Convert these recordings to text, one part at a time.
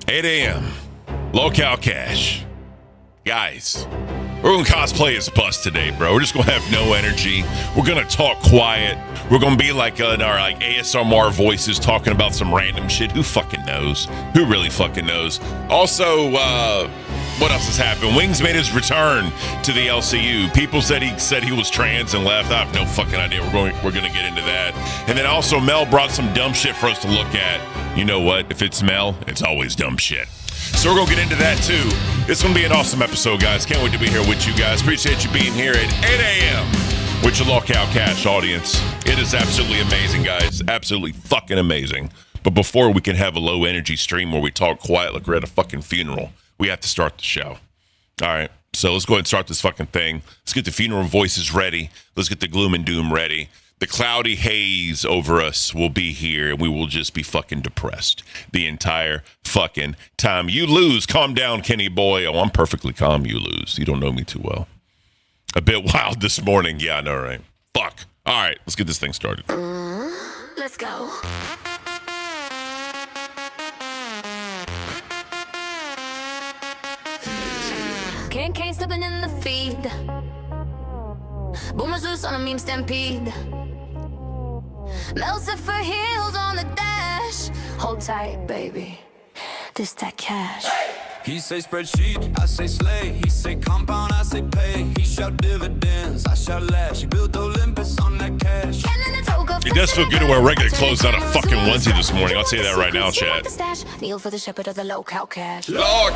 8 a.m. Local Cash. Guys, we're going to cosplay as Bus today, bro. We're just going to have no energy. We're going to talk quiet. We're going to be like in our ASMR voices talking about some random shit. Who fucking knows? Who really fucking knows? Also, what else has happened? Wings made his return to the LCU. People said he was trans and left. I have no fucking idea. We're going to get into that. And then also Mel brought some dumb shit for us to look at. You know what? If it's Mel, it's always dumb shit. So we're going to get into that too. It's going to be an awesome episode, guys. Can't wait to be here with you guys. Appreciate you being here at 8 a.m. with your Local Cash audience. It is absolutely amazing, guys. Absolutely fucking amazing. But before we can have a low energy stream where we talk quiet like we're at a fucking funeral, we have to start the show. All right. So let's go ahead and start this fucking thing. Let's get the funeral voices ready. Let's get the gloom and doom ready. The cloudy haze over us will be here, and we will just be fucking depressed the entire fucking time. You lose. Calm down, Kenny boy. Oh, I'm perfectly calm. You lose. You don't know me too well. A bit wild this morning. Yeah, I know, right? Fuck. All right, let's get this thing started. Let's go. Can't slipping in the feed. Boomers loose on a meme stampede. Melted for heels on the dash. Hold tight, baby. This that cash. He say spreadsheet, I say slay. He say compound, I say pay. He shout dividends, I shout lash. He built Olympus on that cash. It does feel good to wear regular clothes, not a fucking onesie this morning. I'll tell you that right now, chat. Kneel for the shepherd of the local cash. Local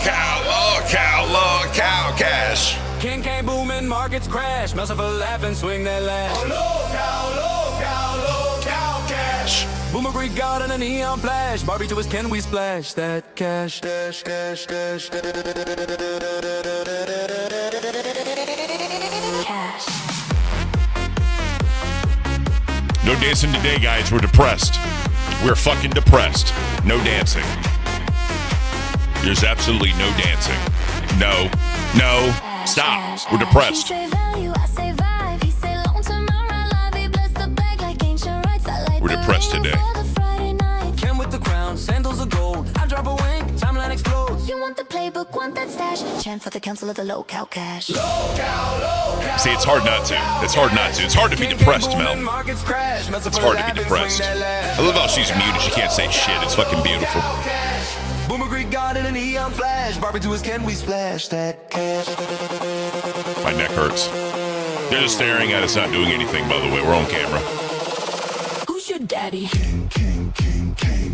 cash. King booming, markets crash. Melts of a laugh and swing that lash. Local cash. Boomer Greek God and a neon flash. Barbie to his Ken, we splash that cash. Dash, dash, dash, dash. Cash. No dancing today, guys. We're depressed. We're fucking depressed. No dancing. There's absolutely no dancing. No. Stop. We're depressed. We're depressed today. Ken with the crown, sandals of gold. I drop a wink, timeline explodes. You want the playbook, want that stash? Chant for the council of the local cash. See, it's hard not to. It's hard not to. It's hard to be depressed, Mel. It's hard to be depressed. I love how she's muted. She can't say shit. It's fucking beautiful. Boomer Greek God in a neon flash. Barbie to his Ken, we splash that cash. My neck hurts. They're just staring at us, not doing anything, by the way. We're on camera. Who's your daddy? King.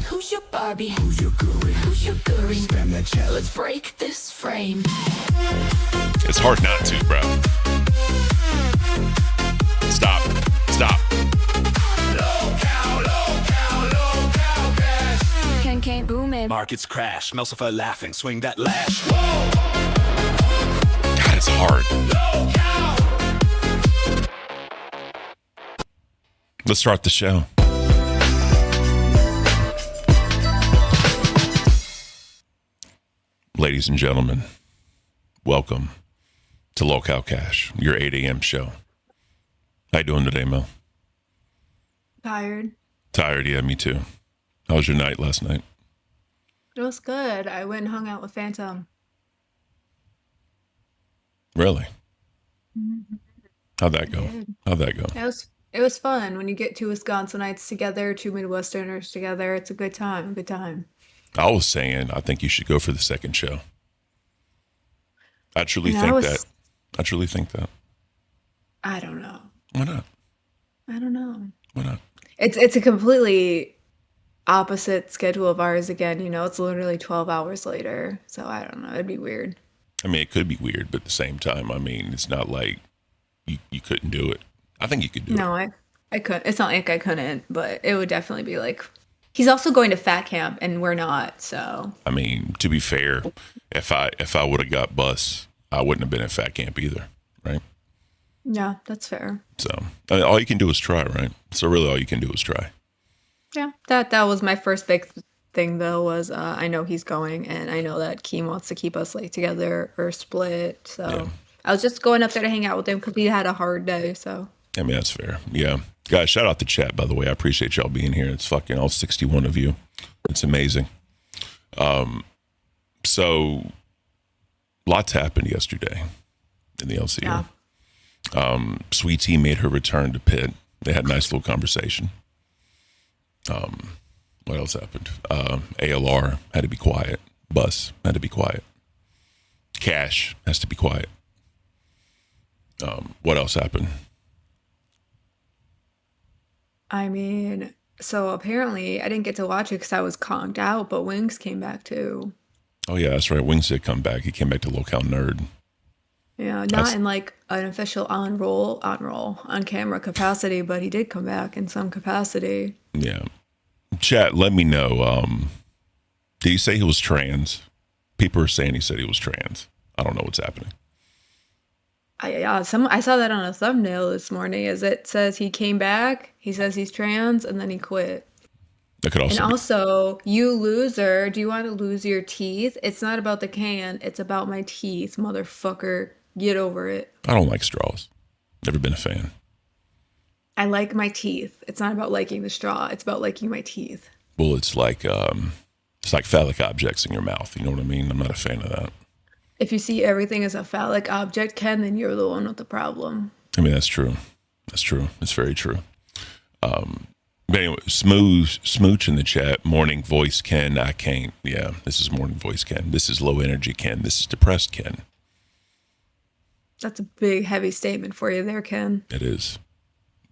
Who's your Barbie? Who's your guru? Who's your guru? Spam that chat. Let's break this frame. It's hard not to, bro. Stop. Local cash. Can't boom it. Markets crash. Melsifer laughing. Swing that lash. God, it's hard. Let's start the show. Ladies and gentlemen, welcome to Local Cash, your 8 a.m. show. How you doing today, Mel? Tired. Tired, yeah, me too. How was your night last night? It was good. I went and hung out with Phantom. Really? Mhm. How'd that go? It was fun when you get two Wisconsinites together, two Midwesterners together. It's a good time. I was saying, I think you should go for the second show. I truly And think I was- that. I truly think that. I don't know. Why not? I don't know. Why not? It's a completely opposite schedule of ours again. You know, it's literally 12 hours later. So I don't know. It'd be weird. I mean, it could be weird, but at the same time, I mean, it's not like you couldn't do it. I think you could do it. No, I couldn't. It's not like I couldn't, but it would definitely be like, he's also going to fat camp and we're not. So I mean, to be fair, if I would have got bus, I wouldn't have been at fat camp either, right? yeah, that's fair. So I mean, all you can do is try, right? So really, all you can do is try. Yeah, that was my first big thing though, was I know he's going and I know that Keem wants to keep us like together or split. So Yeah. I was just going up there to hang out with him because he had a hard day. So I mean, that's fair. Yeah. Guys, shout out the chat, by the way. I appreciate y'all being here. It's fucking all 61 of you. It's amazing. So lots happened yesterday in the LCO. Yeah. Sweet Tea made her return to Pitt. They had a nice little conversation. What else happened? ALR had to be quiet. Bus had to be quiet. Cash has to be quiet. What else happened? I mean, so apparently I didn't get to watch it because I was conked out, but Wings came back too. Oh yeah, that's right. Wings did come back. He came back to Locale Nerd. Yeah, not That's, in like an official on camera capacity, but he did come back in some capacity. yeah. Chat, let me know. Did he say he was trans? People are saying he said he was trans. I don't know what's happening. I saw that on a thumbnail this morning. As it says he came back, he says he's trans, and then he quit. That could And also be. also, you loser, do you want to lose your teeth? It's not about the can, it's about my teeth, motherfucker. Get over it. I don't like straws. Never been a fan. I like my teeth. It's not about liking the straw, it's about liking my teeth. Well, it's like phallic objects in your mouth. You know what I mean? I'm not a fan of that. If you see everything as a phallic object, Ken, then you're the one with the problem. I mean, that's true. That's true. It's very true. But anyway, Smooch in the chat. Morning voice Ken. I can't. Yeah, this is morning voice Ken. This is low energy Ken. This is depressed Ken. That's a big, heavy statement for you there, Ken. It is.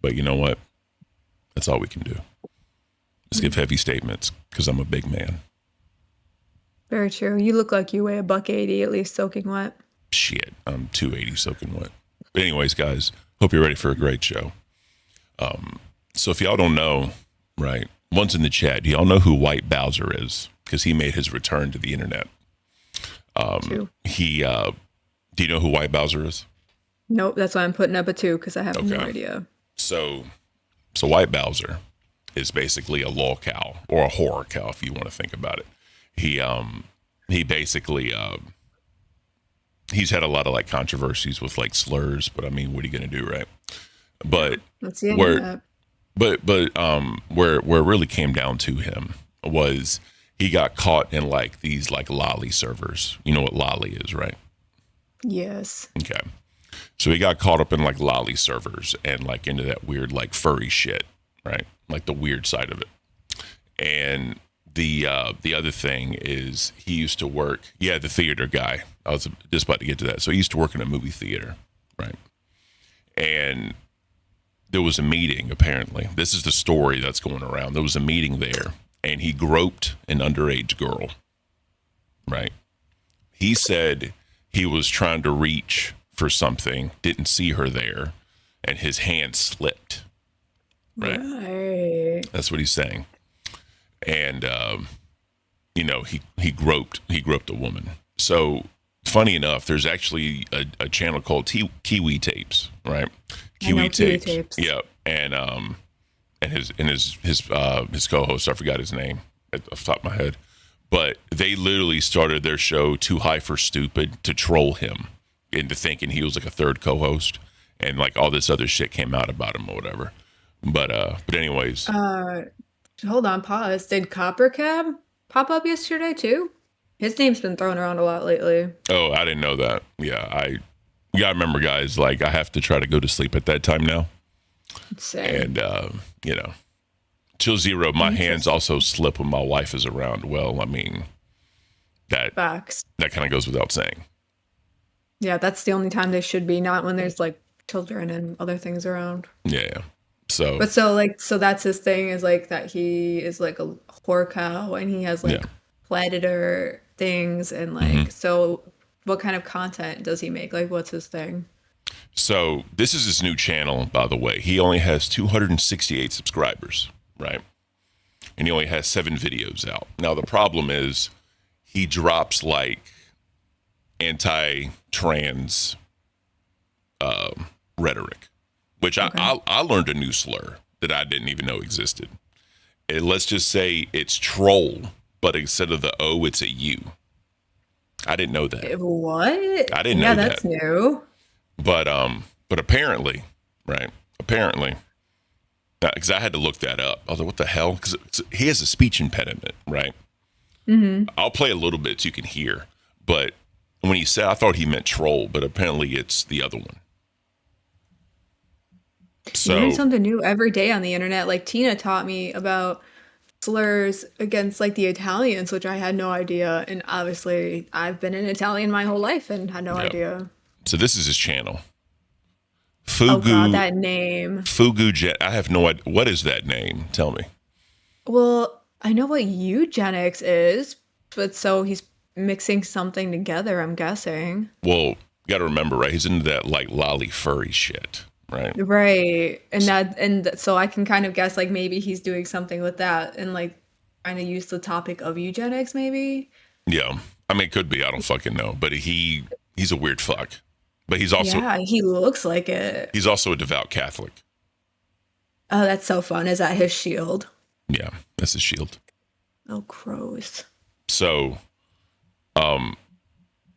But you know what? That's all we can do. Let's give heavy statements because I'm a big man. Very true. You look like you weigh $180 at least soaking wet. Shit, I'm 280 soaking wet. But anyways, guys, hope you're ready for a great show. So if y'all don't know, right, one's in the chat, do y'all know who White Bowser is? Because he made his return to the internet. True. Do you know who White Bowser is? Nope, that's why I'm putting up a 2 because I have no idea. So White Bowser is basically a lol cow or a horror cow if you want to think about it. He basically he's had a lot of like controversies with like slurs, but I mean, what are you gonna do, right? But where it really came down to him was he got caught in like these like lolly servers. You know what lolly is, right? Yes. Okay. So he got caught up in like lolly servers and like into that weird like furry shit, right? Like the weird side of it. And the other thing is he used to work, the theater guy. I was just about to get to that. So he used to work in a movie theater, right? And there was a meeting, apparently. This is the story that's going around. There was a meeting there, and he groped an underage girl, right? He said he was trying to reach for something, didn't see her there, and his hand slipped, right? That's what he's saying. And, he groped a woman. So funny enough, there's actually a channel called Kiwi Tapes, right? Kiwi Tapes. Yep. And his co-host, I forgot his name off the top of my head, but they literally started their show Too High for Stupid to troll him into thinking he was like a third co-host, and like all this other shit came out about him or whatever. But anyways. Hold on, pause. Did Copper Cab pop up yesterday too? His name's been thrown around a lot lately. Oh, I didn't know that. Yeah, you gotta remember, guys, like I have to try to go to sleep at that time now. Same. And till zero, my hands also slip when my wife is around. Well, I mean, that kind of goes without saying. Yeah, that's the only time they should be, not when there's like children and other things around. Yeah. So that's his thing, is like that he is like a whore cow and he has like predator things and like So what kind of content does he make? Like, what's his thing? So this is his new channel, by the way. He only has 268 subscribers, right? And he only has 7 videos out. Now the problem is he drops like anti-trans rhetoric, which I learned a new slur that I didn't even know existed. Let's just say it's troll, but instead of the O, it's a U. I didn't know that. What? I didn't know that. Yeah, that's new. But apparently, right? Apparently, because I had to look that up. I was like, what the hell? Because he has a speech impediment, right? I'll play a little bit so you can hear. But when he said, I thought he meant troll, but apparently it's the other one. You learn So something new every day on the internet. Like Tina taught me about slurs against like the Italians, which I had no idea. And obviously, I've been an Italian my whole life and had no Yep. idea. so this is his channel. Oh God, Fugu that name. Fugu Jet. I have no idea. What is that name? Tell me. Well, I know what eugenics is, but so he's mixing something together, I'm guessing. Well, you got to remember, right? He's into that like lolly furry shit, right? Right. So I can kind of guess like maybe he's doing something with that and like trying to use the topic of eugenics, maybe. Yeah. I mean, it could be. I don't fucking know. But he's a weird fuck. But he's also Yeah, he looks like it. he's also a devout Catholic. Oh, that's so fun. Is that his shield? Yeah, that's his shield. Oh, gross. So,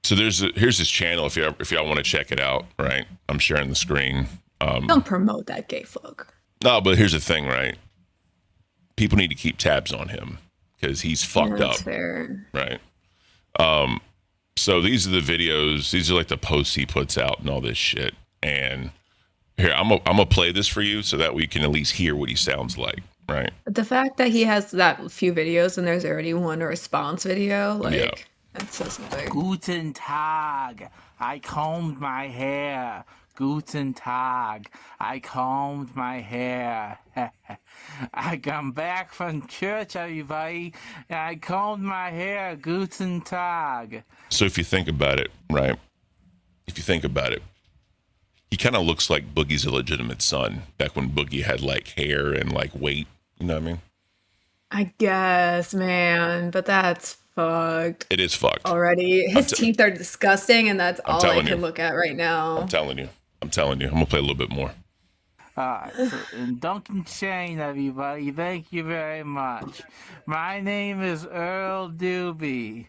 here's his channel if y'all want to check it out. Right, I'm sharing the screen. Don't promote that gay fuck. No, but here's the thing, right? People need to keep tabs on him because he's fucked That's up, fair. right? So these are the videos. These are like the posts he puts out and all this shit. And here, I'm gonna play this for you so that we can at least hear what he sounds like, right? The fact that he has that few videos and there's already one response video, like Yeah. that says something. Guten Tag. I combed my hair. Guten Tag. I combed my hair. I come back from church, everybody, and I combed my hair. Guten Tag. So if you think about it, right? If you think about it, he kind of looks like Boogie's illegitimate son back when Boogie had like hair and like weight. You know what I mean? I guess, man, but that's fucked It is fucked. already. His t- teeth are disgusting, and that's all I telling can you. look at right now. I'm telling you. I'm gonna play a little bit more. And Duncan Shane, everybody. Thank you very much. My name is Earl Doobie.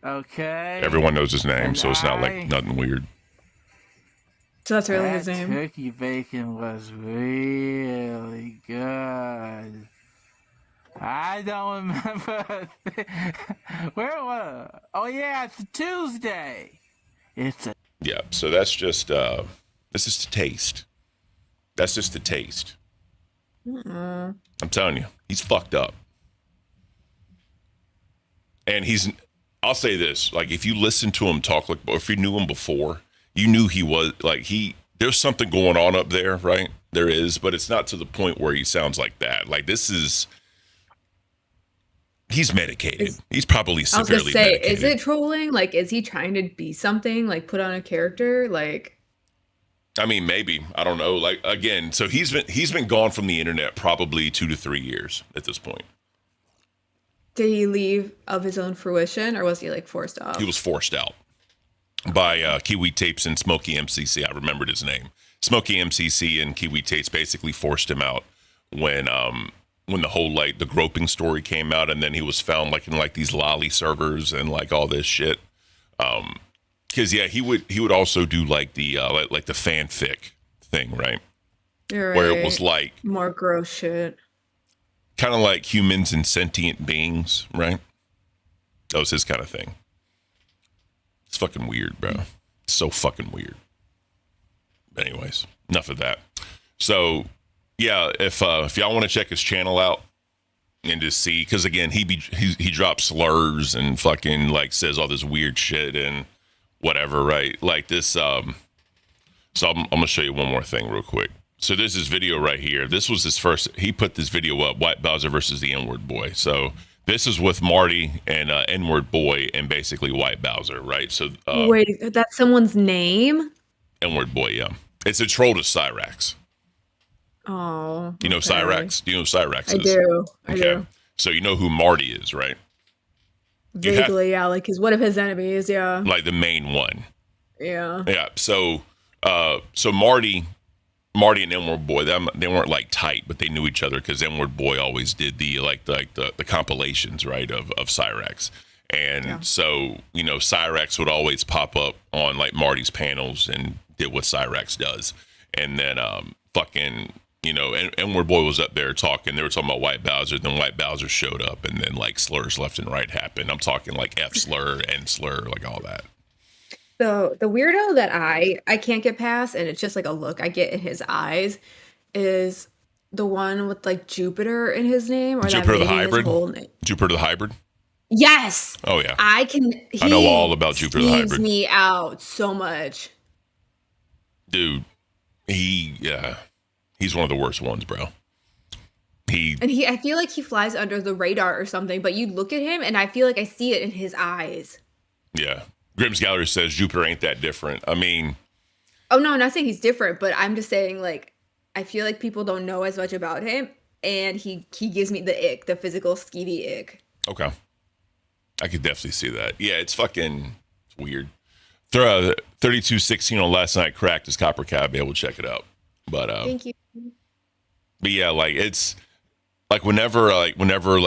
Okay? Everyone knows his name, And so it's not like I- nothing weird. So that's really That his name. turkey bacon was really good. I don't remember. Where was? Oh yeah, it's a Tuesday. It's a Yeah, so that's just a taste. That's just a taste. I'm telling you, he's fucked up. And I'll say this, like if you listen to him talk, like, or if you knew him before, you knew he was like, there's something going on up there, right? There is, but it's not to the point where he sounds like that. Like he's medicated. He's probably I was gonna severely say, medicated. is it trolling? Like, is he trying to be something? Like, put on a character? Like, I mean, maybe. I don't know. Like again, so he's been gone from the internet probably 2 to 3 years at this point. did he leave of his own fruition, or was he like forced off? He was forced out by Kiwi Tapes and Smokey MCC. I remembered his name. Smokey MCC and Kiwi Tapes basically forced him out when the whole like the groping story came out, and then he was found like in like these lolly servers and like all this shit. Because yeah, he would also do like the like the fanfic thing, right? You're Where it right. was like more gross shit. kind of like humans and sentient beings, right? That was his kind of thing. It's fucking weird, bro. It's so fucking weird. Anyways, enough of that. So, yeah, if y'all want to check his channel out and just see, because again, he drops slurs and fucking like says all this weird shit and whatever, right? Like this. So I'm gonna show you one more thing real quick. So there's this video right here. This was his first. He put this video up, White Bowser versus the N-word boy. So this is with Marty and N-word boy and basically White Bowser, right? So Wait, that's someone's name? N-word boy, yeah. It's a troll to Cyrax. Oh. You know okay. Cyrax? Do you know who Cyrax I is? do. I do. So you know who Marty is, right? You have- Vaguely, yeah. Like, he's one of his enemies, yeah. Like the main one. Yeah. Yeah. So Marty and N-word boy, they weren't like tight, but they knew each other because N-word boy always did the compilations, right, of Cyrax. And so, you know, Cyrax would always pop up on like Marty's panels and did what Cyrax does. And then fucking You know, and where boy was up there talking, they were talking about White Bowser, then White Bowser showed up, and then like slurs left and right happened. I'm talking like F slur, N slur, like all that. So the weirdo that I can't get past, and it's just like a look I get in his eyes, is the one with like Jupiter in his name, or that Jupiter the maybe his hybrid. whole name. Jupiter the hybrid. Yes, Oh yeah, I can. I know all about Jupiter the He hybrid. me out so much. Dude, he's one of the worst ones, bro. I feel like he flies under the radar or something, but you look at him and I feel like I see it in his eyes. Yeah. Grimm's Gallery says Jupiter ain't that different. I mean, oh no, I'm not saying he's different, but I'm just saying like I feel like people don't know as much about him, and he gives me the ick, the physical skeevy ick. okay. I could definitely see that. Yeah, it's weird. 3216 on Last Night Cracked is Copper Cab. Able to check it out. But Thank you. But yeah, like it's like whenever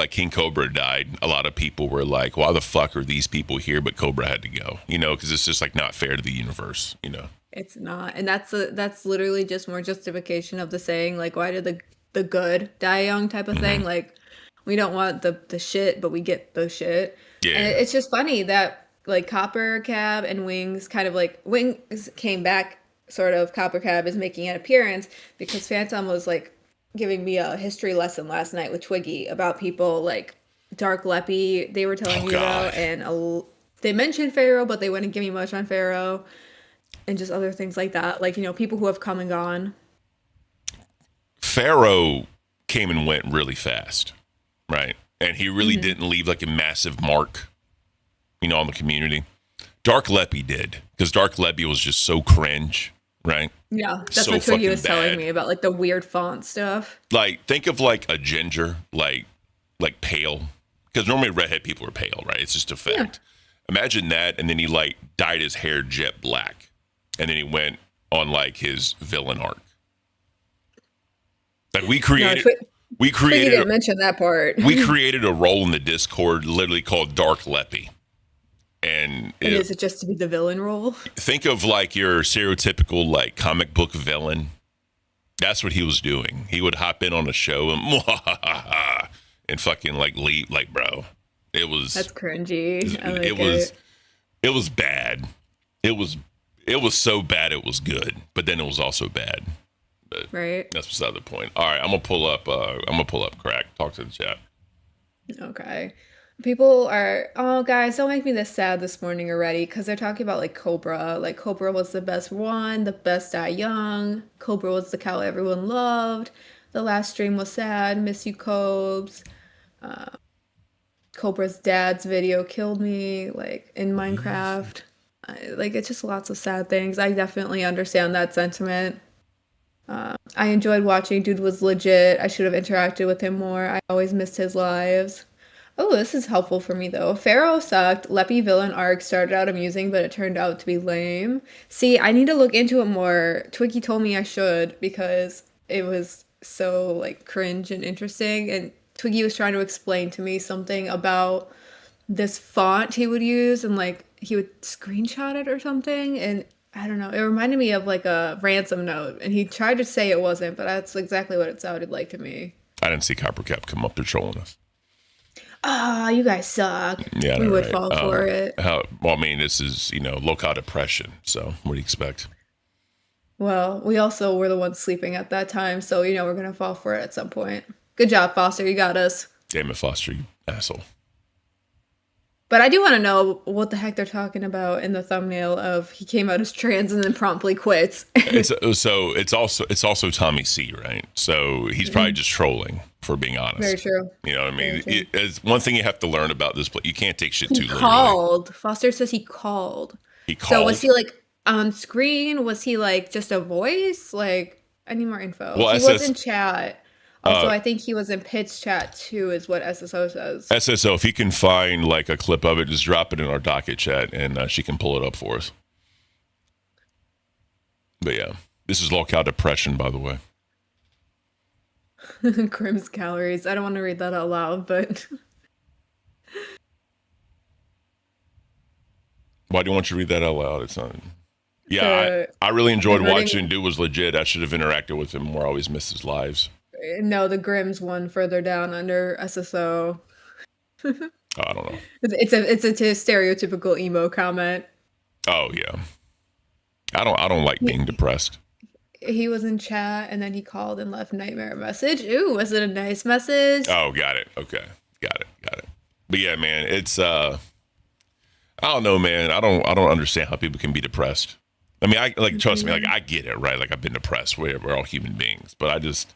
King Cobra died, a lot of people were like, why the fuck are these people here? But Cobra had to go, you know, because it's just like not fair to the universe, you know. It's not, and that's literally just more justification of the saying, like, why did the good die young type of thing. Like, we don't want the shit, but we get the shit. Yeah. And it's just funny that like Copper Cab and Wings kind of like Wings came back, sort of. Copper Cab is making an appearance because Phantom was like giving me a history lesson last night with Twiggy about people like Dark Leppy. They were telling me about, and they mentioned Pharaoh, but they wouldn't give me much on Pharaoh, and just other things like that. Like, you know, people who have come and gone. Pharaoh came and went really fast, right? And he really didn't leave like a massive mark, you know, on the community. Dark Leppy did, because Dark Leppy was just so cringe, right? Yeah, that's So what Twiggy fucking was telling bad. me about, like the weird font stuff. Like, think of like a ginger, like pale, because normally redhead people are pale, right? It's just a fact. Imagine that, and then he like dyed his hair jet black, and then he went on like his villain arc. Like we created Twiggy didn't mention that part. we created a role in the Discord literally called Dark Leppy. And is it just to be the villain role? think of like your stereotypical like comic book villain. That's what he was doing. He would hop in on a show and fucking like leave, like, bro. That's cringy. I like it was bad. It was so bad it was good, but then it was also bad. But right. that's beside the point. All right, I'm gonna pull up Crack. Talk to the chat. Okay. People are, oh guys, don't make me this sad this morning already, because they're talking about like Cobra. Like Cobra was the best one, the best die young. Cobra was the cow everyone loved. The last stream was sad. Miss you, Cobes. Cobra's dad's video killed me, like in Minecraft. Like, it's just lots of sad things. I definitely understand that sentiment. I enjoyed watching. Dude was legit. I should have interacted with him more. I always missed his lives. Oh, this is helpful for me though. Pharaoh sucked. Leppy villain arc started out amusing, but it turned out to be lame. See, I need to look into it more. Twiggy told me I should, because it was so like cringe and interesting. And Twiggy was trying to explain to me something about this font he would use, and like he would screenshot it or something, and I don't know, it reminded me of like a ransom note, and he tried to say it wasn't, but that's exactly what it sounded like to me. I didn't see Copper Cap come up there trolling us. Ah, you guys suck. Yeah, we would right. fall for it. Well, I mean, this is, you know, low-cow depression. So what do you expect? Well, we also were the ones sleeping at that time, so you know we're gonna fall for it at some point. Good job, Foster. You got us. Damn it, Foster, you asshole. But I do want to know what the heck they're talking about in the thumbnail of he came out as trans and then promptly quits. It's also Tommy C, right? So he's probably just trolling, for being honest. Very true. You know what I mean? Very true. It's one thing you have to learn about this, but you can't take shit too He literally. called. Foster says he called. He called. So was he like on screen? Was he like just a voice? Like, I need more info. Well, he was in chat. Also, I think he was in Pit's chat too, is what SSO says. SSO, if you can find like a clip of it, just drop it in our docket chat, and she can pull it up for us. But yeah, this is low-cow depression, by the way. Grimm's calories. I don't want to read that out loud, but Why do you want you to read that out loud? It's not. Yeah, I really enjoyed diverting- watching. Dude was legit. I should have interacted with him more. I always miss his lives. No, the Grimm's one further down under SSO. Oh, I don't know. It's a stereotypical emo comment. Oh yeah. I don't like being depressed. He was in chat and then he called and left nightmare message. Ooh, was it a nice message? Oh, got it. Okay. Got it. But yeah, man, it's I don't know, man. I don't understand how people can be depressed. I mean, trust me, like I get it, right? Like I've been depressed. We're all human beings, but I just,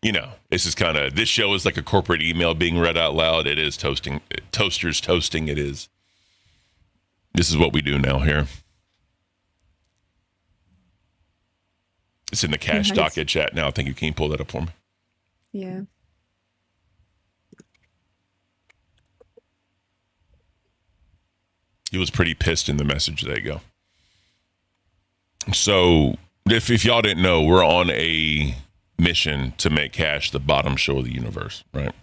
it's just kind of, this show is like a corporate email being read out loud. It is toasters toasting. It is. This is what we do now here. It's in the cash docket chat now. Thank you. Can you pull that up for me? Yeah. He was pretty pissed in the message. There you go. So if y'all didn't know, we're on a mission to make cash the bottom show of the universe, right?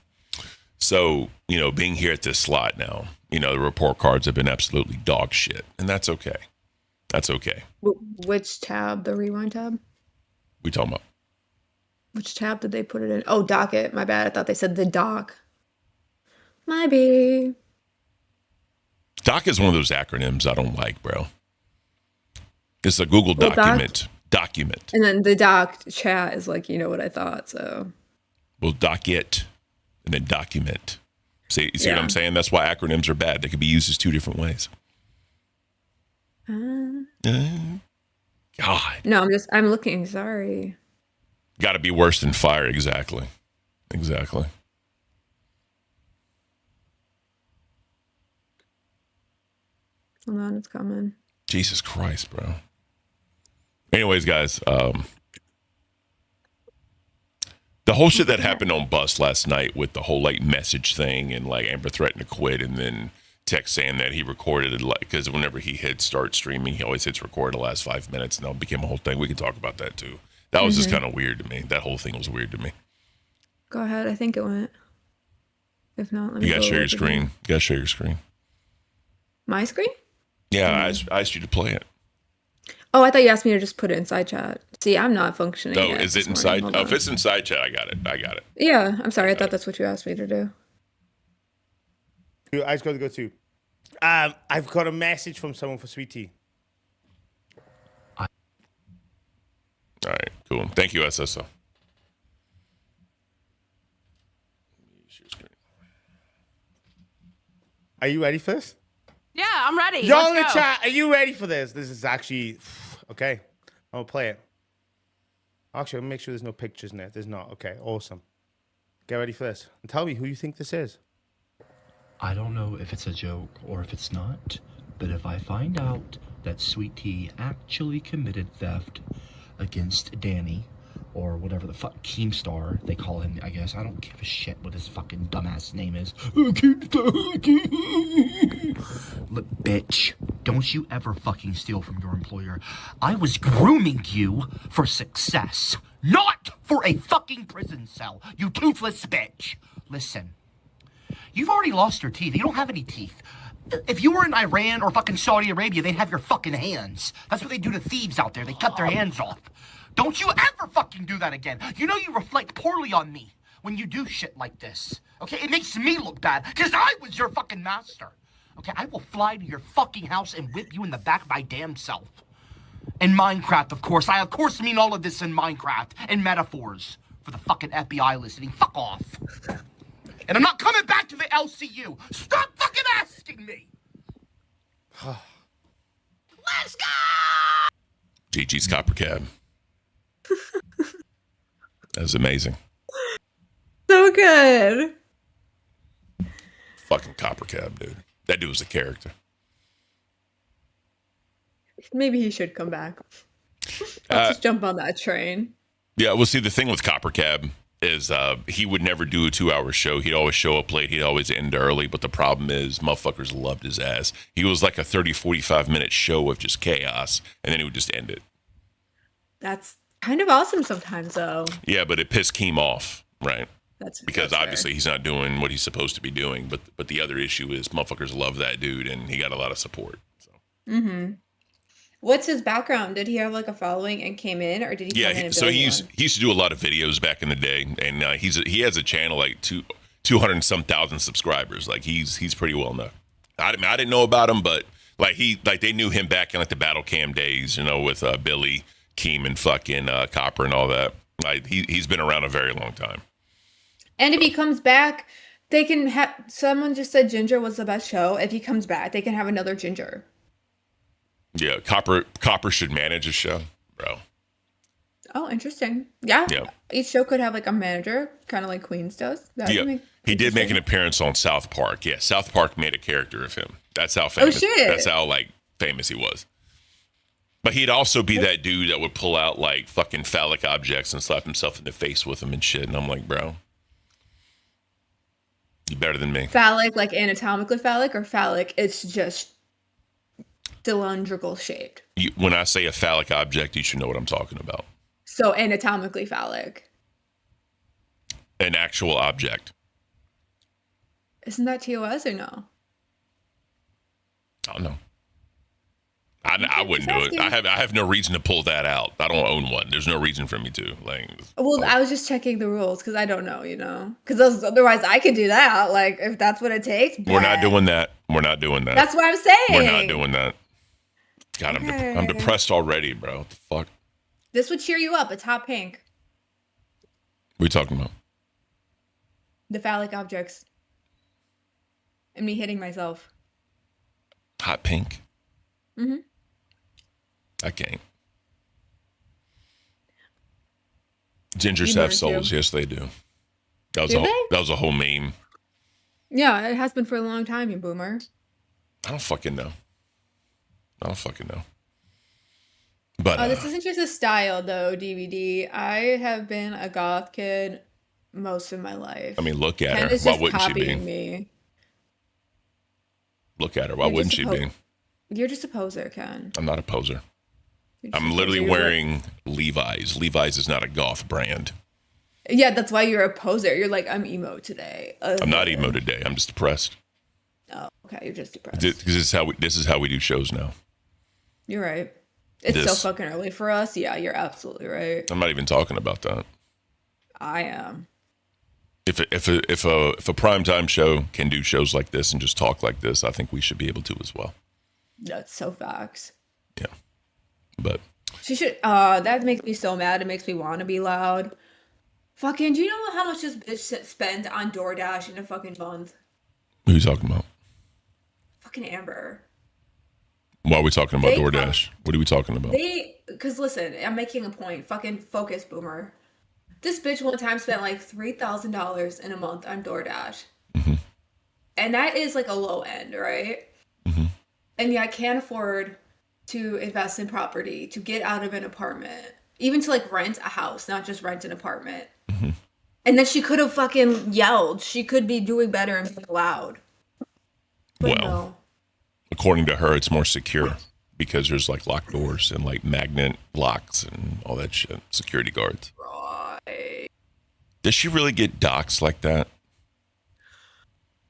So, being here at this slot now, the report cards have been absolutely dog shit, and that's okay. That's okay. Which tab? The rewind tab? We talking about? Which tab did they put it in? Oh, docket. My bad. I thought they said the doc. My baby. Doc is one of those acronyms I don't like, bro. It's a Google document. Document. And then the doc chat is like, what I thought, so. Well, docket and then document. See what I'm saying? That's why acronyms are bad. They could be used as two different ways. God. No, I'm looking. Sorry. Got to be worse than fire. Exactly. Hold on, it's coming. Jesus Christ, bro. Anyways, guys, the whole shit that happened on Bus last night with the whole message thing and Amber threatened to quit and then text saying that he recorded it because whenever he hits start streaming, he always hits record the last 5 minutes and that became a whole thing. We can talk about that too. That was just kind of weird to me. That whole thing was weird to me. Go ahead. I think it went. If not, let me You gotta share your screen. You gotta share your screen. My screen? Yeah, I asked you to play it. Oh, I thought you asked me to just put it inside chat. See, I'm not functioning. No, yet is it this morning. inside? Hold Oh, on. if it's inside chat, I got it. Yeah, I'm sorry. I thought that's what you asked me to do. I just got to go too. I've got a message from someone for Sweet Tea. All right, cool. Thank you, SSO. Are you ready for this? Yeah, I'm ready. Y'all in the Let's go. chat, are you ready for this? This is actually okay. I'll play it. Actually, I'll make sure there's no pictures in it. There's not. Okay, awesome. Get ready for this. And tell me who you think this is. I don't know if it's a joke or if it's not, but if I find out that Sweet Tea actually committed theft against Danny, or whatever the fuck, Keemstar, they call him, I guess. I don't give a shit what his fucking dumbass name is. Look, bitch, don't you ever fucking steal from your employer. I was grooming you for success, not for a fucking prison cell, you toothless bitch. Listen, you've already lost your teeth. You don't have any teeth. If you were in Iran or fucking Saudi Arabia, they'd have your fucking hands. That's what they do to thieves out there. They cut their hands off. Don't you ever fucking do that again. You know you reflect poorly on me when you do shit like this. Okay, it makes me look bad because I was your fucking master. Okay, I will fly to your fucking house and whip you in the back of my damn self. In Minecraft, of course. I, of course, mean all of this in Minecraft and metaphors for the fucking FBI listening. Fuck off. And I'm not coming back to the LCU. Stop fucking asking me. Let's go! GG's Copper Cab. That was amazing. So good. Fucking Copper Cab, dude. That dude was a character. Maybe he should come back. Let's just jump on that train. Yeah, well, see, the thing with Copper Cab is he would never do a 2-hour show. He'd always show up late. He'd always end early. But the problem is motherfuckers loved his ass. He was like a 30, 45-minute show of just chaos, and then he would just end it. That's kind of awesome sometimes, though. Yeah, but it pissed Keem off, right? Because that's obviously fair. he's not doing what he's supposed to be doing. But the other issue is motherfuckers love that dude, and he got a lot of support. So. What's his background? Did he have like a following and came in, or did he come in and so build he one? used to do a lot of videos back in the day, and he has a channel like 200 and some thousand subscribers. Like he's pretty well known. I didn't know about him, but they knew him back in like the battle cam days, you know, with Billy Keem and fucking Copper and all that. Like he's been around a very long time. And if he comes back, they can have. Someone just said Ginger was the best show. If he comes back, they can have another Ginger. Yeah, Copper should manage a show, bro. Oh, interesting. Yeah. Yeah. Each show could have like a manager, kind of like Queens does. He did make an appearance on South Park. Yeah, South Park made a character of him. That's how famous. Oh shit. That's how like famous he was. But he'd also be that dude that would pull out like fucking phallic objects and slap himself in the face with them and shit. And I'm like, bro, you better than me. Phallic, like anatomically phallic, or phallic, it's just cylindrical shaped. When I say a phallic object, you should know what I'm talking about. So anatomically phallic. An actual object. Isn't that TOS or no? I don't know. I wouldn't do it. I have no reason to pull that out. I don't own one. There's no reason for me to. Well, I was just checking the rules because I don't know, you know, because otherwise I could do that. Like if that's what it takes. We're not doing that. We're not doing that. That's what I'm saying. We're not doing that. God, I'm depressed already, bro. What the fuck? This would cheer you up. It's hot pink. What are you talking about? The phallic objects. And me hitting myself. Hot pink? Mm-hmm. I can't. Gingers have souls. Yes, they do. That was a whole meme. Yeah, it has been for a long time, you boomer. I don't fucking know. But this isn't just a style, though, DVD. I have been a goth kid most of my life. I mean, look at Ken her. is Why just wouldn't she be? copying me. Look at her. Why wouldn't she be? You're just a poser, Ken. I'm not a poser. I'm literally wearing Levi's. Levi's is not a goth brand. Yeah, that's why you're a poser. You're like, I'm emo today. I'm not emo today. I'm just depressed. Oh, okay. You're just depressed. This is how we do shows now. You're right. It's so fucking early for us. Yeah, you're absolutely right. I'm not even talking about that. I am. If a primetime show can do shows like this and just talk like this, I think we should be able to as well. That's so facts. Yeah. But she should that makes me so mad. It makes me want to be loud. Fucking, do you know how much this bitch spent on DoorDash in a fucking month? Who are you talking about? Fucking Amber. Why are we talking about DoorDash? What are we talking about? Because listen, I'm making a point. Fucking focus, boomer. This bitch one time spent like $3,000 in a month on DoorDash. Mm-hmm. And that is like a low end, right? Mm-hmm. And yeah, I can't afford to invest in property, to get out of an apartment, even to like rent a house, not just rent an apartment. Mm-hmm. And then she could have fucking yelled. She could be doing better and being loud. But no. According to her, it's more secure because there's like locked doors and like magnet locks and all that shit. Security guards. Right. Does she really get doxxed like that?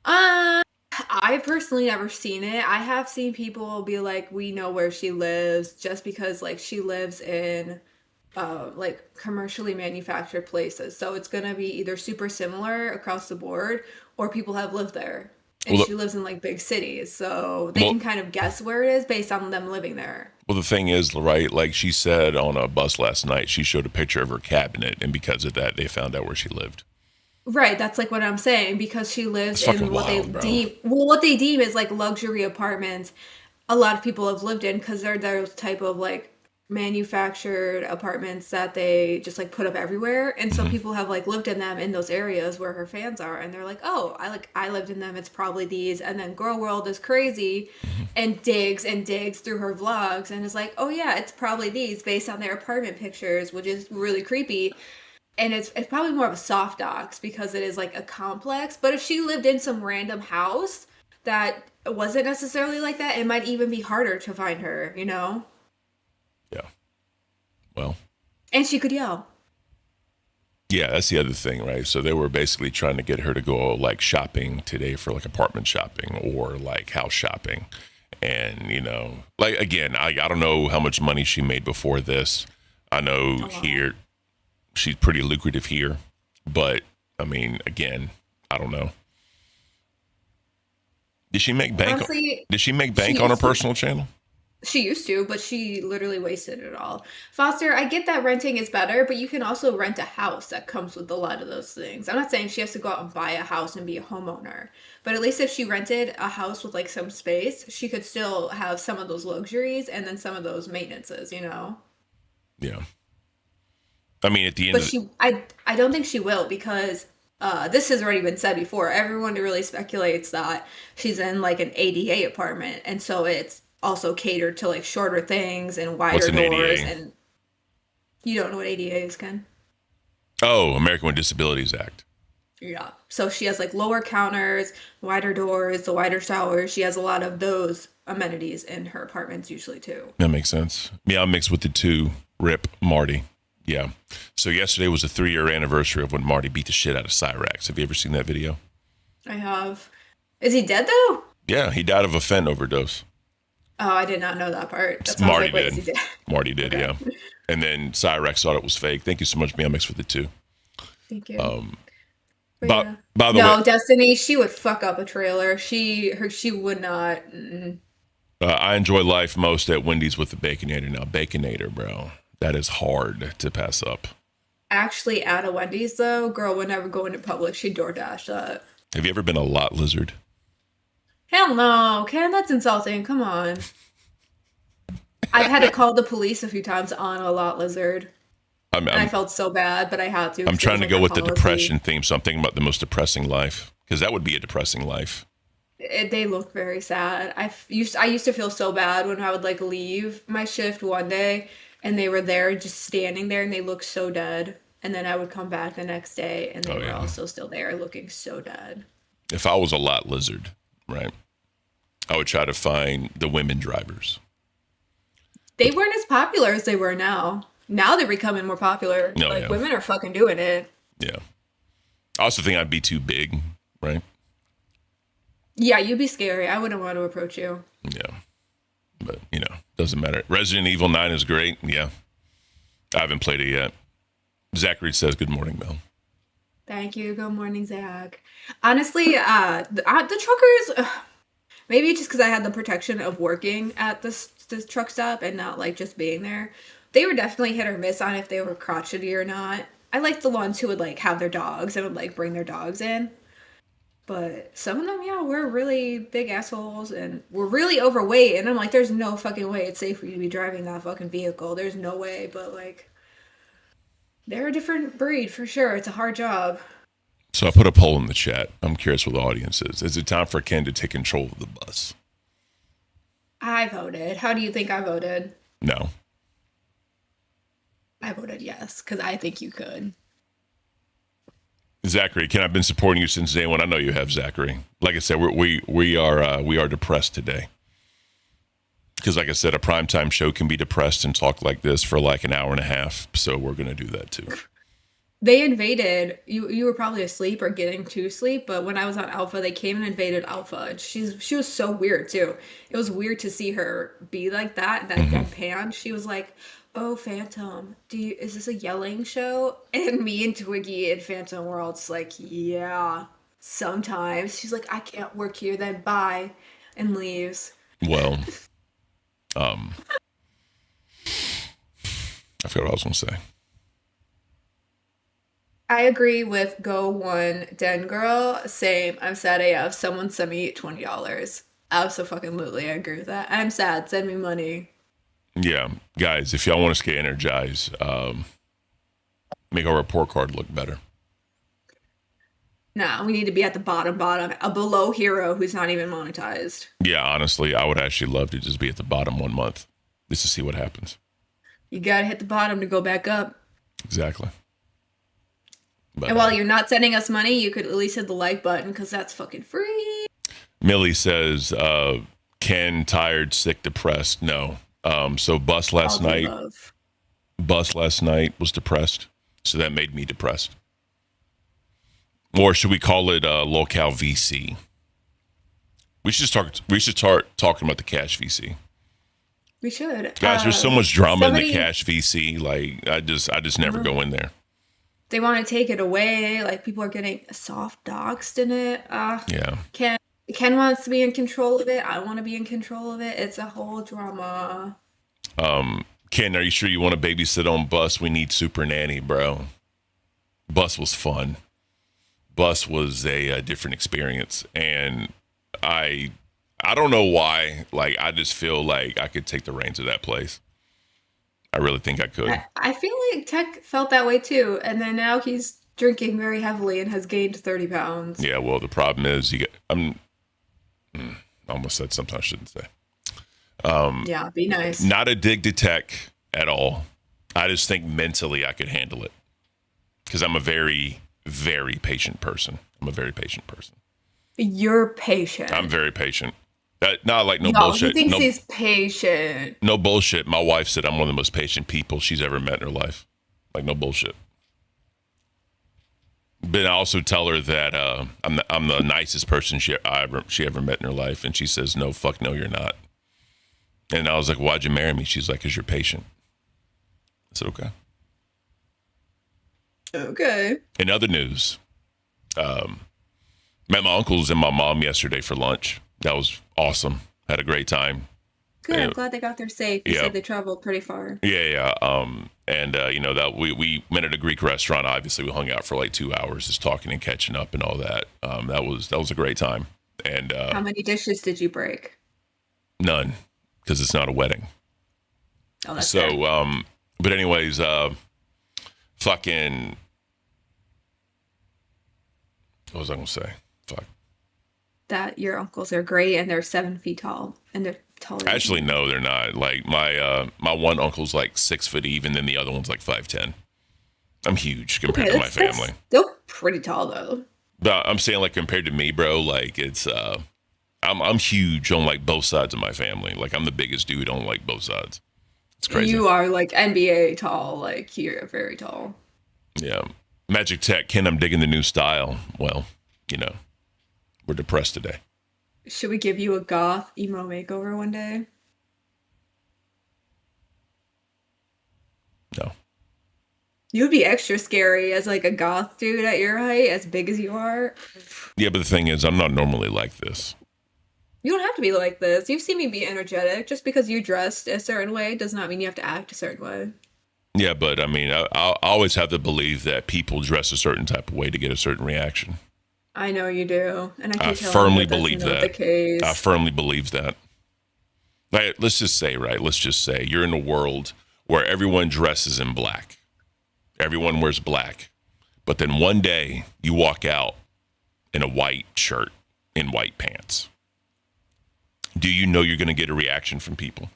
I personally never seen it. I have seen people be like, we know where she lives just because like she lives in like commercially manufactured places. So it's going to be either super similar across the board or people have lived there. And she lives in like big cities. So they can kind of guess where it is based on them living there. Well, the thing is, right, like she said on a bus last night, she showed a picture of her cabinet. And because of that, they found out where she lived. Right, that's like what I'm saying, because she lives in what wild, they deem is like luxury apartments. A lot of people have lived in because they're those type of like manufactured apartments that they just like put up everywhere, and so people have like lived in them in those areas where her fans are, and they're like, oh, I lived in them, it's probably these. And then Girl World is crazy and digs through her vlogs and is like, oh yeah, it's probably these based on their apartment pictures, which is really creepy. And it's probably more of a soft dox because it is like a complex. But if she lived in some random house that wasn't necessarily like that, it might even be harder to find her, you know? Yeah. Well. And she could yell. Yeah, that's the other thing, right? So they were basically trying to get her to go like shopping today for like apartment shopping or like house shopping. And, you know, like, again, I don't know how much money she made before this. I know here she's pretty lucrative here. But, I mean, again, I don't know. Did she make bank? Honestly, did she make bank on her used to. personal channel? She used to, but she literally wasted it all. Foster, I get that renting is better, but you can also rent a house that comes with a lot of those things. I'm not saying she has to go out and buy a house and be a homeowner, but at least if she rented a house with like some space, she could still have some of those luxuries and then some of those maintenances, you know? Yeah. I mean, at the end But I don't think she will because this has already been said before. Everyone really speculates that she's in like an ADA apartment, and so it's also catered to like shorter things and wider What's an doors. ADA? And you don't know what ADA is, Ken? Oh, American with Disabilities Act. Yeah. So she has like lower counters, wider doors, the wider showers. She has a lot of those amenities in her apartments usually too. That makes sense. Yeah, I'm mixed with the two. Rip Marty. Yeah. So yesterday was the 3-year anniversary of when Marty beat the shit out of Cyrax. Have you ever seen that video? I have. Is he dead though? Yeah, he died of a fent overdose. Oh, I did not know that part. That sounds Marty like, wait, is did. he dead? Marty did, yeah. And then Cyrax thought it was fake. Thank you so much, man. I'm mixed with the two. Thank you. But By the no, way, Destiny, she would fuck up a trailer. She would not. I enjoy life most at Wendy's with the Baconator. Now, Baconator, bro, that is hard to pass up. Actually, at a Wendy's though, girl would never go into public. She'd DoorDash that. Have you ever been a lot lizard? Hell no, Ken, that's insulting. Come on. I've had to call the police a few times on a lot lizard. And I felt so bad, but I had to. I'm trying to go with the policy. depression theme, so I'm thinking about the most depressing life, because that would be a depressing life. They look very sad. I used to feel so bad when I would like leave my shift one day and they were there just standing there and they looked so dead. And then I would come back the next day and they were also still there looking so dead. If I was a lot lizard, right, I would try to find the women drivers. They weren't as popular as they were now. Now they're becoming more popular. Women are fucking doing it. Yeah. I also think I'd be too big, right? Yeah, you'd be scary. I wouldn't want to approach you. Yeah. But, you know, doesn't matter. Resident Evil 9 is great. Yeah. I haven't played it yet. Zachary says, good morning, Mel. Thank you. Good morning, Zach. Honestly, the truckers, maybe just because I had the protection of working at this truck stop and not like just being there, they were definitely hit or miss on if they were crotchety or not. I liked the ones who would like have their dogs and would like bring their dogs in. But some of them, yeah, were really big assholes and were really overweight. And I'm like, there's no fucking way it's safe for you to be driving that fucking vehicle. There's no way. But like, they're a different breed for sure. It's a hard job. So I put a poll in the chat. I'm curious what the audience is. Is it time for Ken to take control of the bus? I voted. How do you think I voted? No. I voted yes, because I think you could. Zachary, Ken, I've been supporting you since day one. I know you have, Zachary. Like I said, we are depressed today. Because like I said, a primetime show can be depressed and talk like this for like an hour and a half. So we're going to do that too. They invaded. You were probably asleep or getting to sleep, but when I was on Alpha, they came and invaded Alpha. And she was so weird too. It was weird to see her be like that deadpan. She was like, "Oh, Phantom, is this a yelling show?" And me and Twiggy and Phantom were all just like, "Yeah, sometimes." She's like, "I can't work here, then bye," and leaves. Well, I forgot what I was going to say. I agree with Go One Den Girl. Same. I'm sad AF. Someone sent me $20. Absolutely, I agree with that. I'm sad. Send me money. Yeah, guys, if y'all want us to get energized, make our report card look better. Nah, we need to be at the bottom, a below hero who's not even monetized. Yeah, honestly, I would actually love to just be at the bottom 1 month just to see what happens. You gotta hit the bottom to go back up. Exactly. But, and while you're not sending us money, you could at least hit the like button because that's fucking free. Millie says, Ken, tired, sick, depressed. No. So Bus last night was depressed. So that made me depressed. Or should we call it locale VC? We should start. We should start talking about the cash VC. We should. Guys, there's so much drama in the somebody- cash VC. Like, I just never go in there. They want to take it away. Like, people are getting soft doxed in it. Yeah. Ken wants to be in control of it. I want to be in control of it. It's a whole drama. Ken, are you sure you want to babysit on Bus? We need Super Nanny, bro. Bus was fun. Bus was a different experience, and I don't know why. Like, I just feel like I could take the reins of that place. I really think I could. I feel like Tech felt that way too, and then now he's drinking very heavily and has gained 30 pounds. Yeah, well, the problem is I almost said something I shouldn't say. Yeah, be nice. Not a dig to Tech at all. I just think mentally I could handle it because I'm a very, very patient person. You're patient. I'm very patient. Not like no No, bullshit. he thinks No, he's patient. no bullshit. My wife said I'm one of the most patient people she's ever met in her life. Like, no bullshit. But I also tell her that I'm the nicest person she ever met in her life, and she says, "No, fuck no, you're not." And I was like, "Why'd you marry me?" She's like, "'Cause you're patient." I said, "Okay." Okay. In other news, met my uncles and my mom yesterday for lunch. That was awesome. Had a great time. Good. Yeah. I'm glad they got there safe. You Yeah. said they traveled pretty far. Yeah. And you know, that we went at a Greek restaurant. Obviously, we hung out for like 2 hours, just talking and catching up and all that. That was a great time. And How many dishes did you break? none, because it's not a wedding. Oh, that's So, fair. but anyways, fucking, what was I gonna say? Fuck. That your uncles are great and they're 7 feet tall and they're taller. than Actually, no, they're not. Like my one uncle's like 6 foot even, then the other one's like 5'10". I'm huge compared to my that's family. still pretty tall though. But I'm saying, like, compared to me, bro, like it's I'm huge on like both sides of my family. Like, I'm the biggest dude on like both sides. It's crazy. You are like NBA tall, like you're very tall. Yeah. Magic Tech, Ken, I'm digging the new style. Well, you know, we're depressed today. Should we give you a goth emo makeover one day? No. You would be extra scary as like a goth dude at your height, as big as you are. Yeah, but the thing is, I'm not normally like this. You don't have to be like this. You've seen me be energetic. Just because you dressed a certain way does not mean you have to act a certain way. Yeah, but I mean, I always have to believe that people dress a certain type of way to get a certain reaction. I know you do, and I I can tell firmly that's believe not that. The case. I firmly believe that. Like, let's just say you're in a world where everyone dresses in black. Everyone wears black. But then one day you walk out in a white shirt and white pants. Do you know you're going to get a reaction from people?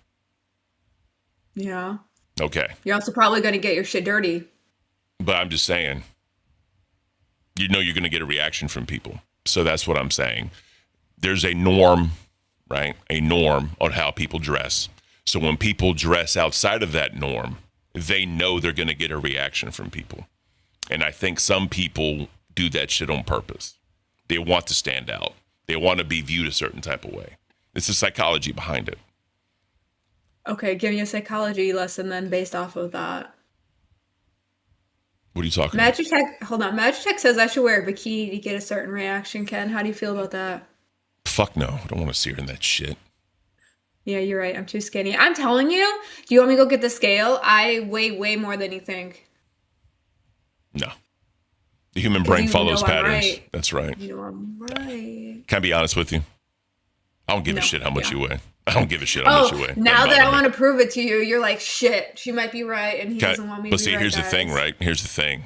Yeah. Okay. You're also probably going to get your shit dirty. But I'm just saying, you know you're going to get a reaction from people. So that's what I'm saying. There's a norm, right? A norm on how people dress. So when people dress outside of that norm, they know they're going to get a reaction from people. And I think some people do that shit on purpose. They want to stand out. They want to be viewed a certain type of way. It's the psychology behind it. Okay, give me a psychology lesson then based off of that. What are you talking about? Magic Tech, hold on. Magic Tech says I should wear a bikini to get a certain reaction. Ken, how do you feel about that? Fuck no. I don't want to see her in that shit. Yeah, you're right. I'm too skinny. I'm telling you. Do you want me to go get the scale? I weigh way more than you think. No. The human brain you follows know I'm patterns. right. That's right. You know I'm right. Can I be honest with you? I don't give a No, shit how much yeah. you weigh. I don't give a shit how much you weigh. Now Doesn't that I bother want me. to prove it to you, you're like, shit, she might be right, and he Okay, doesn't want me but to see, be right, here's the thing, guys. right? Here's the thing.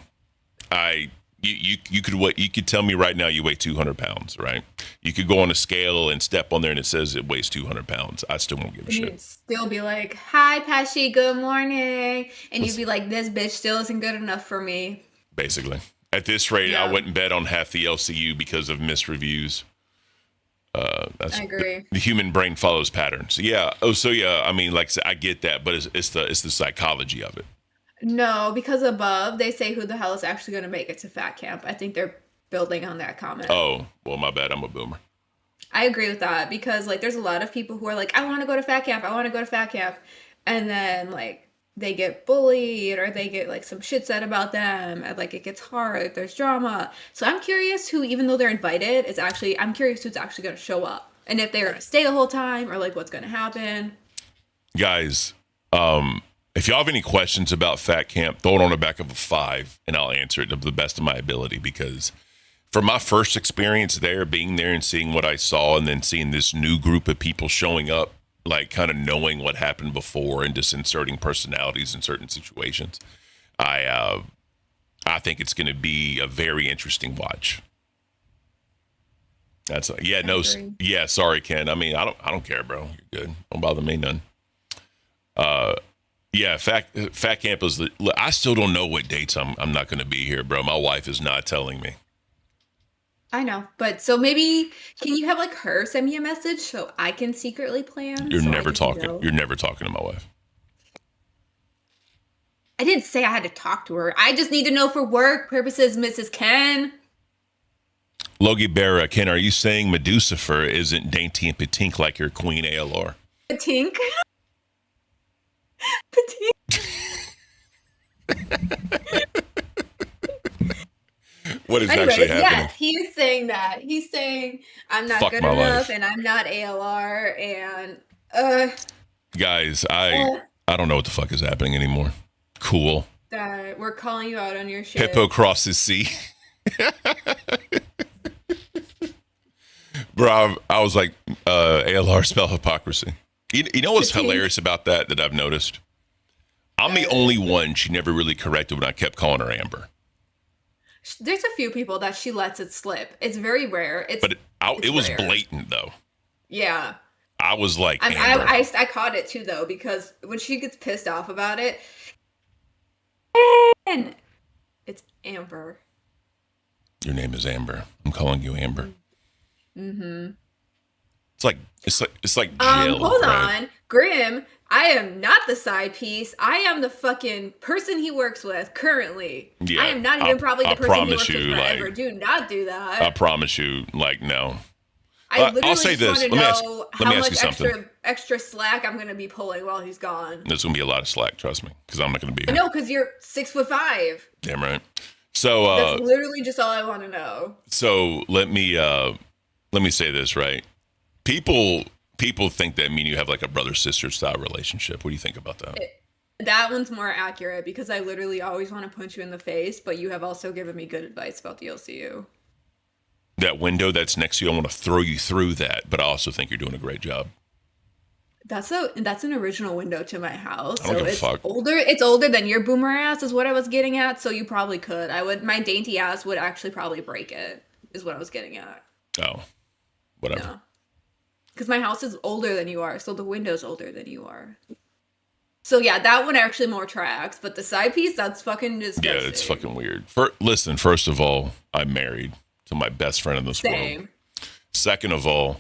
You could tell me right now you weigh 200 pounds, right? You could go on a scale and step on there and it says it weighs 200 pounds. I still won't give a And shit. you'd still be like, hi, Pesci, good morning. And you'd be like, this bitch still isn't good enough for me. Basically, at this rate, Yeah. I wouldn't bet on half the LCU because of missed reviews. That's, I agree. The human brain follows patterns. Yeah. Oh, so yeah. I mean, like I said, I get that, but it's the psychology of it. No, because above, they say who the hell is actually going to make it to fat camp. I think they're building on that comment. Oh, well, my bad. I'm a boomer. I agree with that because like there's a lot of people who are like, I want to go to fat camp, I want to go to fat camp, and then like they get bullied or they get like some shit said about them and like it gets hard, there's drama. So I'm curious who, even though they're invited, is actually I'm curious who's actually gonna show up. And if they're gonna stay the whole time or like what's gonna happen. Guys, if y'all have any questions about fat camp, throw it on the back of a 5 and I'll answer it to the best of my ability, because for my first experience there, being there and seeing what I saw and then seeing this new group of people showing up, like kind of knowing what happened before and just inserting personalities in certain situations, I think it's going to be a very interesting watch. That's yeah. Sorry, Ken. I mean, I don't care, bro. You're good. Don't bother me none. Yeah, fat camp is. I still don't know what dates I'm not going to be here, bro. My wife is not telling me. I know, but so maybe can you have like her send me a message so I can secretly plan? You're so never talking. You're never talking to my wife. I didn't say I had to talk to her. I just need to know for work purposes, Mrs. Ken. Logie Berra, Ken, are you saying Medusifer isn't dainty and petink like your queen ALR? Petink? What is actually happening? Yes, he is saying that. He's saying I'm not good enough and I'm not ALR and guys, I don't know what the fuck is happening anymore. Cool. That we're calling you out on your shit. Hippo crosses sea. Bro, I was like, ALR spell hypocrisy. You know what's hilarious about that I've noticed? I'm the only one she never really corrected when I kept calling her Amber. There's a few people that she lets it slip. It's very rare. It was rare. Blatant though. Yeah. I was like, I caught it too though, because when she gets pissed off about it, and it's Amber. Your name is Amber. I'm calling you Amber. Mm-hmm. It's like jail. Hold on, Grim. I am not the side piece. I am the fucking person he works with currently. Yeah, I am not even probably the person he works with forever. Like, do not do that. I promise you, like, no. I'll say this. Let me ask you extra slack I'm going to be pulling while he's gone. There's going to be a lot of slack, trust me, because I'm not going to be here. No, because you're 6'5". Damn right. So that's literally just all I want to know. So let me say this, right? People think that me and you have like a brother-sister style relationship. What do you think about that? That one's more accurate because I literally always want to punch you in the face, but you have also given me good advice about the LCU. That window that's next to you, I want to throw you through that, but I also think you're doing a great job. That's an original window to my house. I don't give a fuck. It's older than your boomer ass is what I was getting at, so you probably could. My dainty ass would actually probably break it, is what I was getting at. Oh. Whatever. No. Because my house is older than you are, so the window's older than you are. So yeah, that one actually more tracks, but the side piece, that's fucking disgusting. Yeah, it's fucking weird. Listen, first of all, I'm married to my best friend in this world. Second of all,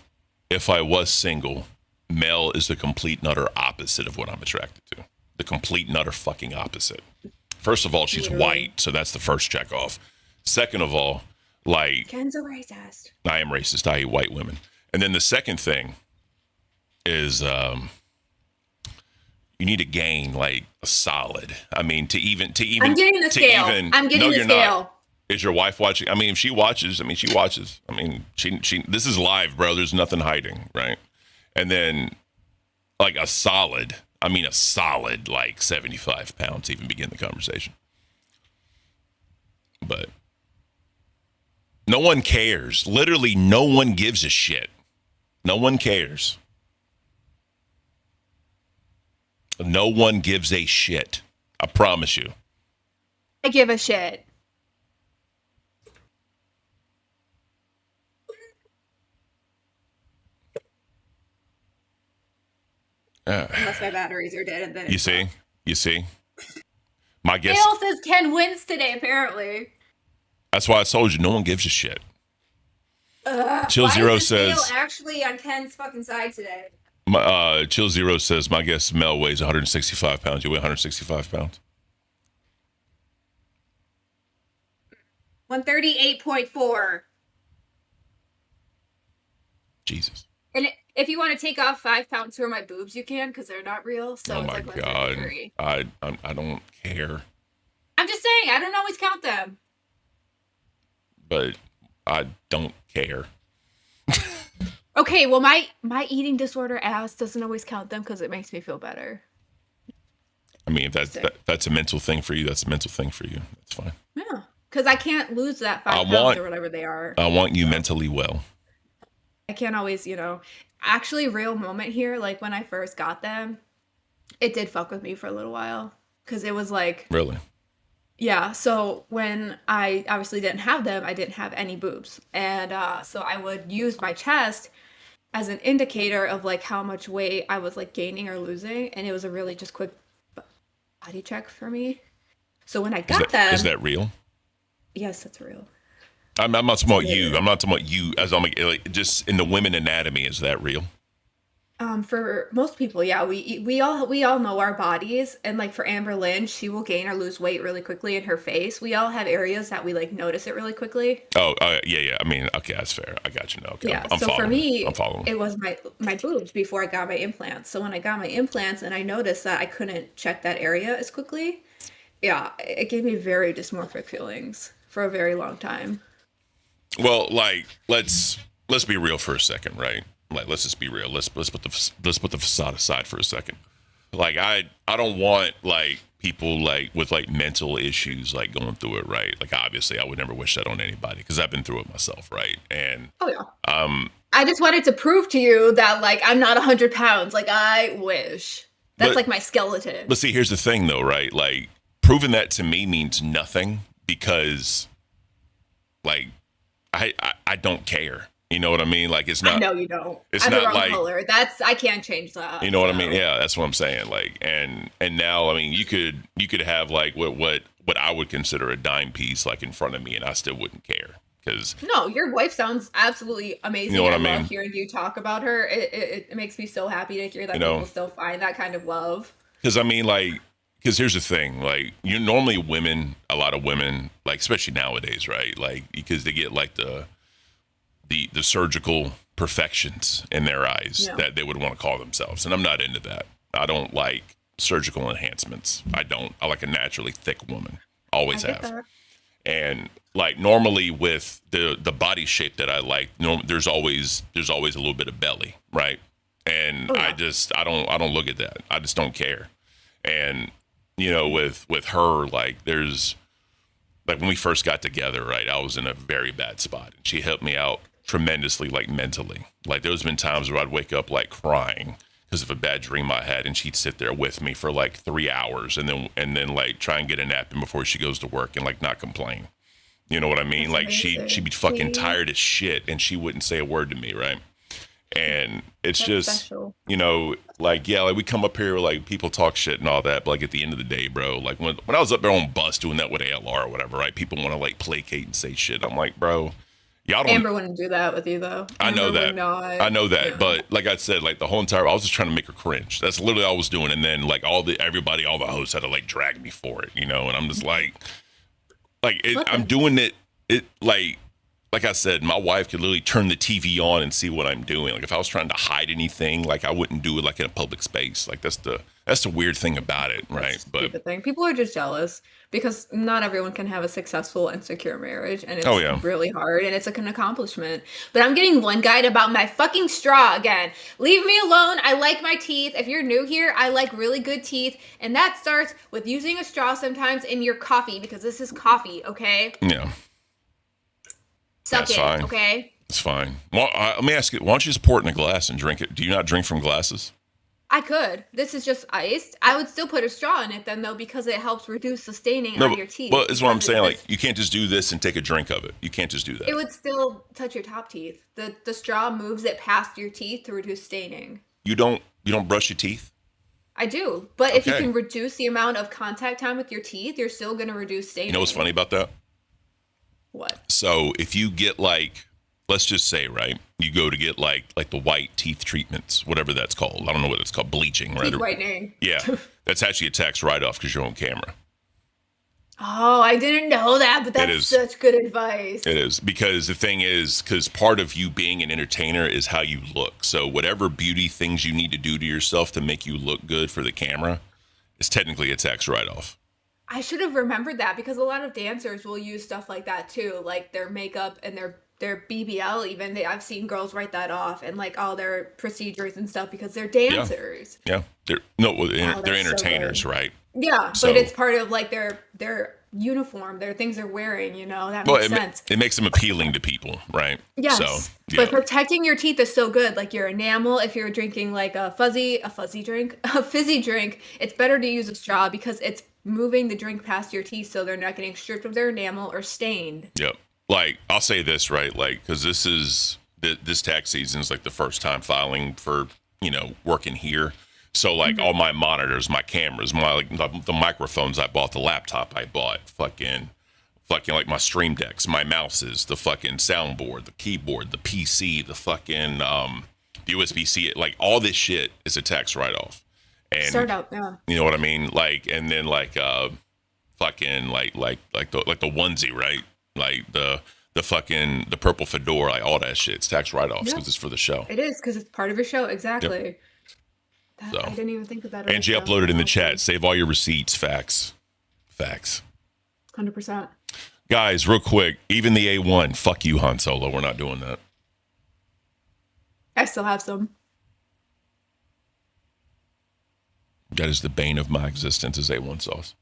if I was single, Mel is the complete and utter opposite of what I'm attracted to. The complete and utter fucking opposite. First of all, she's white, so that's the first check off. Second of all, like... Ken's a racist. I am racist. I hate white women. And then the second thing is you need to gain like a solid. I mean, to even I'm getting the scale. I'm getting the scale. Not. Is your wife watching? I mean, if she watches, she watches. I mean, she this is live, bro. There's nothing hiding, right? And then like a solid like 75 pounds to even begin the conversation. But no one cares. Literally, no one gives a shit. No one cares. No one gives a shit. I promise you. I give a shit. Unless my batteries are dead, and then you see. My guess. Dale says Ken wins today. Apparently. That's why I told you no one gives a shit. Chill Zero says actually on Ken's fucking side today. Chill Zero says my guess Mel weighs 165 pounds. You weigh 165 pounds. 138.4. Jesus. And if you want to take off 5 pounds from my boobs, you can, because they're not real. So Oh it's my like less than God. 3. I don't care, I'm just saying, I don't always count them. but I don't care. Okay, well, my eating disorder ass doesn't always count them because it makes me feel better. I mean, if that's a mental thing for you, that's a mental thing for you. That's fine. Yeah, because I can't lose that 5 pounds or whatever they are. I want you mentally well. I can't always, actually, real moment here, like when I first got them, it did fuck with me for a little while because it was like, Really? yeah. So when I obviously didn't have them, I didn't have any boobs. And so I would use my chest as an indicator of like how much weight I was like gaining or losing. And it was a really just quick body check for me. So when I got them. Is that real? Yes, that's real. I'm not talking about you. I'm not talking about you as I'm like, just in the women anatomy. Is that real? For most people, yeah, we all know our bodies, and like for Amber Lynn, she will gain or lose weight really quickly in her face. We all have areas that we like notice it really quickly. Oh, yeah. I mean, okay, that's fair. I got you now. Okay, Yeah. I'm So following. for me, I'm following. it was my boobs before I got my implants. So when I got my implants and I noticed that I couldn't check that area as quickly, yeah, it gave me very dysmorphic feelings for a very long time. Well, like let's be real for a second, right? Like let's just be real. Let's put the facade aside for a second. Like I don't want like people like with like mental issues like going through it, right? Like obviously I would never wish that on anybody because I've been through it myself, right? And Oh yeah. I just wanted to prove to you that like I'm not 100 pounds. Like I wish. That's like my skeleton. But see, here's the thing though, right? Like proving that to me means nothing because like I don't care. You know what I mean? Like it's not. I know you don't. It's I'm not the wrong like color. I can't change that. You know what I mean? Yeah, that's what I'm saying. Like and now I mean you could have like what I would consider a dime piece like in front of me and I still wouldn't care because No, your wife sounds absolutely amazing. You know what I love mean? hearing you talk about her. It makes me so happy to hear that people still find that kind of love. Because I mean like because here's the thing like you normally women a lot of women like especially nowadays right like because they get like the surgical perfections in their eyes that they would want to call themselves. And I'm not into that. I don't like surgical enhancements. I like a naturally thick woman. Always have. That. And like normally with the body shape that I like, there's always a little bit of belly, right? And I don't look at that. I just don't care. And with her, like there's like when we first got together, right? I was in a very bad spot and she helped me out tremendously, like mentally. Like there's been times where I'd wake up like crying because of a bad dream I had, and she'd sit there with me for like 3 hours, and then like try and get a nap in before she goes to work, and like not complain. You know what I mean? That's like she'd be fucking tired as shit, and she wouldn't say a word to me, right? And it's That's just special. Like like we come up here like people talk shit and all that, but like at the end of the day, bro, like when I was up there on bus doing that with ALR or whatever, right? People want to like placate and say shit. I'm like, bro. Y'all don't, Amber wouldn't do that with you though. I know that. Yeah. But like I said, like the whole entire, I was just trying to make her cringe. That's literally all I was doing. And then like all the hosts had to like drag me for it, and I'm just like I'm doing it. It like I said, my wife could literally turn the TV on and see what I'm doing. Like if I was trying to hide anything, like I wouldn't do it like in a public space. Like that's the weird thing about it, right? But the thing. People are just jealous because not everyone can have a successful and secure marriage, and it's really hard, and it's like an accomplishment. But I'm getting one-guyed about my fucking straw again. Leave me alone. I like my teeth. If you're new here, I like really good teeth, and that starts with using a straw sometimes in your coffee because this is coffee, okay? Yeah. Suck That's it, fine. okay? It's fine. Well, let me ask you, why don't you just pour it in a glass and drink it? Do you not drink from glasses? I could. This is just iced. I would still put a straw in it then, though, because it helps reduce the staining on your teeth. Well, that's what I'm saying. Like, you can't just do this and take a drink of it. You can't just do that. It would still touch your top teeth. The straw moves it past your teeth to reduce staining. You don't brush your teeth? I do. But if you can reduce the amount of contact time with your teeth, you're still going to reduce staining. You know what's funny about that? What? So if you get like, let's just say, right, you go to get like the white teeth treatments, whatever that's called. I don't know what it's called, bleaching, right? Teeth whitening. Yeah, that's actually a tax write-off because you're on camera. Oh, I didn't know that, but that's is. such good advice. It is, because the thing is, because part of you being an entertainer is how you look. So whatever beauty things you need to do to yourself to make you look good for the camera is technically a tax write-off. I should have remembered that because a lot of dancers will use stuff like that too, like their makeup and their BBL even. I've seen girls write that off and like all their procedures and stuff because they're dancers. Yeah, they're that's entertainers, so right? Yeah, So- but it's part of like their uniform, their things they're wearing, that makes sense. It makes them appealing to people, right? Yes, So, but protecting your teeth is so good. Like your enamel, if you're drinking like a fizzy drink, it's better to use a straw because it's moving the drink past your teeth so they're not getting stripped of their enamel or stained. Yep. Like, I'll say this, right? Like, because this tax season is like the first time filing for, working here. So like all my monitors, my cameras, the microphones I bought, the laptop I bought, fucking like my stream decks, my mouses, the fucking soundboard, the keyboard, the PC, the fucking the USB-C, like all this shit is a tax write-off. And Start out, yeah. you know what I mean? Like, and then like fucking like the onesie, right? Like the purple fedora, like all that shit. It's tax write-offs because it's for the show. It is because it's part of your show, exactly. Yep. So. I didn't even think of that. And she uploaded in the chat. Save all your receipts. Facts. 100%. Guys, real quick. Even the A1. Fuck you, Han Solo. We're not doing that. I still have some. That is the bane of my existence is A1 sauce.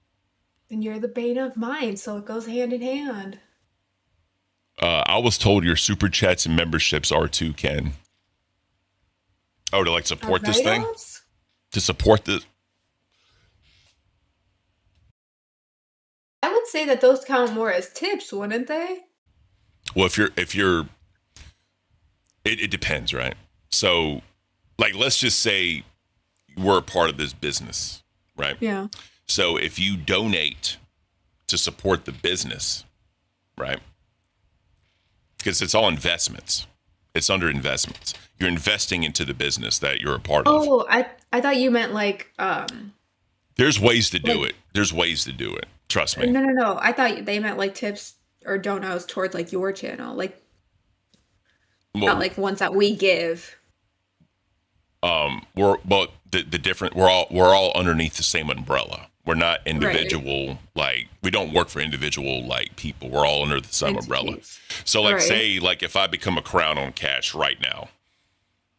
And you're the bane of mine, so it goes hand in hand. I was told your super chats and memberships are too, Ken. Oh, to like support this thing? To support this? I would say that those count more as tips, wouldn't they? Well, it depends, right? So, like, let's just say we're a part of this business, right? Yeah. So if you donate to support the business, right? Because it's all investments. It's under investments. You're investing into the business that you're a part of. Oh, I thought you meant like There's ways to do it. There's ways to do it. Trust me. No. I thought they meant like tips or donos towards like your channel, like not like ones that we give. We're all underneath the same umbrella. We're not individual, like we don't work for individual like people. We're all under the same umbrella. So like say like if I become a Crown on Cash right now,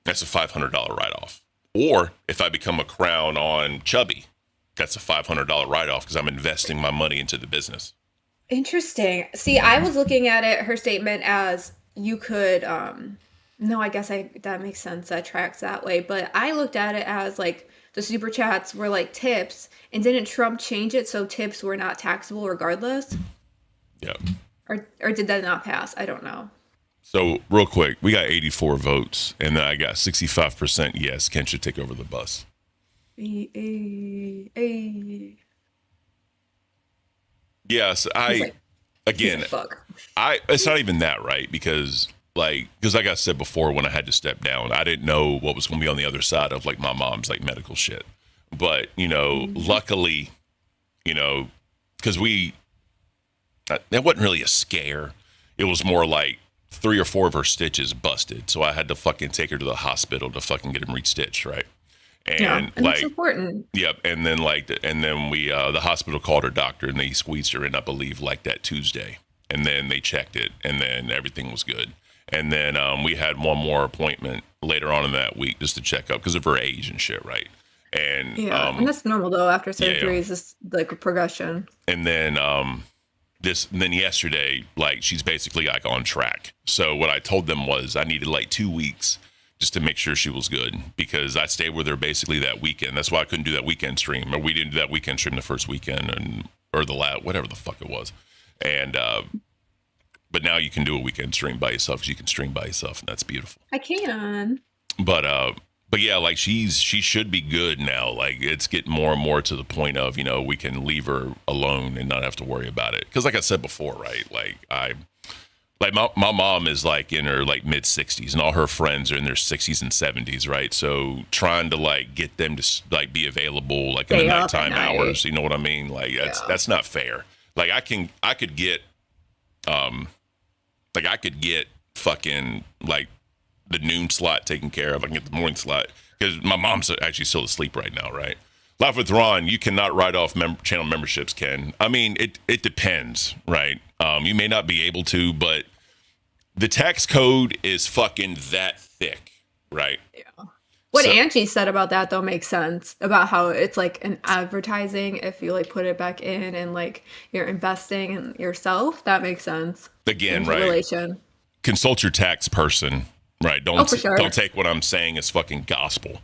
that's a $500 write-off. Or if I become a Crown on Chubby, that's a $500 write-off because I'm investing my money into the business. Interesting. See, I was looking at her statement as you could no, I guess that makes sense. That tracks that way. But I looked at it as like the super chats were like tips, and didn't Trump change it so tips were not taxable regardless? Yeah. Or did that not pass? I don't know. So real quick, we got 84 votes, and then I got 65% yes. Ken should take over the bus. Yes, it's not even that, right? Because like I said before, when I had to step down, I didn't know what was going to be on the other side of like my mom's like medical shit. But, luckily, because that wasn't really a scare. It was more like 3 or 4 of her stitches busted. So I had to fucking take her to the hospital to fucking get them restitched, right? And like, that's important. Yep. And then we, the hospital called her doctor and they squeezed her in, I believe, like that Tuesday. And then they checked it and then everything was good. And then we had one more appointment later on in that week just to check up because of her age and shit, right? And and that's normal though after surgeries, it's like a progression. And then then yesterday, like she's basically like on track. So what I told them was I needed like 2 weeks just to make sure she was good because I stayed with her basically that weekend. That's why I couldn't do that weekend stream, or we didn't do that weekend stream the first weekend or the last, whatever the fuck it was. And but now you can do a weekend stream by yourself because you can stream by yourself, and that's beautiful. I can. But yeah, like she should be good now. Like it's getting more and more to the point of, we can leave her alone and not have to worry about it. Cause like I said before, right? Like my mom is like in her like mid 60s and all her friends are in their 60s and 70s. Right. So trying to like get them to like be available like in the nighttime hours, you know what I mean? Like that's not fair. Like I could get fucking like the noon slot taken care of. I can get the morning slot because my mom's actually still asleep right now, right? Live with Ron, you cannot write off channel memberships, Ken. I mean, it depends, right? You may not be able to, but the tax code is fucking that thick, right? Yeah. What Angie said about that though makes sense about how it's like an advertising if you like put it back in and like you're investing in yourself. That makes sense. Again, right? Relation. Consult your tax person, right? Don't take what I'm saying as fucking gospel.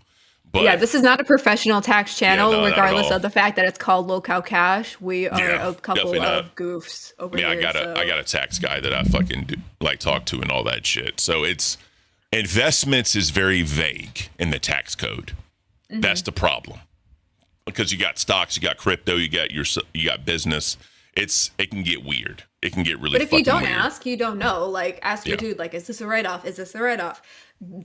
But yeah, this is not a professional tax channel, no, regardless of the fact that it's called Local Cash. We are a couple of goofs over here. I got a tax guy that I fucking talk to and all that shit. So it's investments is very vague in the tax code. Mm-hmm. That's the problem. Because you got stocks, you got crypto, you got business. It can get weird. It can get really. But if you don't ask, you don't know. Like, ask your dude. Like, is this a write-off? Is this a write-off?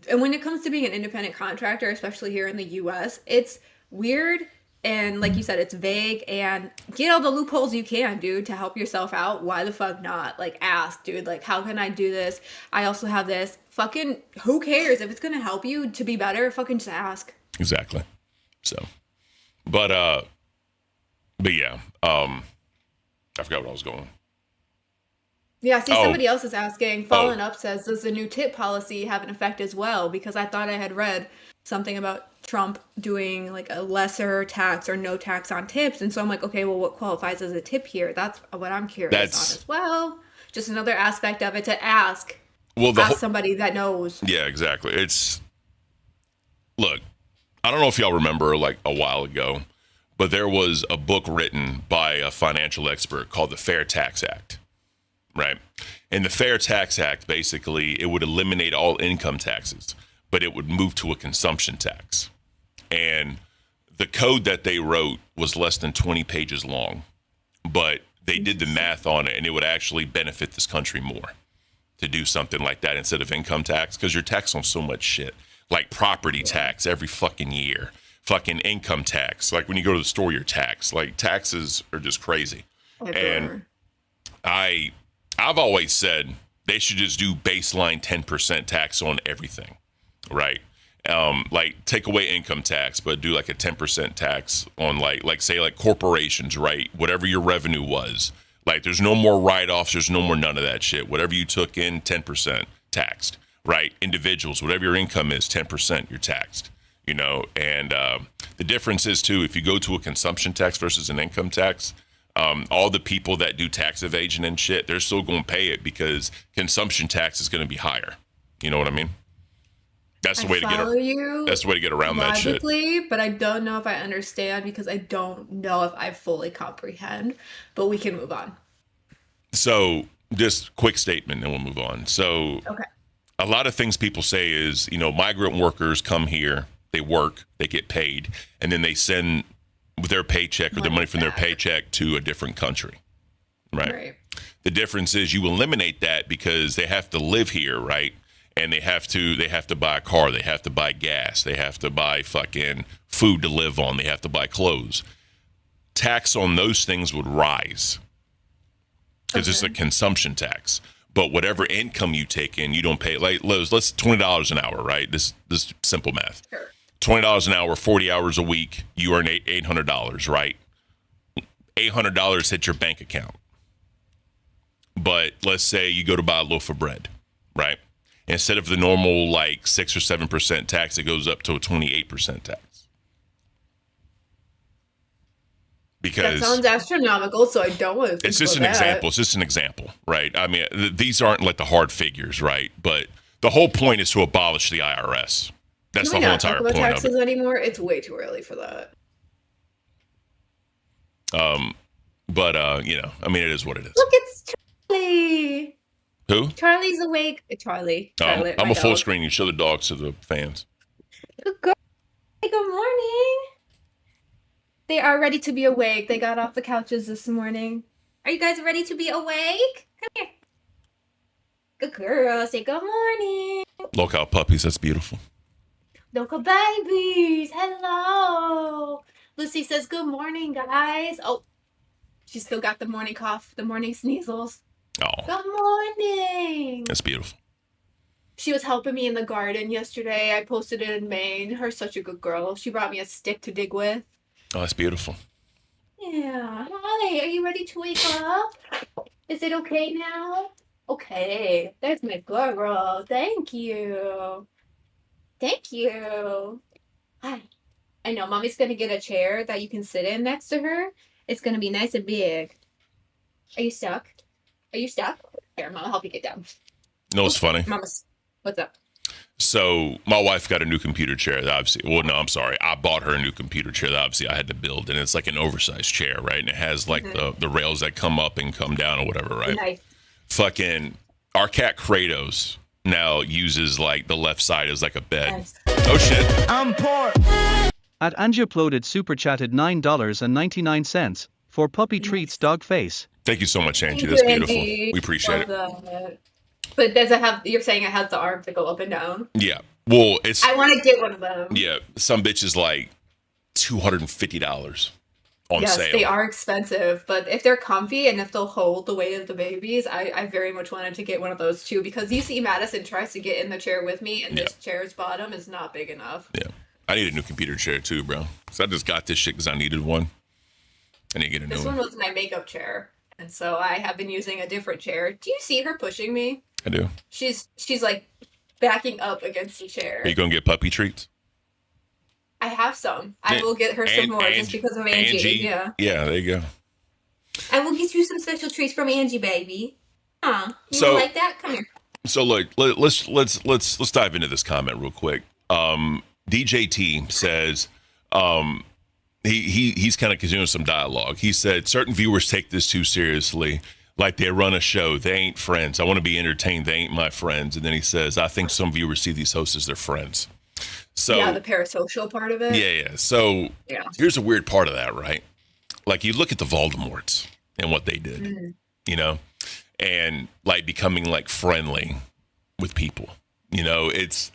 And when it comes to being an independent contractor, especially here in the U.S., it's weird. And like you said, it's vague. And get all the loopholes you can, dude, to help yourself out. Why the fuck not? Like, ask, dude. Like, how can I do this? I also have this. Fucking, who cares? If it's gonna help you to be better, fucking just ask. Exactly. So, but yeah. I forgot what I was going. Yeah, see, somebody else is asking. Fallen Up says, does the new tip policy have an effect as well? Because I thought I had read something about Trump doing like a lesser tax or no tax on tips. And so I'm like, okay, well, what qualifies as a tip here? That's what I'm curious on as well. Just another aspect of it to ask. Well, ask somebody that knows. Yeah, exactly. Look, I don't know if y'all remember like a while ago, but there was a book written by a financial expert called the Fair Tax Act. Right. And the Fair Tax Act, basically, it would eliminate all income taxes, but it would move to a consumption tax. And the code that they wrote was less than 20 pages long, but they did the math on it, and it would actually benefit this country more to do something like that instead of income tax, because you're taxed on so much shit, like property tax every fucking year, fucking income tax. Like when you go to the store, you're taxed. Like taxes are just crazy. And I've always said they should just do baseline 10% tax on everything, right? Like take away income tax, but do like a 10% tax on like say like corporations, right? Whatever your revenue was, like there's no more write-offs, there's no more none of that shit. Whatever you took in, 10% taxed, right? Individuals, whatever your income is, 10% you're taxed, you know? And the difference is too, if you go to a consumption tax versus an income tax, all the people that do tax evasion and shit, they're still going to pay it because consumption tax is going to be higher. You know what I mean? That's the way to get that's the way to get around that shit. But I don't know if I understand because I don't know if I fully comprehend. But we can move on. So, just quick statement, and we'll move on. So, a lot of things people say is, you know, migrant workers come here, they work, they get paid, and then they send their paycheck or their money from their paycheck to a different country, right? The difference is you eliminate that because they have to live here, right? And they have to buy a car, they have to buy gas, they have to buy fucking food to live on, they have to buy clothes. Tax on those things would rise because it's a consumption tax. But whatever income you take in, you don't pay. Like let's $20 an hour, right? This simple math. Sure. $20 an hour, 40 hours a week, you earn $800, right? $800 hit your bank account. But let's say you go to buy a loaf of bread, right? Instead of the normal like 6 or 7% tax, it goes up to a 28% tax. Because that sounds astronomical, so I don't want to. It's just an example. It's just an example, right? I mean, these aren't like the hard figures, right? But the whole point is to abolish the IRS. That's the whole entire point taxes of it. Anymore? It's way too early for that. But you know, I mean, it is what it is. Look, it's Charlie. Who? Charlie's awake. Charlie. I'm a full screen. You show the dogs to the fans. Good morning. They are ready to be awake. They got off the couches this morning. Are you guys ready to be awake? Come here. Good girl. Say good morning. Local puppies. That's beautiful. Local babies. Hello. Lucy says good morning, guys. Oh, She's still got the morning cough, the morning sneezels. Oh, Good morning. that's beautiful. She was helping me in the garden yesterday. I posted it in Maine. Her's such a good girl. She brought me a stick to dig with. Oh, that's beautiful. Yeah. Hi, are you ready to wake up? Is it okay now? Okay. There's my girl. Thank you. Thank you. Hi. I know, Mommy's gonna get a chair that you can sit in next to her. It's gonna be nice and big. Are you stuck? Are you stuck? Here, Mama, help you get down. You know what's funny? Mama's. What's up? So my wife got a new computer chair that obviously, well, no, I'm sorry. I bought her a new computer chair that obviously I had to build, and it's like an oversized chair, right? And it has like the rails that come up and come down or whatever, right? Nice. Fucking our cat Kratos now uses like the left side as like a bed. Nice. Oh shit. I'm poor. At Angie uploaded super chatted $9.99 for puppy treats dog face. Thank you so much, Angie. Thank That's you, beautiful. Angie. We appreciate it. Love that. But does it have, you're saying it has the arms that go up and down? Yeah. Well, it's I want to get one of them. yeah. Some bitch is like $250 on Yes, sale. they are expensive, but if they're comfy and if they'll hold the weight of the babies, I very much wanted to get one of those too, because you see Madison tries to get in the chair with me and this chair's bottom is not big enough. Yeah. I need a new computer chair too, bro. So I just got this shit because I needed one. I need to get a new This one was my makeup chair, and so I have been using a different chair. Do you see her pushing me? I do. She's like backing up against the chair. Are you gonna get puppy treats? I have some. I will get her some more just because of Angie. Yeah. Yeah, there you go. I will get you some special treats from Angie, baby. Huh? You So- like that? Come here. So look, let's dive into this comment real quick. DJT says he's kind of continuing some dialogue. He said certain viewers take this too seriously, like they run a show. They ain't friends. I want to be entertained. They ain't my friends. And then he says, I think some viewers see these hosts as their friends. So Yeah, the parasocial part of it. yeah. So Yeah. here's a weird part of that, right? Like you look at the Voldemorts and what they did, you know, and like becoming like friendly with people. You know, it's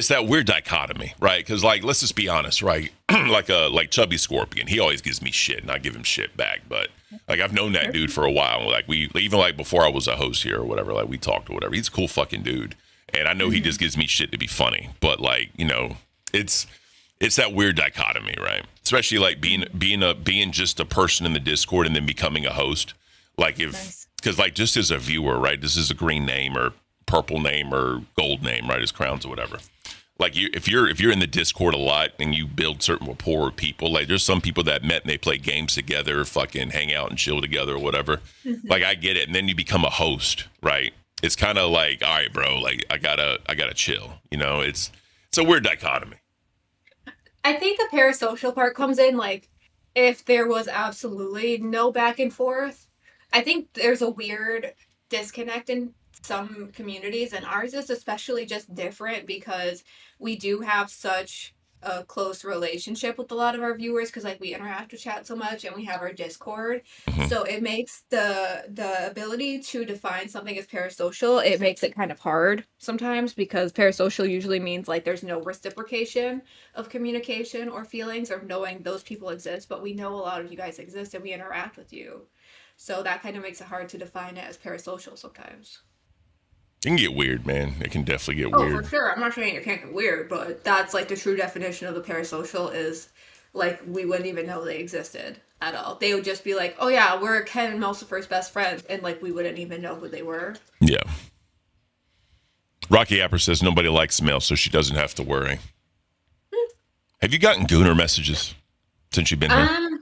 that weird dichotomy, right? Because like, let's just be honest, right? like Chubby Scorpion, he always gives me shit, and I give him shit back. But like, I've known that dude for a while. Like we even like before I was a host here or whatever. Like we talked or whatever. He's a cool fucking dude, and I know he just gives me shit to be funny. But like, you know, it's that weird dichotomy, right? Especially like being just a person in the Discord and then becoming a host. Like if because like just as a viewer, right? This is a green name or purple name or gold name, right? As crowns or whatever. Like if you're in the Discord a lot and you build certain rapport with people, like there's some people that met and they play games together, fucking hang out and chill together or whatever. Like I get it, and then you become a host, right? It's kind of like, all right, bro, like I gotta chill. You know, it's a weird dichotomy. I think the parasocial part comes in like if there was absolutely no back and forth. I think there's a weird disconnect in some communities, and ours is especially just different because we do have such a close relationship with a lot of our viewers because like we interact with chat so much and we have our Discord. So it makes the ability to define something as parasocial, it makes it kind of hard sometimes because parasocial usually means like there's no reciprocation of communication or feelings or knowing those people exist, but we know a lot of you guys exist and we interact with you. So that kind of makes it hard to define it as parasocial sometimes. It can get weird, man. It can definitely get Oh, weird. for sure. I'm not saying it can't get weird, but that's like the true definition of the parasocial is like we wouldn't even know they existed at all. They would just be like, oh yeah, we're Ken and Melcifer's best friends, and like we wouldn't even know who they were. Yeah. Rocky Apper says nobody likes mail, so she doesn't have to worry. Have you gotten Gooner messages since you've been here?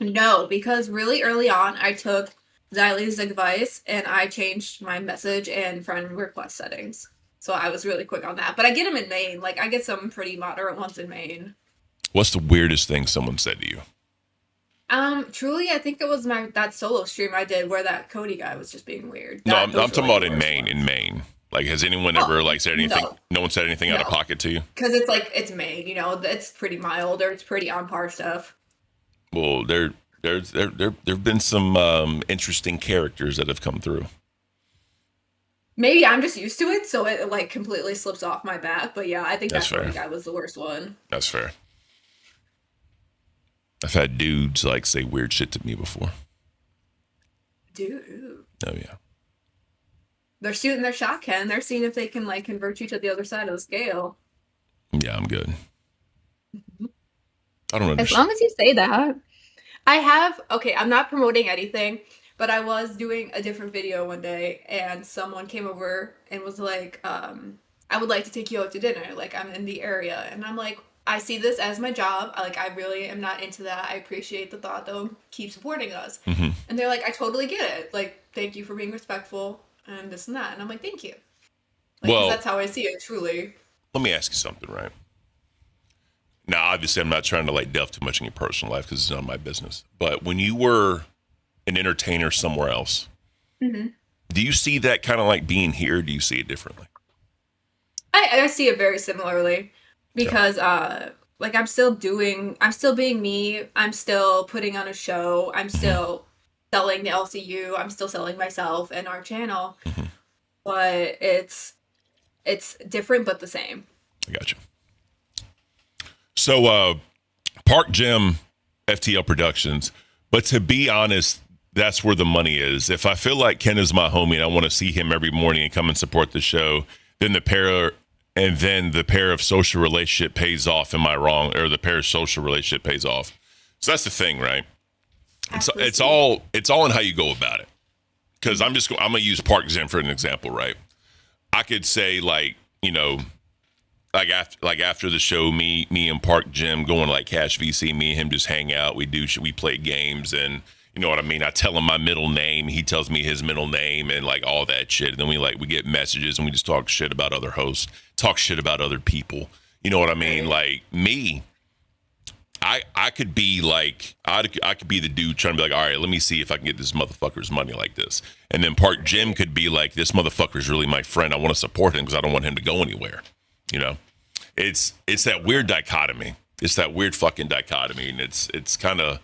No, because really early on I took Xylee's advice and I changed my message and friend request settings. So I was really quick on that. But I get them in Maine. Like I get some pretty moderate ones in Maine. What's the weirdest thing someone said to you? Truly, I think it was that solo stream I did where that Cody guy was just being weird. No, I'm Those were, talking like, about the in worst Maine. ones. In Maine, like, has anyone ever like said anything? No one said anything out of No. pocket to you. Because it's like it's Maine, you know, it's pretty mild or it's pretty on par stuff. Well, there've been some interesting characters that have come through. Maybe I'm just used to it, so it like completely slips off my back. But yeah, I think That's that Cody fair. guy was the worst one. That's fair. I've had dudes like say weird shit to me before. Dude. Oh yeah. They're shooting their shot, Ken. They're seeing if they can like convert you to the other side of the scale. Yeah, I'm good. I don't As understand. long as you say that. I'm not promoting anything, but I was doing a different video one day and someone came over and was like, I would like to take you out to dinner. Like, I'm in the area. And I'm like, I see this as my job. I really am not into that. I appreciate the thought, though. Keep supporting us. Mm-hmm. And they're like, I totally get it. Like, thank you for being respectful and this and that. And I'm like, thank you. Like, 'cause Well, that's how I see it, truly. let me ask you something, right? Now, obviously, I'm not trying to like delve too much in your personal life because it's none of my business. But when you were an entertainer somewhere else, Mm-hmm. do you see that kind of like being here? Or do you see it differently? I see it very similarly because like I'm still being me. I'm still putting on a show. I'm still selling the LCU. I'm still selling myself and our channel. Mhm. But it's different but the same. I got you. So, Park Gym, FTL Productions. But to be honest, that's where the money is. If I feel like Ken is my homie and I want to see him every morning and come and support the show, then the parasocial relationship pays off. Am I wrong? Or the parasocial relationship pays off. So that's the thing, right? It's all in how you go about it. Because I'm gonna use Park Gym for an example, right? I could say like, you know, after the show, me and Park Gym going like Cash VC, me and him just hang out. We play games, and you know what I mean. I tell him my middle name, he tells me his middle name, and like all that shit. And then we get messages, and we just talk shit about other hosts, talk shit about other people. You know what I mean? Like me, I could be like I could be the dude trying to be like, all right, let me see if I can get this motherfucker's money like this. And then Park Gym could be like, this motherfucker's really my friend. I want to support him because I don't want him to go anywhere. You know. It's that weird dichotomy. It's that weird fucking dichotomy, and it's kind of,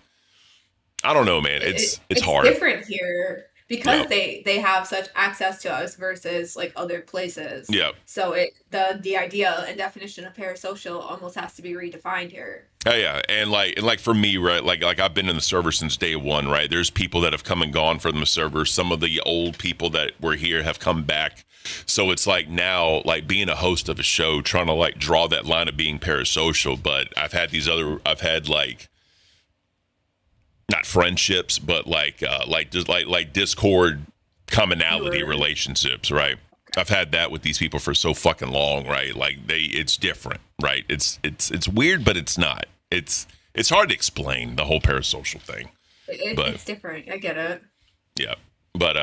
I don't know, man. It's hard. It's different here because they have such access to us versus like other places. Yeah. So the idea and definition of parasocial almost has to be redefined here. Oh, yeah, and like for me, right? Like I've been in the server since day one, right? There's people that have come and gone from the server. Some of the old people that were here have come back. So it's like now, like being a host of a show, trying to like draw that line of being parasocial. But I've had like not friendships, but like Discord commonality relationships, right? I've had that with these people for so fucking long, right? Like it's different, right? It's weird, but it's not. It's hard to explain the whole parasocial thing. It's different. I get it. Yeah. But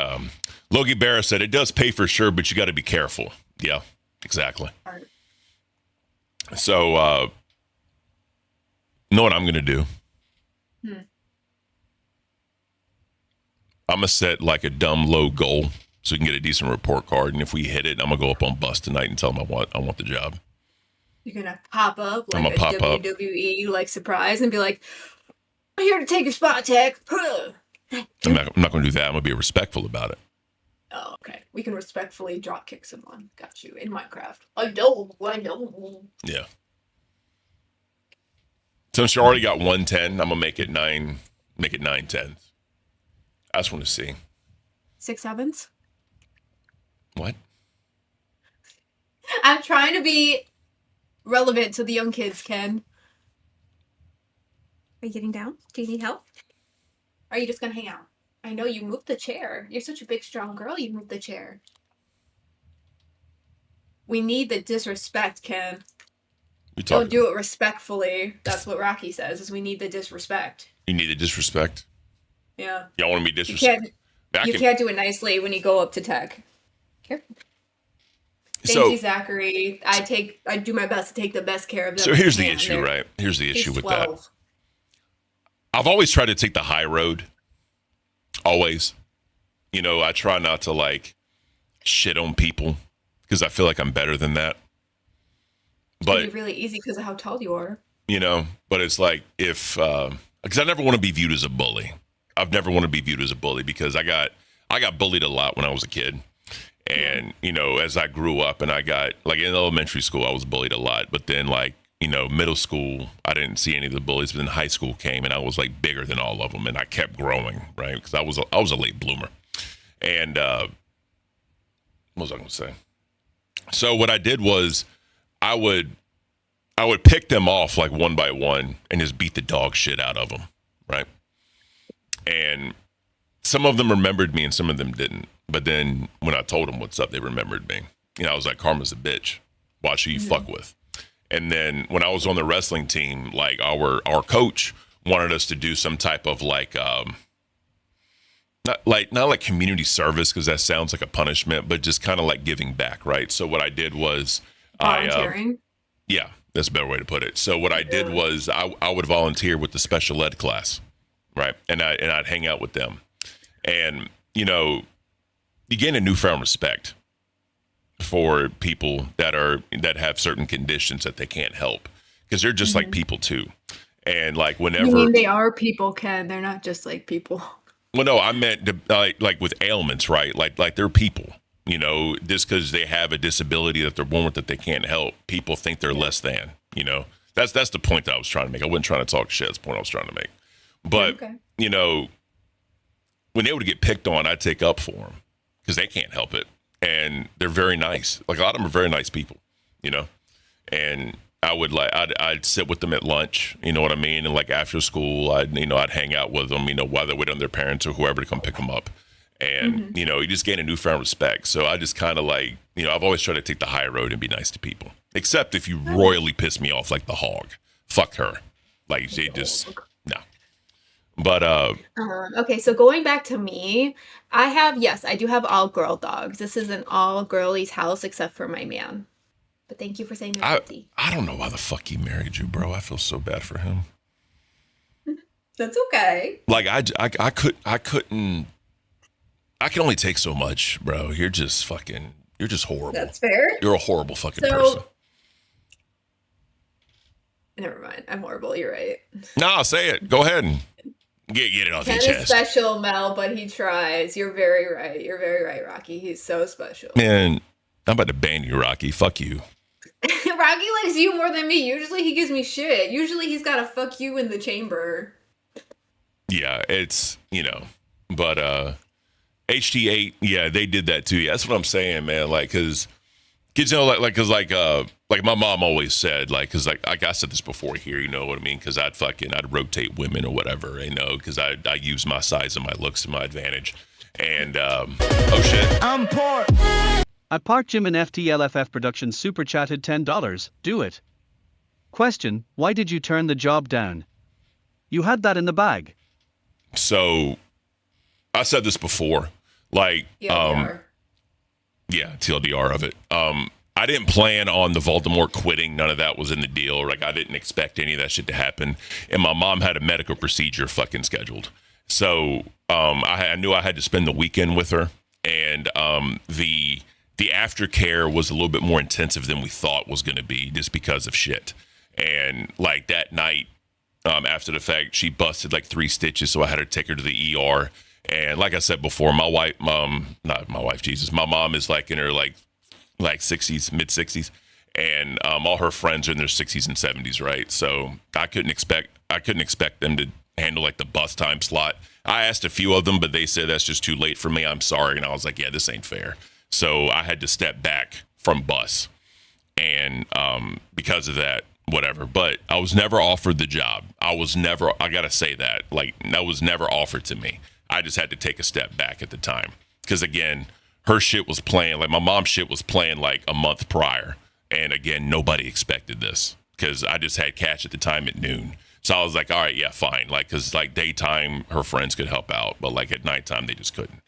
Logie Barra said it does pay for sure, but you got to be careful. Yeah, exactly. Right. So, know what I'm going to do? I'm going to set like a dumb low goal so we can get a decent report card. And if we hit it, I'm going to go up on Bus tonight and tell them I want the job. You're going to pop up I'm like gonna a pop up. WWE like surprise and be like, I'm here to take your spot, Tech. I'm not going to do that. I'm going to be respectful about it. Oh, okay. We can respectfully drop kick someone. Got you. In Minecraft. I know. Yeah. Since you already got 110, I'm going to make it 910. I just want to see. 6 sevens? What? I'm trying to be relevant to the young kids, Ken. Are you getting down? Do you need help? Or are you just going to hang out? I know you moved the chair. You're such a big, strong girl. You moved the chair. We need the disrespect, Ken. Don't do it respectfully. That's what Rocky says, is we need the disrespect. You need the disrespect? Yeah. Y'all want to be disrespectful? You can't do it nicely when you go up to Tech. Careful. Thank you, Zachary. I do my best to take the best care of them. So here's the issue, right? Here's the issue with 12. that. I've always tried to take the high road. Always. You know, I try not to like shit on people because I feel like I'm better than that. But it's really easy because of how tall you are. You know, but it's like because I never want to be viewed as a bully. I've never wanted to be viewed as a bully because I got bullied a lot when I was a kid. And, you know, as I grew up and I got, like in elementary school, I was bullied a lot. But then, like, you know, middle school, I didn't see any of the bullies. But then high school came and I was like bigger than all of them. And I kept growing, right? Because I was a late bloomer. And what was I going to say? So what I did was I would pick them off like one by one and just beat the dog shit out of them, right? And some of them remembered me and some of them didn't. But then when I told them what's up, they remembered me. You know, I was like, karma's a bitch. Watch who you fuck with. And then when I was on the wrestling team, like our coach wanted us to do some type of like not like community service, because that sounds like a punishment, but just kind of like giving back, right? So what I did was Volunteering. yeah, that's a better way to put it. So what I did was I would volunteer with the special ed class, right? And I'd hang out with them. And, you know, you gain a newfound respect for people that have certain conditions that they can't help, because they're just like people too. And like whenever You mean they are people, Ken. They're not just like people. well, no, I meant like with ailments, right? Like they're people, you know, just because they have a disability that they're born with that they can't help, people think they're less than, you know. That's the point that I was trying to make. I wasn't trying to talk shit. That's the point I was trying to make. But, you know, when they would get picked on, I'd take up for them because they can't help it. And they're very nice. Like a lot of them are very nice people, you know. And I would I'd sit with them at lunch, you know what I mean? And like after school, I'd hang out with them, you know, while they wait on their parents or whoever to come pick them up. And, you know, you just gain a newfound respect. So I just kind of like, you know, I've always tried to take the high road and be nice to people. Except if you royally piss me off like the hog. Fuck her. Like they just, no. But, okay, so going back to me, I do have all girl dogs. This is an all girlies house except for my man. But thank you for saying that. I don't know why the fuck he married you, bro. I feel so bad for him. That's okay. Like I couldn't. I can only take so much, bro. You're just horrible. That's fair. You're a horrible fucking person. Never mind. I'm horrible. You're right. No, say it. Go ahead and get it off your Ken is chest. special, Mel, but he tries. You're very right. You're very right, Rocky. He's so special. Man, I'm about to ban you, Rocky. Fuck you. Rocky likes you more than me. Usually he gives me shit. Usually he's got to fuck you in the chamber. Yeah, it's, you know, but HT8, yeah, they did that too. Yeah, that's what I'm saying, man. Like, cause you know, like my mom always said, like, cause like I said this before here, you know what I mean? Cause I'd rotate women or whatever, you know, cause I use my size and my looks to my advantage. And oh shit, I'm poor. At Park Gym and FTLFF Productions super chatted $10. Do it. Question: why did you turn the job down? You had that in the bag. So I said this before, like, TLDR. Yeah, TLDR of it. I didn't plan on the Voldemort quitting. None of that was in the deal. Like, I didn't expect any of that shit to happen. And my mom had a medical procedure fucking scheduled. So I knew I had to spend the weekend with her. And the aftercare was a little bit more intensive than we thought was going to be, just because of shit. And like that night, after the fact, she busted like 3 stitches. So I had to take her to the ER. And like I said before, my mom is like in her like 60s, mid 60s, and all her friends are in their 60s and 70s, right? So I couldn't expect them to handle like the bus time slot. I asked a few of them, but they said that's just too late for me. I'm sorry. And I was like, yeah, this ain't fair. So I had to step back from bus, and because of that, whatever. But I was never offered the job. I gotta say that, like, that was never offered to me. I just had to take a step back at the time. Because again, her shit was playing, like my mom's shit was playing like a month prior. And again, nobody expected this, because I just had catch at the time at noon. So I was like, all right, yeah, fine. Like, because like daytime, her friends could help out, but like at nighttime, they just couldn't.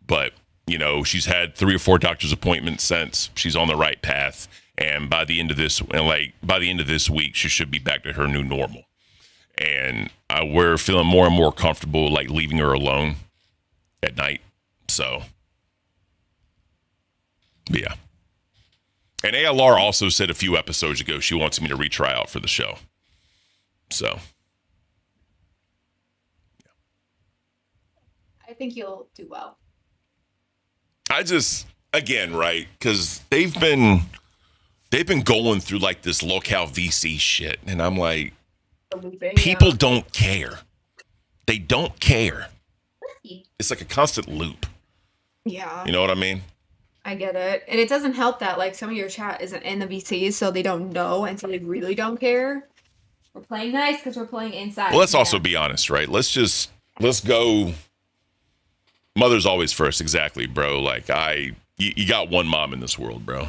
But, you know, she's had 3 or 4 doctor's appointments since. She's on the right path. And by the end of this week, she should be back to her new normal. And we're feeling more and more comfortable, like, leaving her alone at night. So, yeah. And ALR also said a few episodes ago she wants me to retry out for the show. So, yeah. I think you'll do well. I just, again, right, because they've been going through like this locale VC shit, and I'm like, people don't care. They don't care. It's like a constant loop. Yeah. You know what I mean? I get it. And it doesn't help that like some of your chat isn't in the VCs, so they don't know and so they really don't care. We're playing nice because we're playing inside. Well, let's also be honest, right? Let's go. Mother's always first, exactly, bro. Like you got one mom in this world, bro.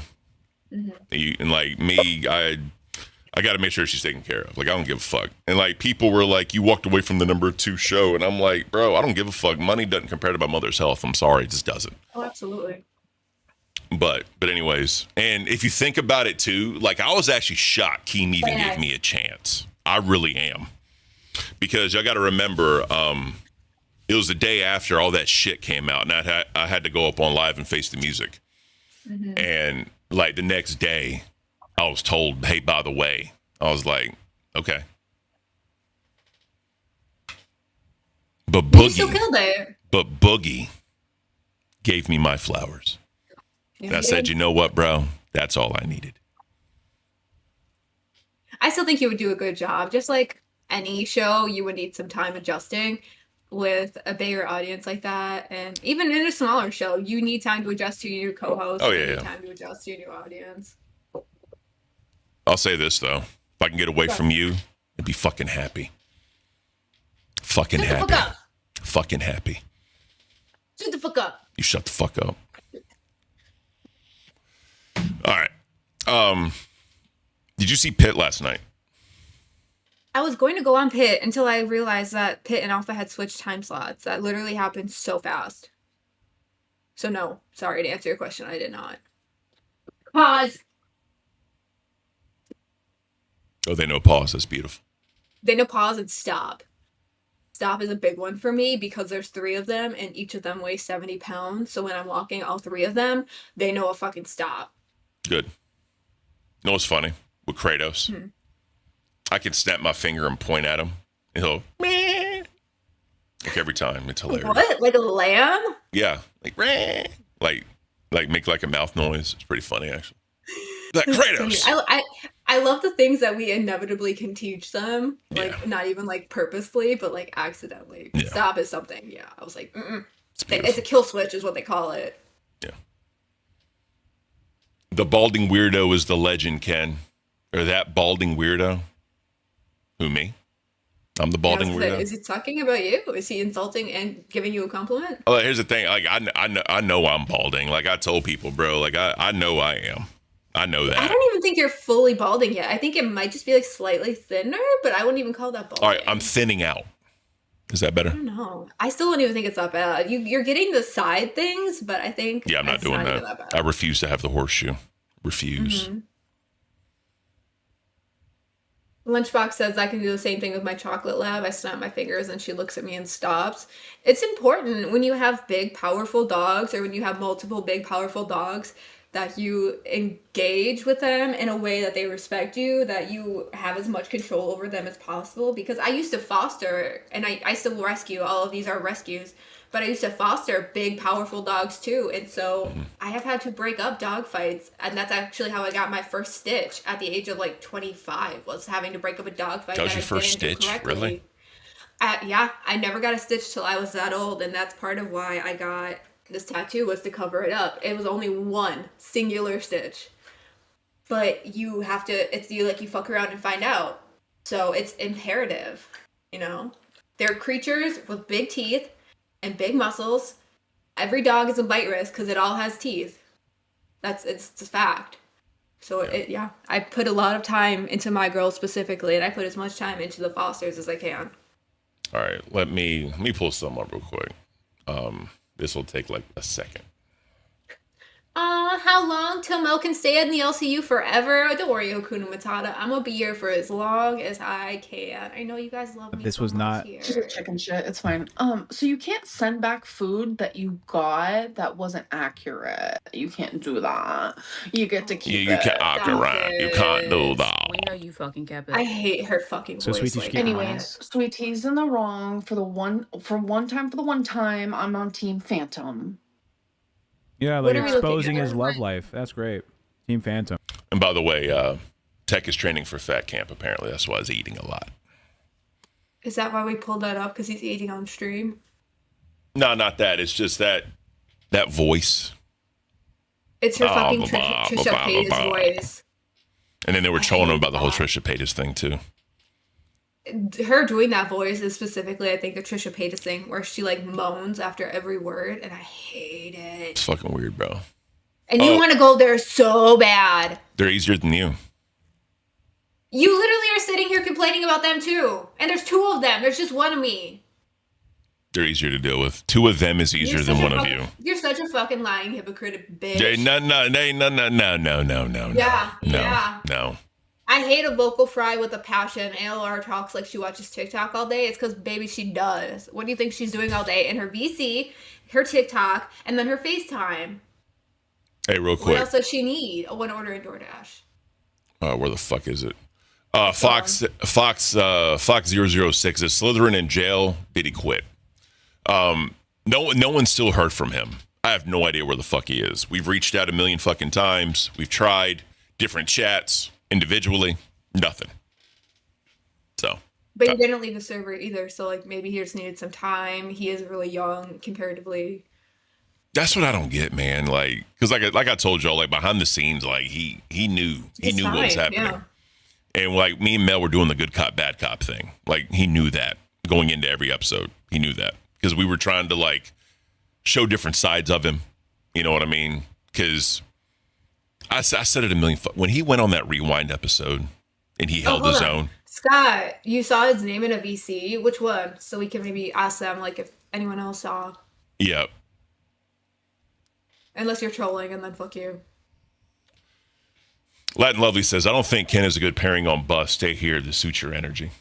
And like me, I got to make sure she's taken care of. Like I don't give a fuck. And like people were like, you walked away from the #2 show, and I'm like, bro, I don't give a fuck. Money doesn't compare to my mother's health. I'm sorry, it just doesn't. Oh, absolutely. But anyways, and if you think about it too, like I was actually shocked Keem even gave me a chance. I really am, because y'all got to remember, it was the day after all that shit came out, and I had to go up on live and face the music. And like the next day, I was told, hey, by the way, I was like, okay. But You still killed it. Boogie gave me my flowers. Yeah, And I said, you know what, bro? That's all I needed. I still think you would do a good job. Just like any show, you would need some time adjusting with a bigger audience like that. And even in a smaller show, you need time to adjust to your new co-host. Oh, you yeah, need yeah. time to adjust to your new audience. I'll say this, though. If I can get away from you, I'd be fucking happy. Fucking Shut the happy. fuck up. Fucking happy. Shut the fuck up. You shut the fuck up. All right. Did you see Pitt last night? I was going to go on Pit until I realized that Pit and Alpha had switched time slots. That literally happened so fast. So no, sorry to answer your question, I did not. Pause. Oh, they know pause. That's beautiful. They know pause and stop. Stop is a big one for me because there's 3 of them and each of them weighs 70 pounds. So when I'm walking all 3 of them, they know a fucking stop. Good. You know what's funny? With Kratos, I can snap my finger and point at him, and he'll meh. Like every time. It's hilarious. What? Like a lamb? Yeah, like meh. like make like a mouth noise. It's pretty funny actually. Like Kratos. I love the things that we inevitably can teach them, like Yeah. not even like purposely, but like accidentally. Yeah. Stop is something. Yeah, I was like, mm-mm. It's It's a kill switch, is what they call it. Yeah. The balding weirdo is the legend, Ken. Or that balding weirdo. Who, me? I'm the balding weirdo. Is he talking about you? Is he insulting and giving you a compliment? Oh, here's the thing. Like I know I'm balding. Like I told people, bro. Like I know I am. I know that. I don't even think you're fully balding yet. I think it might just be like slightly thinner, but I wouldn't even call that balding. All right, I'm thinning out. Is that better? I don't know. I still don't even think it's that bad. You're getting the side things, but I think Yeah, I'm not it's doing even that. bad. I refuse to have the horseshoe. Refuse. Lunchbox says I can do the same thing with my chocolate lab. I snap my fingers and she looks at me and stops. It's important when you have big, powerful dogs or when you have multiple big, powerful dogs that you engage with them in a way that they respect you, that you have as much control over them as possible. Because I used to foster, and I still rescue, all of these are rescues, but I used to foster big, powerful dogs too. And so I have had to break up dog fights. And that's actually how I got my first stitch at the age of like 25, was having to break up a dog fight. That was I your first didn't do stitch? correctly. Really? Yeah, I never got a stitch till I was that old. And that's part of why I got this tattoo, was to cover it up. It was only one singular stitch. But you have to, it's you fuck around and find out. So it's imperative, you know? They're creatures with big teeth and big muscles. Every dog is a bite risk because it all has teeth. It's a fact. So I put a lot of time into my girls specifically, and I put as much time into the fosters as I can. All right, let me pull some up real quick. This will take like a second. How long till Mel can stay in the LCU forever? Don't worry, Hakuna Matata. I'm gonna be here for as long as I can. I know you guys love me. This so was much not- here. Chicken shit. It's fine. So you can't send back food that you got that wasn't accurate. You can't do that. You get to keep You it. can't argue around. You can't do that. We know you fucking kept it. I hate her fucking So, voice. Sweetie, like she can't- that. Anyways, Sweetie's in the wrong for one time. I'm on Team Phantom. Yeah, What like are we looking exposing at? his love life. That's great. Team Phantom. And by the way, Tech is training for fat camp. Apparently, that's why he's eating a lot. Is that why we pulled that up? Because he's eating on stream? No, not that. It's just that That voice. It's her fucking bah, bah, Trisha bah, Paytas bah. voice. And then they were trolling him hate about the whole that. Trisha Paytas thing too. Her doing that voice is specifically, I think, a Trisha Paytas thing where she like moans after every word, and I hate it. It's fucking weird, bro. And you want to go there so bad. They're easier than you. You literally are sitting here complaining about them too. And there's two of them. There's just one of me. They're easier to deal with. Two of them is easier than one of you. You're such a fucking lying hypocrite bitch. No. Yeah. No. I hate a vocal fry with a passion. ALR talks like she watches TikTok all day. It's because, baby, she does. What do you think she's doing all day? In her VC, her TikTok, and then her FaceTime. Hey, real quick. What else does she need? One order in DoorDash. Where the fuck is it? Fox 006 is Slytherin in jail. Did he quit? No one's still heard from him. I have no idea where the fuck he is. We've reached out a million fucking times. We've tried different chats individually. Nothing. So. But he didn't leave the server either. So like maybe he just needed some time. He is really young comparatively. That's what I don't get, man. Like, because like I told y'all, like behind the scenes, like he knew what was happening. Yeah. And like me and Mel were doing the good cop, bad cop thing. Like he knew that going into every episode. He knew that because we were trying to like show different sides of him. You know what I mean? Because I said it a million. When he went on that rewind episode and he held his own. Scott, you saw his name in a VC. Which one? So we can maybe ask them like if anyone else saw. Yep. Unless you're trolling, and then fuck you. Latin Lovely says, I don't think Ken is a good pairing on bus. Stay here to suit your energy.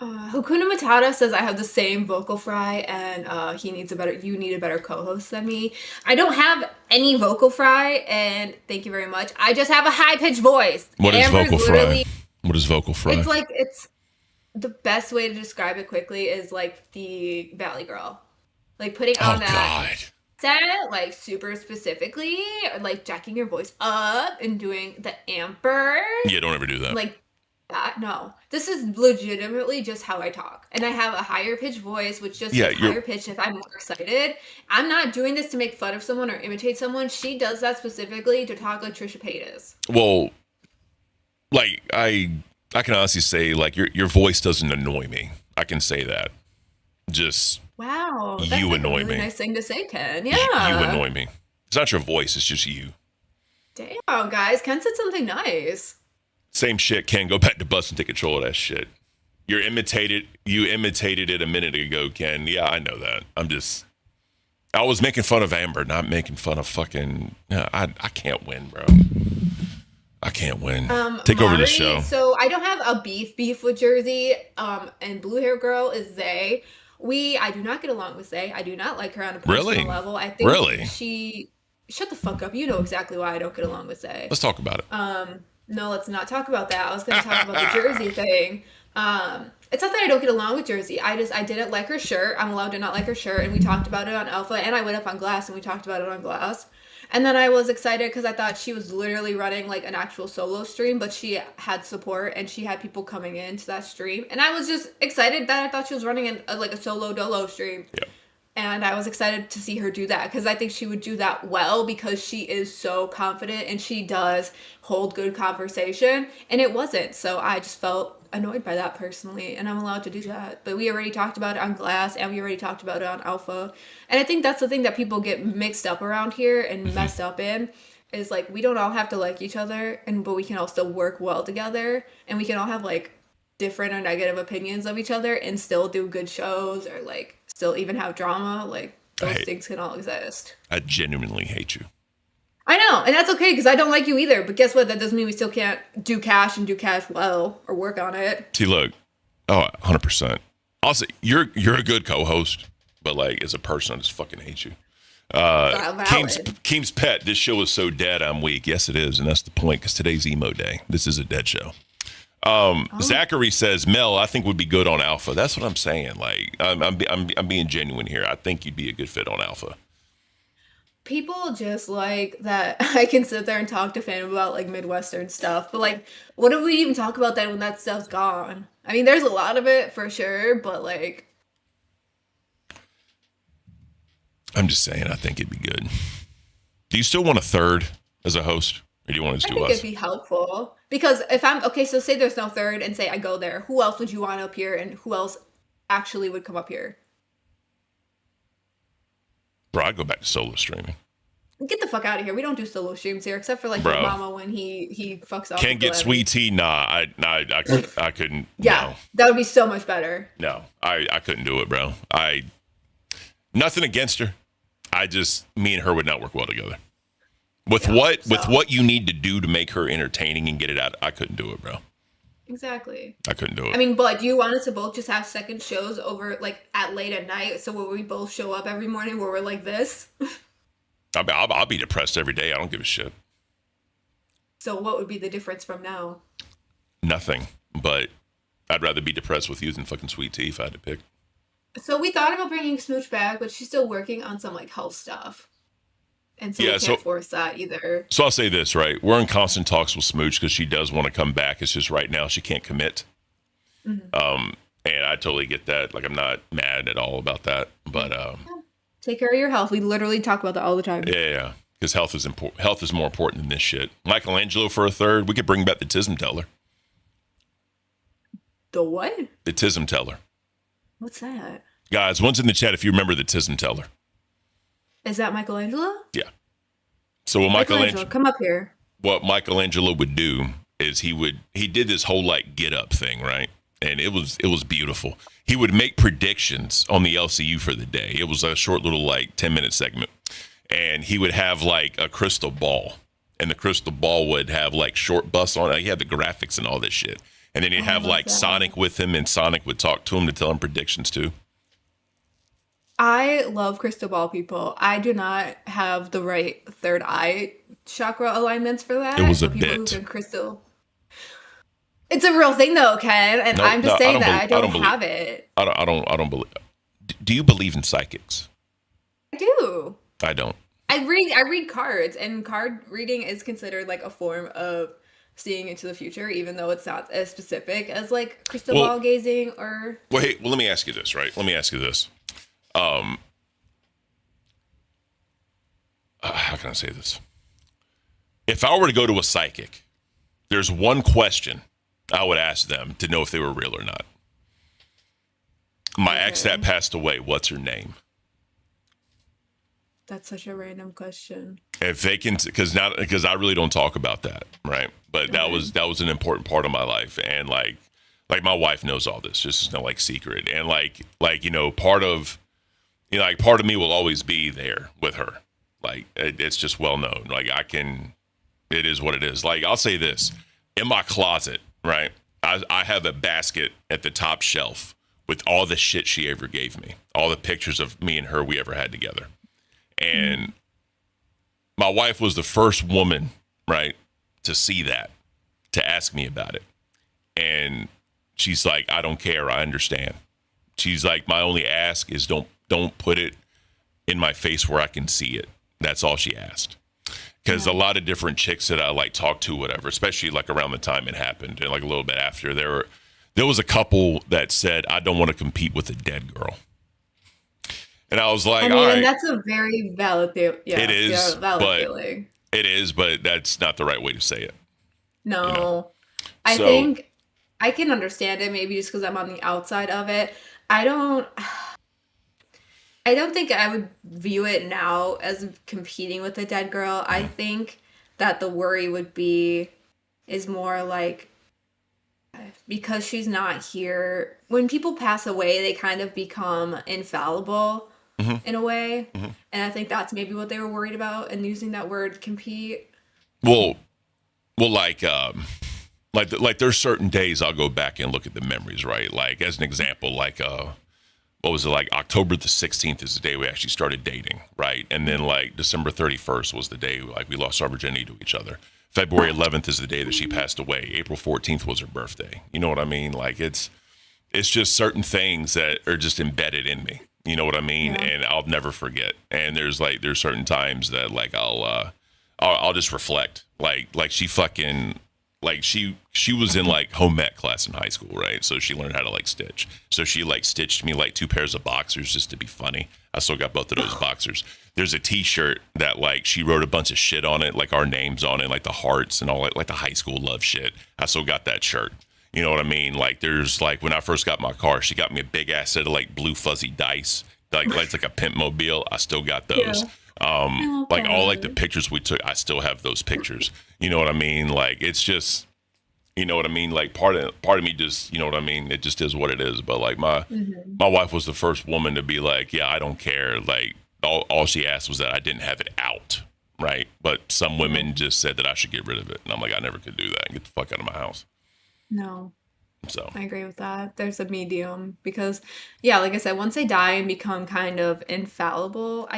Hakuna Matata says, I have the same vocal fry, and you need a better co-host than me. I don't have any vocal fry, and thank you very much. I just have a high-pitched voice. What is vocal fry? What is vocal fry? It's the best way to describe it quickly is like the Valley Girl. Like putting on that set, like super specifically, or like jacking your voice up and doing the amper. Yeah, don't ever do that. Like that. No, this is legitimately just how I talk, and I have a higher pitched voice, which just is higher pitched if I'm more excited. I'm not doing this to make fun of someone or imitate someone. She does that specifically to talk like Trisha Paytas. Well, like I can honestly say, like your voice doesn't annoy me. I can say that. Just. Wow, that's you like annoy a really me. nice thing to say, Ken. Yeah, you annoy me. It's not your voice; it's just you. Damn, guys, Ken said something nice. Same shit, Ken. Go back to bus and take control of that shit. You imitated it a minute ago, Ken. Yeah, I know that. I was making fun of Amber, not making fun of fucking. I can't win, bro. I can't win. Take over the show. So I don't have a beef with Jersey. And Blue Hair Girl is Zay. I do not get along with Zay. I do not like her on a personal level. I think she. Shut the fuck up. You know exactly why I don't get along with Zay. Let's talk about it. No, let's not talk about that. I was going to talk about the Jersey thing. It's not that I don't get along with Jersey. I didn't like her shirt. I'm allowed to not like her shirt, and we talked about it on Alpha, and I went up on Glass, and we talked about it on Glass. And then I was excited because I thought she was literally running like an actual solo stream, but she had support and she had people coming into that stream. And I was just excited that I thought she was running like a solo dolo stream. Yeah. And I was excited to see her do that because I think she would do that well because she is so confident and she does hold good conversation. And it wasn't. So I just felt annoyed by that personally, and I'm allowed to do that. But we already talked about it on Glass, and we already talked about it on Alpha. And I think that's the thing that people get mixed up around here and messed up in, is like we don't all have to like each other, but we can all still work well together, and we can all have like different or negative opinions of each other and still do good shows or like still even have drama. Like those things can all exist. I genuinely hate you. I know, and that's okay because I don't like you either. But guess what? That doesn't mean we still can't do cash and do cash well or work on it. See, look, 100%. Also, you're a good co-host, but like as a person, I just fucking hate you. Keem's pet. This show is so dead. I'm weak. Yes, it is, and that's the point. Because today's emo day. This is a dead show. Zachary says, Mel, I think would be good on Alpha. That's what I'm saying. Like, I'm being genuine here. I think you'd be a good fit on Alpha. People just like that I can sit there and talk to fam about like Midwestern stuff, but like, what do we even talk about then when that stuff's gone? I mean, there's a lot of it for sure, but like, I'm just saying, I think it'd be good. Do you still want a third as a host? Or do you want to I do think us? it'd be helpful because if I'm okay, so say there's no third and say I go there, who else would you want up here and who else actually would come up here? Bro, I'd go back to solo streaming. Get the fuck out of here. We don't do solo streams here except for like Bro. your mama when he fucks off. Can't with get the sweet tea? Nah, I couldn't. Yeah, that would be so much better. No, I couldn't do it, bro. Nothing against her. Me and her would not work well together. With what you need to do to make her entertaining and get it out, I couldn't do it, bro. Exactly. I couldn't do it. I mean, but do you want us to both just have second shows over like at late at night, so where we both show up every morning where we're like this? I'll be depressed every day. I don't give a shit. So what would be the difference from now? Nothing. But I'd rather be depressed with you than fucking sweet tea if I had to pick. So we thought about bringing Smooch back, but she's still working on some like health stuff. And so we can't force that either. So I'll say this, right? We're in constant talks with Smooch because she does want to come back. It's just right now she can't commit. Mm-hmm. And I totally get that. Like, I'm not mad at all about that. But take care of your health. We literally talk about that all the time. Yeah. Because health is important. Health is more important than this shit. Michelangelo for a third. We could bring back the Tism Teller. The what? The Tism Teller. What's that? Guys, one's in the chat if you remember the Tism Teller. Is that Michelangelo? Yeah. So what Michelangelo, come up here. What Michelangelo would do is he did this whole like get up thing, right? And it was beautiful. He would make predictions on the LCU for the day. It was a short little like 10-minute segment. And he would have like a crystal ball. And the crystal ball would have like short bus on it. He had the graphics and all this shit. And then he'd have like Sonic with him, and Sonic would talk to him to tell him predictions too. I love crystal ball people. I do not have the right third eye chakra alignments for that. It was a people bit. Who've been crystal. It's a real thing though, Ken. And I'm just saying that I don't have it. I don't believe. Do you believe in psychics? I do. I don't. I read cards, and card reading is considered like a form of seeing into the future, even though it's not as specific as like crystal ball gazing or. Well, hey, let me ask you this, right? Let me ask you this. How can I say this? If I were to go to a psychic, there's one question I would ask them to know if they were real or not. My ex that passed away, what's her name? That's such a random question. If they can, because I really don't talk about that, right? But that was an important part of my life, and like my wife knows all this. This is no like secret, and like part of me will always be there with her. Like it's just well known. Like it is what it is. Like I'll say this, in my closet, right? I have a basket at the top shelf with all the shit she ever gave me, all the pictures of me and her we ever had together. And my wife was the first woman, right, to see that, to ask me about it. And she's like, I don't care. I understand. She's like, my only ask is don't put it in my face where I can see it. That's all she asked. Because a lot of different chicks that I like talked to, whatever, especially like around the time it happened and like a little bit after, there was a couple that said, I don't want to compete with a dead girl. And I was like, all right. That's a very valid feeling. Yeah, it is, valid feeling. It is, but that's not the right way to say it. No. I think I can understand it maybe just because I'm on the outside of it. I don't think I would view it now as competing with a dead girl. I think that the worry is more like, because she's not here, when people pass away, they kind of become infallible in a way. Mm-hmm. And I think that's maybe what they were worried about and using that word compete. Well, like there's certain days I'll go back and look at the memories, right? Like as an example, like what was it, like October the 16th is the day we actually started dating, right? And then like December 31st was the day like we lost our virginity to each other. February 11th is the day that she passed away. April 14th was her birthday. You know what I mean? Like it's just certain things that are just embedded in me. You know what I mean? Yeah. And I'll never forget. And there's certain times that like I'll just reflect. Like she fucking she was in like home ec class in high school, right? So she learned how to like stitch. So she like stitched me like 2 pairs of boxers just to be funny. I still got both of those boxers. There's a T-shirt that like she wrote a bunch of shit on it, like our names on it, like the hearts and all like the high school love shit. I still got that shirt. You know what I mean? Like there's like when I first got my car, she got me a big ass set of like blue fuzzy dice, like it's like a pimp mobile. I still got those. Like all like the pictures we took, I still have those pictures. You know what I mean? Like it's just, you know what I mean? Like part of me just, you know what I mean? It just is what it is. But like my wife was the first woman to be like, yeah, I don't care. Like all she asked was that I didn't have it out, right? But some women just said that I should get rid of it, and I'm like, I never could do that. Get the fuck out of my house. No. So I agree with that. There's a medium because, yeah, like I said, once they die and become kind of infallible,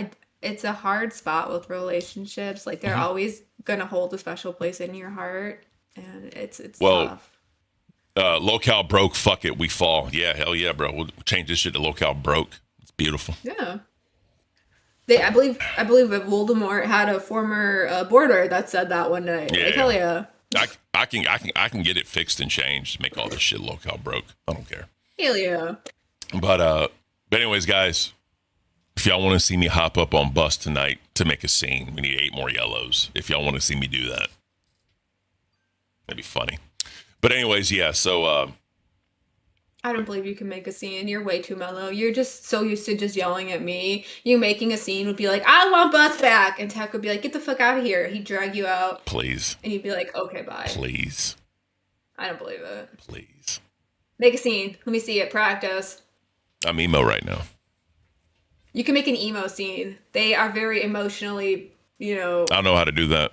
it's a hard spot with relationships. Like they're always gonna hold a special place in your heart, and it's tough. Locale broke. Fuck it, we fall. Yeah, hell yeah, bro. We'll change this shit to locale broke. It's beautiful. Yeah. I believe that Voldemort had a former boarder that said that one night. Yeah. Like, hell yeah. I can get it fixed and changed. Make all this shit locale broke. I don't care. Hell yeah. But anyways, guys, if y'all want to see me hop up on bus tonight to make a scene, we need 8 more yellows. If y'all want to see me do that, that'd be funny. But anyways, yeah. So I don't believe you can make a scene. You're way too mellow. You're just so used to just yelling at me. You making a scene would be like, I want Bus back. And Tech would be like, get the fuck out of here. He'd drag you out. Please. And you'd be like, okay, bye. Please. I don't believe it. Please. Make a scene. Let me see it. Practice. I'm emo right now. You can make an emo scene. They are very emotionally, I don't know how to do that.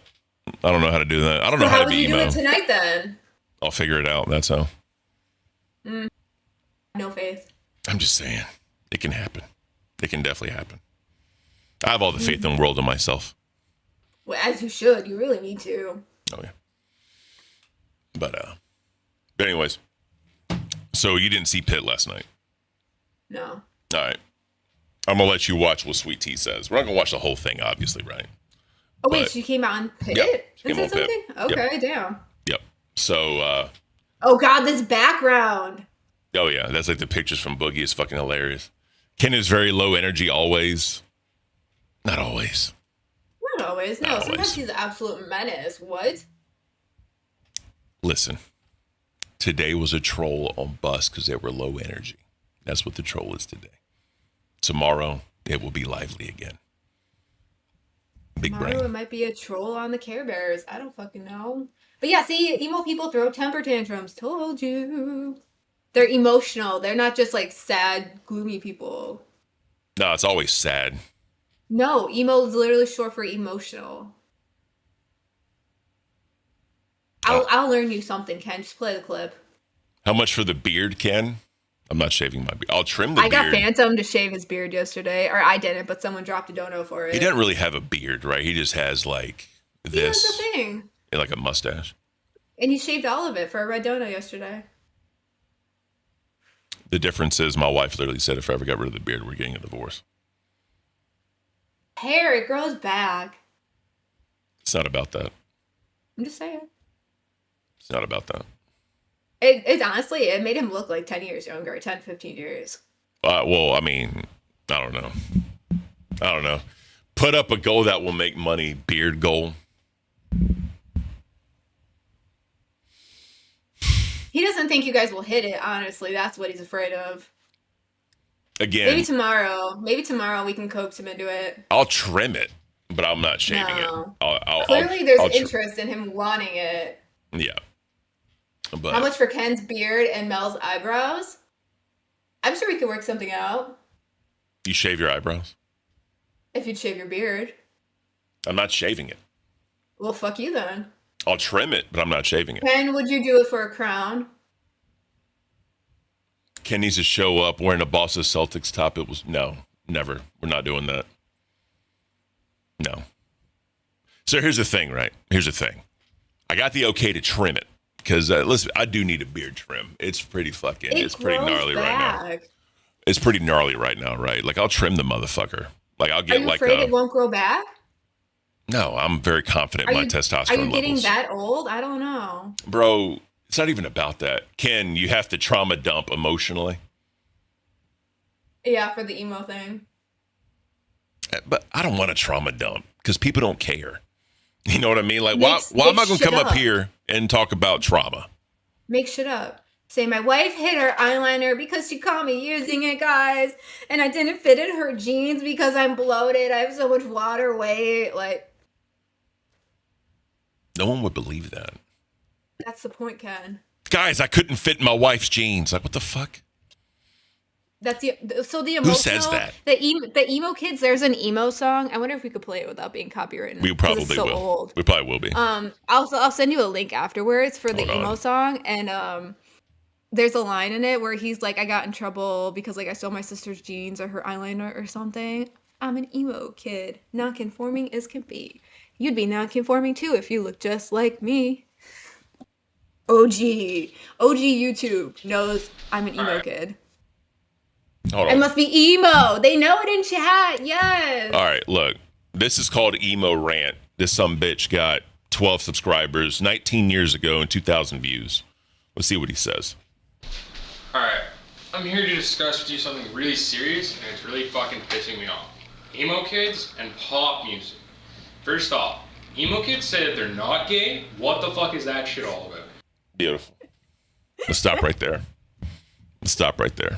I don't know how to do that. I don't know how to be emo. How would you do it tonight then? I'll figure it out. That's how. No faith. I'm just saying. It can happen. It can definitely happen. I have all the faith in the world in myself. Well, as you should. You really need to. Oh, yeah. But anyways. So you didn't see Pitt last night? No. All right. I'm going to let you watch what Sweet Tea says. We're not going to watch the whole thing, obviously, right? Oh, wait, she came out on Pitt? Yep, she and came said on something? Pitt. Okay, Yep. damn. Yep. So, oh, God, this background. oh, yeah. That's like the pictures from Boogie. It's fucking hilarious. Ken is very low energy always. Not always. Not always. No, Not sometimes always. he's an absolute menace. What? Listen. Today was a troll on bus because they were low energy. That's what the troll is today. Tomorrow, it will be lively again. Big Tomorrow brain. it might be a troll on the Care Bears. I don't fucking know. But yeah, see, emo people throw temper tantrums. Told you. They're emotional. They're not just like sad, gloomy people. No, it's always sad. No, emo is literally short for emotional. I'll learn you something, Ken. Just play the clip. How much for the beard, Ken? I'm not shaving my beard. I'll trim the beard. I got Phantom to shave his beard yesterday. Or I didn't, but someone dropped a dono for it. He doesn't really have a beard, right? He just has like this. That's the thing. Like a mustache. And he shaved all of it for a red dono yesterday. The difference is my wife literally said if I ever got rid of the beard, we're getting a divorce. Hair, it grows back. It's not about that. I'm just saying. It's not about that. It's honestly, it made him look like 10 years younger, 10, 15 years. Well, I mean, I don't know. Put up a goal that will make money, beard goal. He doesn't think you guys will hit it, honestly. That's what he's afraid of. Again. Maybe tomorrow we can coax him into it. I'll trim it, but I'm not shaving No. it. Clearly there's interest in him wanting it. Yeah. But how much for Ken's beard and Mel's eyebrows? I'm sure we could work something out. You shave your eyebrows? If you'd shave your beard. I'm not shaving it. Well, fuck you then. I'll trim it, but I'm not shaving it. Ken, would you do it for a crown? Ken needs to show up wearing a Boston Celtics top. No, never. We're not doing that. No. So here's the thing, right? I got the okay to trim it. Because, listen, I do need a beard trim. It's pretty fucking, it's pretty gnarly right now. It's pretty gnarly right now, right? Like, I'll trim the motherfucker. Like, I'll get Are you afraid it won't grow back? No, I'm very confident in my testosterone Are you getting levels. that old? I don't know. Bro, it's not even about that. Ken, you have to trauma dump emotionally. Yeah, for the emo thing. But I don't want to trauma dump because people don't care. You know what I mean? Like, why Make am I going to shit come up up. here and talk about trauma? Make shit up. Say my wife hit her eyeliner because she caught me using it, guys, and I didn't fit in her jeans because I'm bloated. I have so much water weight. Like, No one would believe that. that's the point, Ken. Guys, I couldn't fit in my wife's jeans. Like, what the fuck? That's the emotional. Who says that? The emo kids. There's an emo song. I wonder if we could play it without being copywritten. We 'cause probably it's so will. Old. We probably will be. I'll send you a link afterwards for the Hold emo on. song, and there's a line in it where he's like, I got in trouble because like I stole my sister's jeans or her eyeliner or something. I'm an emo kid. Non-conforming as can be. You'd be non-conforming too if you look just like me. OG YouTube knows I'm an emo kid. Hold I on. must be emo. They know it in chat. Yes. All right, look. This is called Emo Rant. This bitch got 12 subscribers 19 years ago and 2,000 views. Let's see what he says. Alright, I'm here to discuss with you something really serious, and it's really fucking pissing me off. Emo kids and pop music. First off, emo kids say that they're not gay. What the fuck is that shit all about? Beautiful. Let's stop right there. Let's stop right there.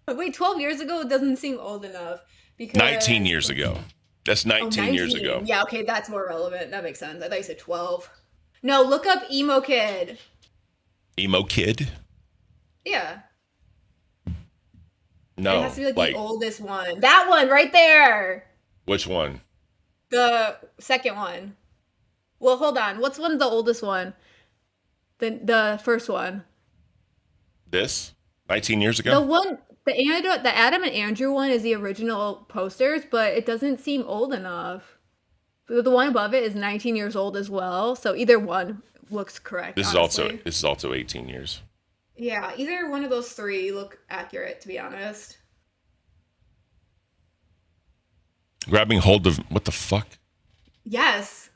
But wait, 12 years ago, it doesn't seem old enough. Because 19 years ago. That's 19 years ago. Yeah, okay, that's more relevant. That makes sense. I thought you said 12. No, look up emo kid. Emo kid? Yeah. No. It has to be like the oldest one. That one right there. Which one? The second one. Well, hold on. What's the oldest one? The first one. This? 19 years ago? The Adam and Andrew one is the original posters, but it doesn't seem old enough. The one above it is 19 years old as well, so either one looks correct. This honestly. is also 18 years. Yeah, either one of those three look accurate, to be honest. Grabbing hold of what the fuck? Yes.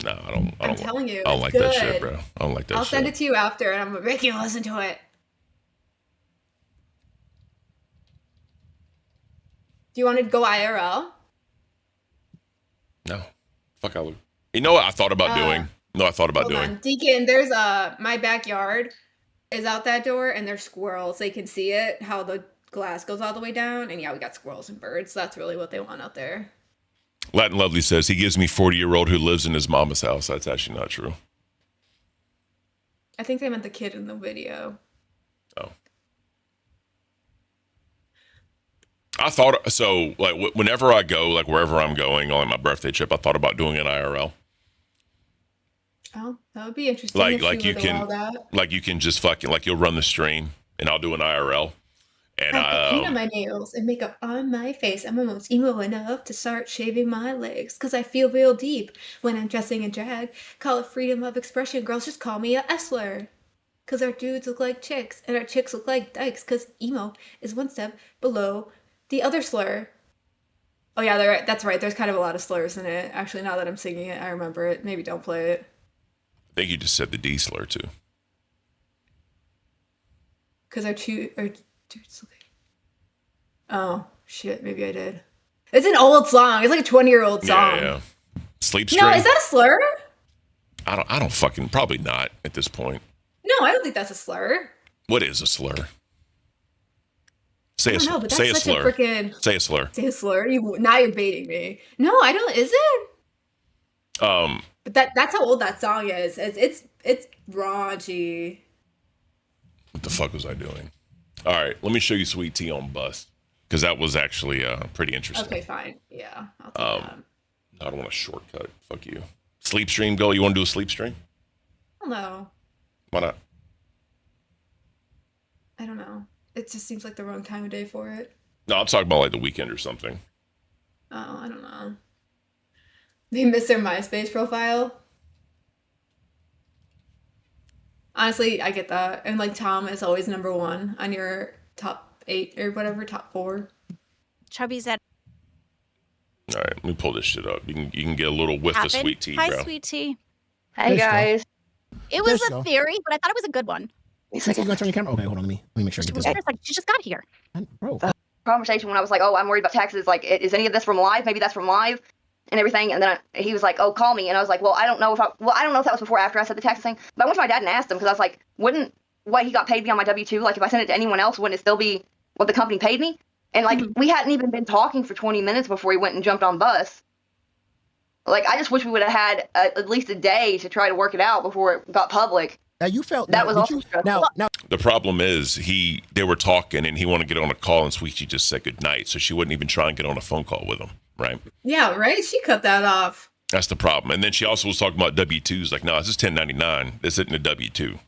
No, I don't. I'm telling you, I don't it's like that shit, good. bro. I don't like that I'll shit. send it to you after, and I'm gonna make you listen to it. Do you want to go IRL? No. Fuck, I look. You know what I thought about doing? No, I thought about Hold doing. on. Deacon, there's my backyard is out that door, and there's squirrels. They can see it, how the glass goes all the way down, and yeah, we got squirrels and birds. That's really what they want out there. Latin Lovely says he gives me 40-year-old who lives in his mama's house. That's actually not true. I think they meant the kid in the video. Oh. I thought so. Like whenever I go, like wherever I'm going on my birthday trip, I thought about doing an IRL. Oh, that would be interesting. Like you can just fucking like you'll run the stream and I'll do an IRL. And I paint on my nails and makeup on my face. I'm almost emo enough to start shaving my legs because I feel real deep when I'm dressing in drag. Call it freedom of expression. Girls just call me a S-slur. Because our dudes look like chicks and our chicks look like dykes because emo is one step below the other slur. Oh yeah, that's right. There's kind of a lot of slurs in it. Actually, now that I'm singing it, I remember it. Maybe don't play it. I think you just said the D slur too. Because our dudes look like... Oh, shit. Maybe I did. It's an old song. It's like a 20-year-old song. Yeah. Sleep stream. No, is that a slur? I don't fucking, probably not at this point. No, I don't think that's a slur. What is a slur? Say a slur. But Say a that's slur. such a freaking... Say a slur. Say a slur? Now you're baiting me. No, I don't... Is it? But that's how old that song is. It's raunchy. What the fuck was I doing? All right, let me show you Sweet Tea on Bus because that was actually pretty interesting. Okay, fine. Yeah, I'll take that. I don't want a shortcut. Fuck you. Sleep stream, go. You want to do a sleep stream? No, Why not? I don't know. It just seems like the wrong time of day for it. No, I'm talking about like the weekend or something. Oh, I don't know. They missed their MySpace profile. Honestly, I get that. And like Tom is always number one on your top 8 or whatever, top 4. Chubby's at. All right, let me pull this shit up. You can get a little whiff of sweet tea, Hi, bro. sweet tea. Hey guys. It was There a you go. theory, but I thought it was a good one. You gonna turn your camera? Okay, hold on. Let me make sure I get this. She just got here. Bro. Conversation when I was like, oh, I'm worried about taxes. Like, is any of this from live? Maybe that's from live and everything. And then he was like, oh, call me. And I was like, well, I don't know if that was before or after I said the taxes thing. But I went to my dad and asked him because I was like, wouldn't what he got paid me on my W-2, like if I sent it to anyone else, wouldn't it still be what the company paid me? And like, we hadn't even been talking for 20 minutes before he went and jumped on bus. Like, I just wish we would have had at least a day to try to work it out before it got public. Now you felt that was also stressful. Now The problem is they were talking and he wanted to get on a call and Sweetie just said goodnight, so she wouldn't even try and get on a phone call with him, right? Yeah, right? She cut that off. That's the problem. And then she also was talking about W-2s. Like, no, this is 1099. This isn't a W-2.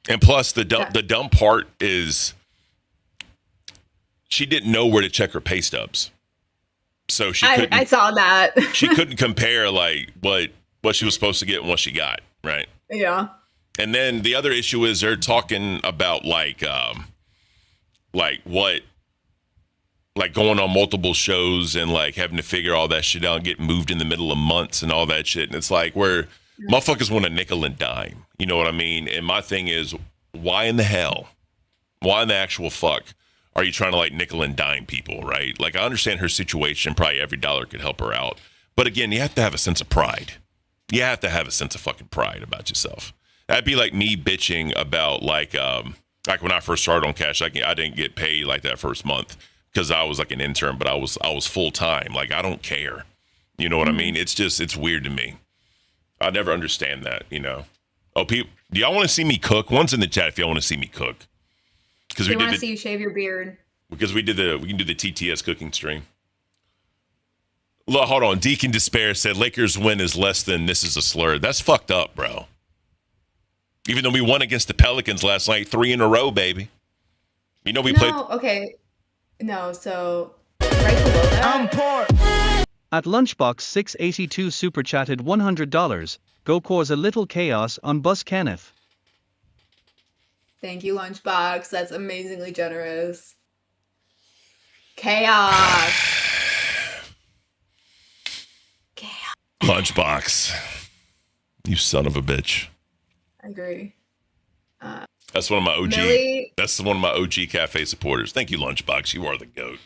And plus, the dumb part is she didn't know where to check her pay stubs. So she couldn't. I saw that. She couldn't compare, like, what she was supposed to get and what she got, right? Yeah. And then the other issue is they're talking about like going on multiple shows and like having to figure all that shit out and get moved in the middle of months and all that shit. And it's like where motherfuckers want a nickel and dime. You know what I mean? And my thing is, why in the actual fuck are you trying to like nickel and dime people, right? Like I understand her situation. Probably every dollar could help her out. But again, you have to have a sense of pride. You have to have a sense of fucking pride about yourself. That'd be like me bitching about like when I first started on Cash, I didn't get paid like that first month because I was like an intern, but I was full time. Like I don't care. You know what I mean? It's weird to me. I never understand that, you know. Oh, people, do y'all want to see me cook? One's in the chat if y'all want to see me cook. Because we want to see you shave your beard. Because we can do the TTS cooking stream. Look, hold on. Deacon Despair said Lakers win is less than this is a slur. That's fucked up, bro. Even though we won against the Pelicans last night, 3 in a row, baby. You know we played. Okay. No, so right below that. I'm poor. At Lunchbox 682 super chatted $100. Go cause a little chaos on Bus Kenneth. Thank you, Lunchbox. That's amazingly generous. Chaos. Lunchbox. You son of a bitch. I agree. That's one of my OG. Millie, that's one of my OG cafe supporters. Thank you, Lunchbox. You are the GOAT.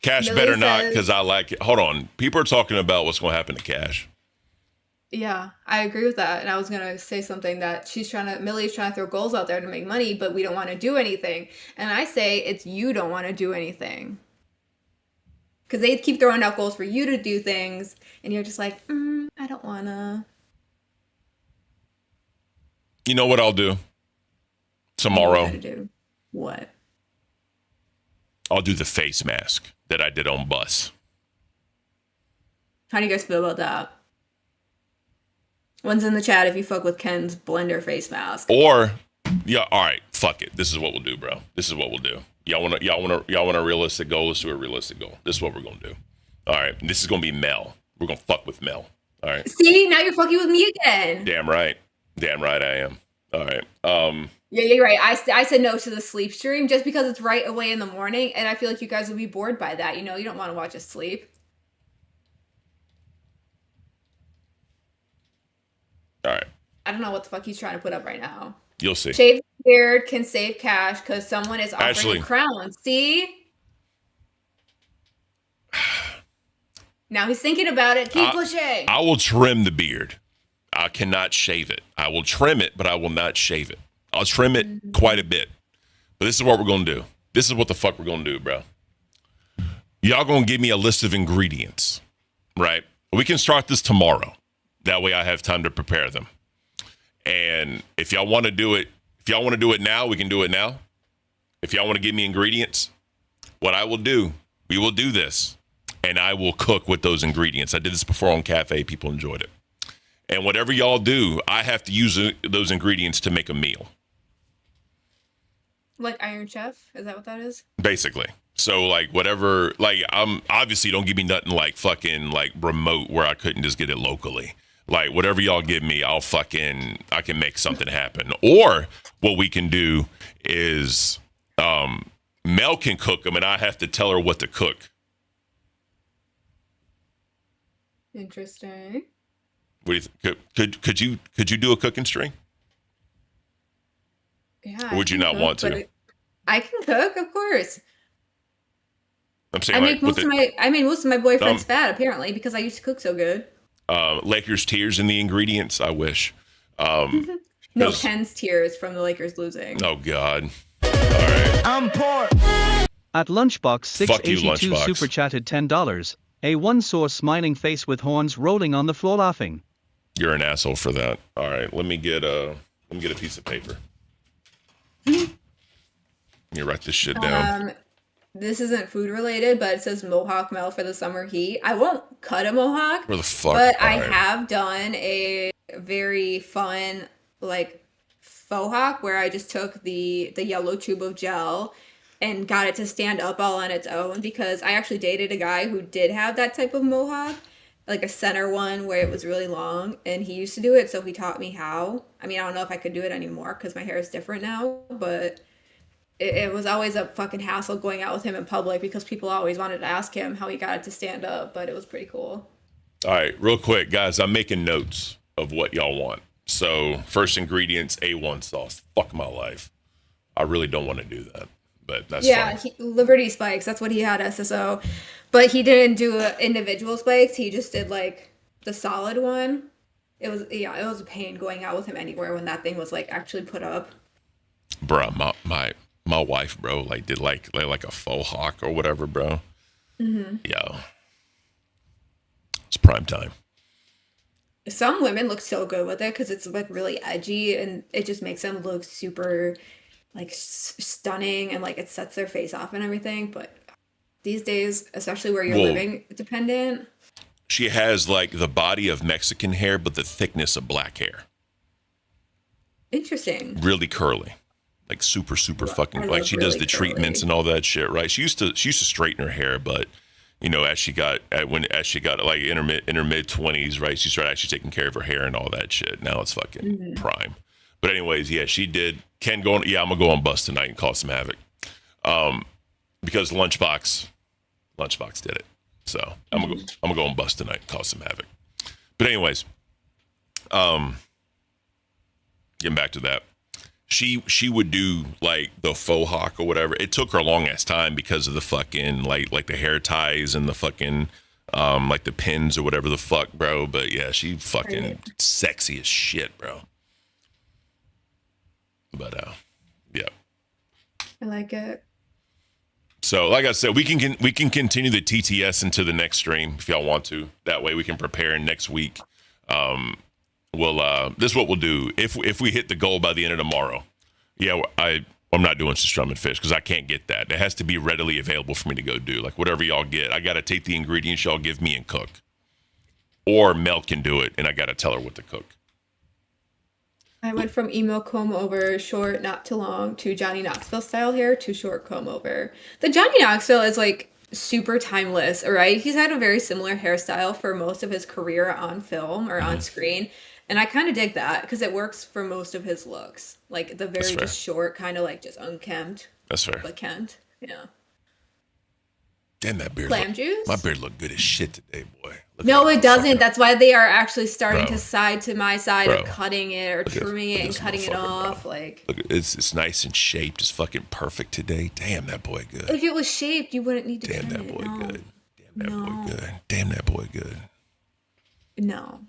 Cash Millie better not, says- because I like it. Hold on. People are talking about what's going to happen to Cash. yeah, I agree with that. And I was gonna say something that Millie's trying to throw goals out there to make money, but we don't want to do anything. And I say it's you don't want to do anything. Because they keep throwing out goals for you to do things, and you're just like, I don't wanna. You know what I'll do? Tomorrow, What? I'll do the face mask that I did on Bus. How do you guys feel about that? One's in the chat if you fuck with Ken's blender face mask. Or, yeah, all right, fuck it. This is what we'll do, bro. This is what we'll do. Y'all want a realistic goal? Let's do a realistic goal. This is what we're gonna do. All right, this is gonna be Mel. We're gonna fuck with Mel. All right. See, now you're fucking with me again. Damn right I am. All right. Yeah, you're right. I said no to the sleep stream just because it's right away in the morning, and I feel like you guys would be bored by that. You know, you don't want to watch us sleep. All right. I don't know what the fuck he's trying to put up right now. You'll see. Shave the beard can save cash because someone is offering Actually- a crown. See? Now he's thinking about it. Keep pushing. I will trim the beard. I cannot shave it. I will trim it, but I will not shave it. I'll trim it quite a bit. But this is what we're going to do. This is what the fuck we're going to do, bro. Y'all going to give me a list of ingredients, right? We can start this tomorrow. That way I have time to prepare them. And if y'all want to do it now, we can do it now. If y'all want to give me ingredients, what I will do, we will do this. And I will cook with those ingredients. I did this before on Cafe. People enjoyed it. And whatever y'all do, I have to use those ingredients to make a meal. Like Iron Chef? Is that what that is? Basically. So like whatever, like I'm obviously don't give me nothing like fucking like remote where I couldn't just get it locally. Like whatever y'all give me, I can make something happen. Or what we can do is Mel can cook them and I have to tell her what to cook. Interesting. What do you could you do a cooking stream? Yeah. Or would you not want to? I can cook, of course. I'm saying I like make most of my boyfriend's fat apparently because I used to cook so good. Lakers tears in the ingredients. I wish. No, Ken's tears from the Lakers losing. Oh God. All right. I'm poor. At Lunchbox Fuck you, 682 Lunchbox. super chatted $10. A one-source smiling face with horns rolling on the floor laughing. You're an asshole for that. All right, let me get a piece of paper. Let me write this shit down. This isn't food related, but it says Mohawk Mel for the summer heat. I won't cut a mohawk. Where the fuck? But I have done a very fun like faux hawk where I just took the yellow tube of gel and got it to stand up all on its own because I actually dated a guy who did have that type of mohawk, like a center one where it was really long, and he used to do it, so he taught me how. I mean, I don't know if I could do it anymore because my hair is different now, but it was always a fucking hassle going out with him in public because people always wanted to ask him how he got it to stand up, but it was pretty cool. All right, real quick, guys, I'm making notes of what y'all want. So, first ingredients, A1 sauce. Fuck my life. I really don't want to do that, but that's fine. Liberty spikes. That's what he had SSO, but he didn't do individual spikes. He just did like the solid one. It was a pain going out with him anywhere when that thing was like actually put up. Bruh, my wife, bro, like did like a faux hawk or whatever, bro. Mm-hmm. Yo, it's prime time. Some women look so good with it because it's like really edgy and it just makes them look super like stunning and like it sets their face off and everything. But these days, especially where you're living dependent. She has like the body of Mexican hair, but the thickness of black hair. Interesting. Really curly. Like super fucking like she does the treatments and all that shit, right? She used to straighten her hair, but you know, as she got like in her mid 20s, right? She started actually taking care of her hair and all that shit. Now it's fucking prime. But anyways, yeah, she did. Ken going, yeah, I'm gonna go on bust tonight and cause some havoc. Because Lunchbox did it. So I'm gonna go on bust tonight and cause some havoc. But anyways, getting back to that. She would do like the faux hawk or whatever. It took her a long ass time because of the fucking like the hair ties and the fucking like the pins or whatever the fuck, bro. But yeah, she fucking sexy as shit, bro. But yeah. I like it. So like I said, we can continue the TTS into the next stream if y'all want to. That way we can prepare next week. This is what we'll do if we hit the goal by the end of tomorrow. Yeah, I'm not doing strum and fish because I can't get that. It has to be readily available for me to go do. Like whatever y'all get, I got to take the ingredients y'all give me and cook. Or Mel can do it, and I got to tell her what to cook. I went from emo comb over, short, not too long, to Johnny Knoxville style hair to short comb over. The Johnny Knoxville is like super timeless, right? He's had a very similar hairstyle for most of his career on film or on screen. And I kind of dig that because it works for most of his looks. Like the very just short, kind of like just unkempt. That's fair. But Kent, yeah. Damn, that beard. Clam juice? My beard looked good as shit today, boy. No, it doesn't. That's why they are actually starting to side to my side or cutting it or trimming it and cutting it off. Like, look, it's nice and shaped. It's fucking perfect today. Damn, that boy good. If it was shaped, you wouldn't need to. Damn, that boy good. Damn, that boy good. Damn, that boy good. No.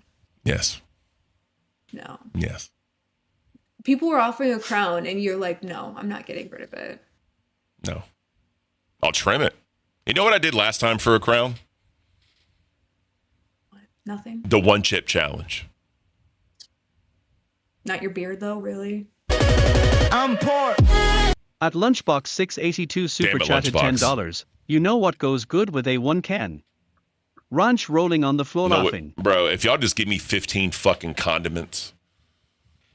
Yes. No. Yes. People were offering a crown, and you're like, no, I'm not getting rid of it. No. I'll trim it. You know what I did last time for a crown? Nothing. The one chip challenge. Not your beard, though, really? I'm poor. At Lunchbox 682 super chatted $10. You know what goes good with a one can? Ranch rolling on the floor laughing. Bro, if y'all just give me 15 fucking condiments,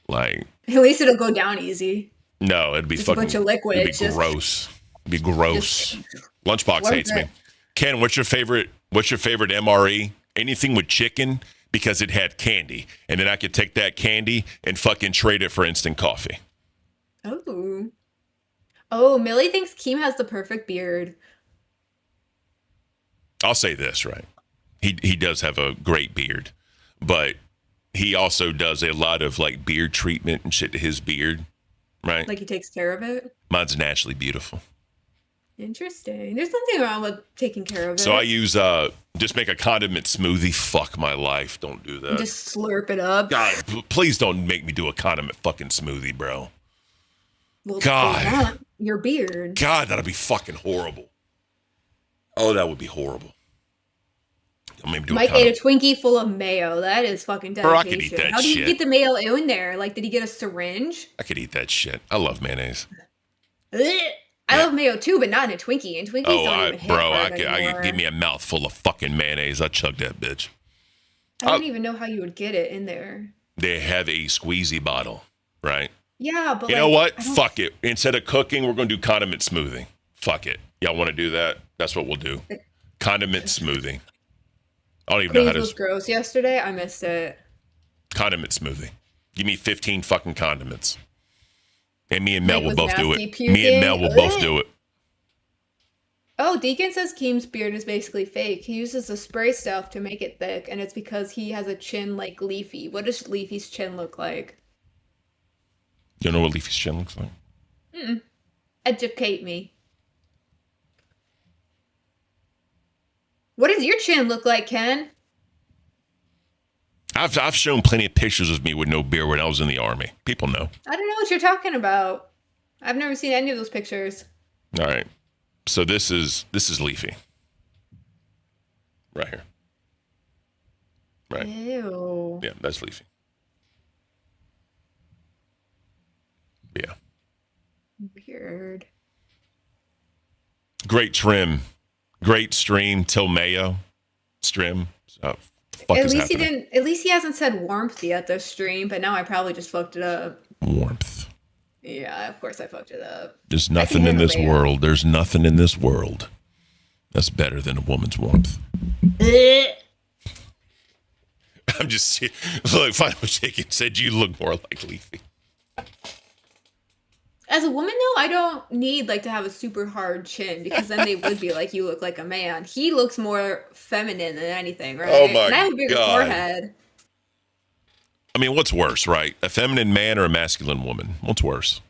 like... At least it'll go down easy. No, it'd be just fucking... a bunch of liquid. It'd be gross. It'd be gross. Lunchbox hates me. Ken, what's your favorite MRE? Anything with chicken, because it had candy. And then I could take that candy and fucking trade it for instant coffee. Oh, Millie thinks Keem has the perfect beard. I'll say this, right? He does have a great beard, but he also does a lot of like beard treatment and shit to his beard, right? Like he takes care of it. Mine's naturally beautiful. Interesting. There's nothing wrong with taking care of it. So I use just make a condiment smoothie. Fuck my life. Don't do that. Just slurp it up. God, please don't make me do a condiment fucking smoothie, bro. Well, God. Your beard. God, that'd be fucking horrible. Oh, that would be horrible. Maybe do Mike a ate a Twinkie full of mayo. That is fucking dedication. Bro, I could eat that How did shit. he get the mayo in there? Like, did he get a syringe? I could eat that shit. I love mayonnaise. Ugh. I love mayo too, but not in a Twinkie. And Twinkies don't even hit hard I anymore. give me a mouthful of fucking mayonnaise. I chug that bitch. I don't even know how you would get it in there. They have a squeezy bottle, right? Yeah, but You know what? Fuck it. Instead of cooking, we're going to do condiment smoothie. Fuck it. Y'all want to do that? That's what we'll do. Condiment smoothie. I don't even know how Please was to. gross yesterday. I missed it. Condiment smoothie. Give me 15 fucking condiments. And me and Mel Mike will was both do nasty it. Me and Mel will both do it. Oh, Deacon says Keem's beard is basically fake. He uses the spray stuff to make it thick, and it's because he has a chin like Leafy. What does Leafy's chin look like? You know what Leafy's chin looks like? Mm-mm. Educate me. What does your chin look like, Ken? I've shown plenty of pictures of me with no beard when I was in the army. People know. I don't know what you're talking about. I've never seen any of those pictures. All right. So this is Leafy. Right here. Right. Ew. Yeah, that's Leafy. Yeah. Weird. Great trim. Great stream till Mayo. Stream. So, fuck At is least happening? he didn't. At least he hasn't said warmth yet this stream. But now I probably just fucked it up. Warmth. Yeah, of course I fucked it up. There's nothing in this handle Mayo. world. There's nothing in this world that's better than a woman's warmth. I'm just look. Final Chicken said you look more like Leafy. As a woman, though, I don't need like to have a super hard chin because then they would be like, "You look like a man." He looks more feminine than anything, right? Oh my and I have a bigger God. forehead. I mean, what's worse, right? A feminine man or a masculine woman? What's worse?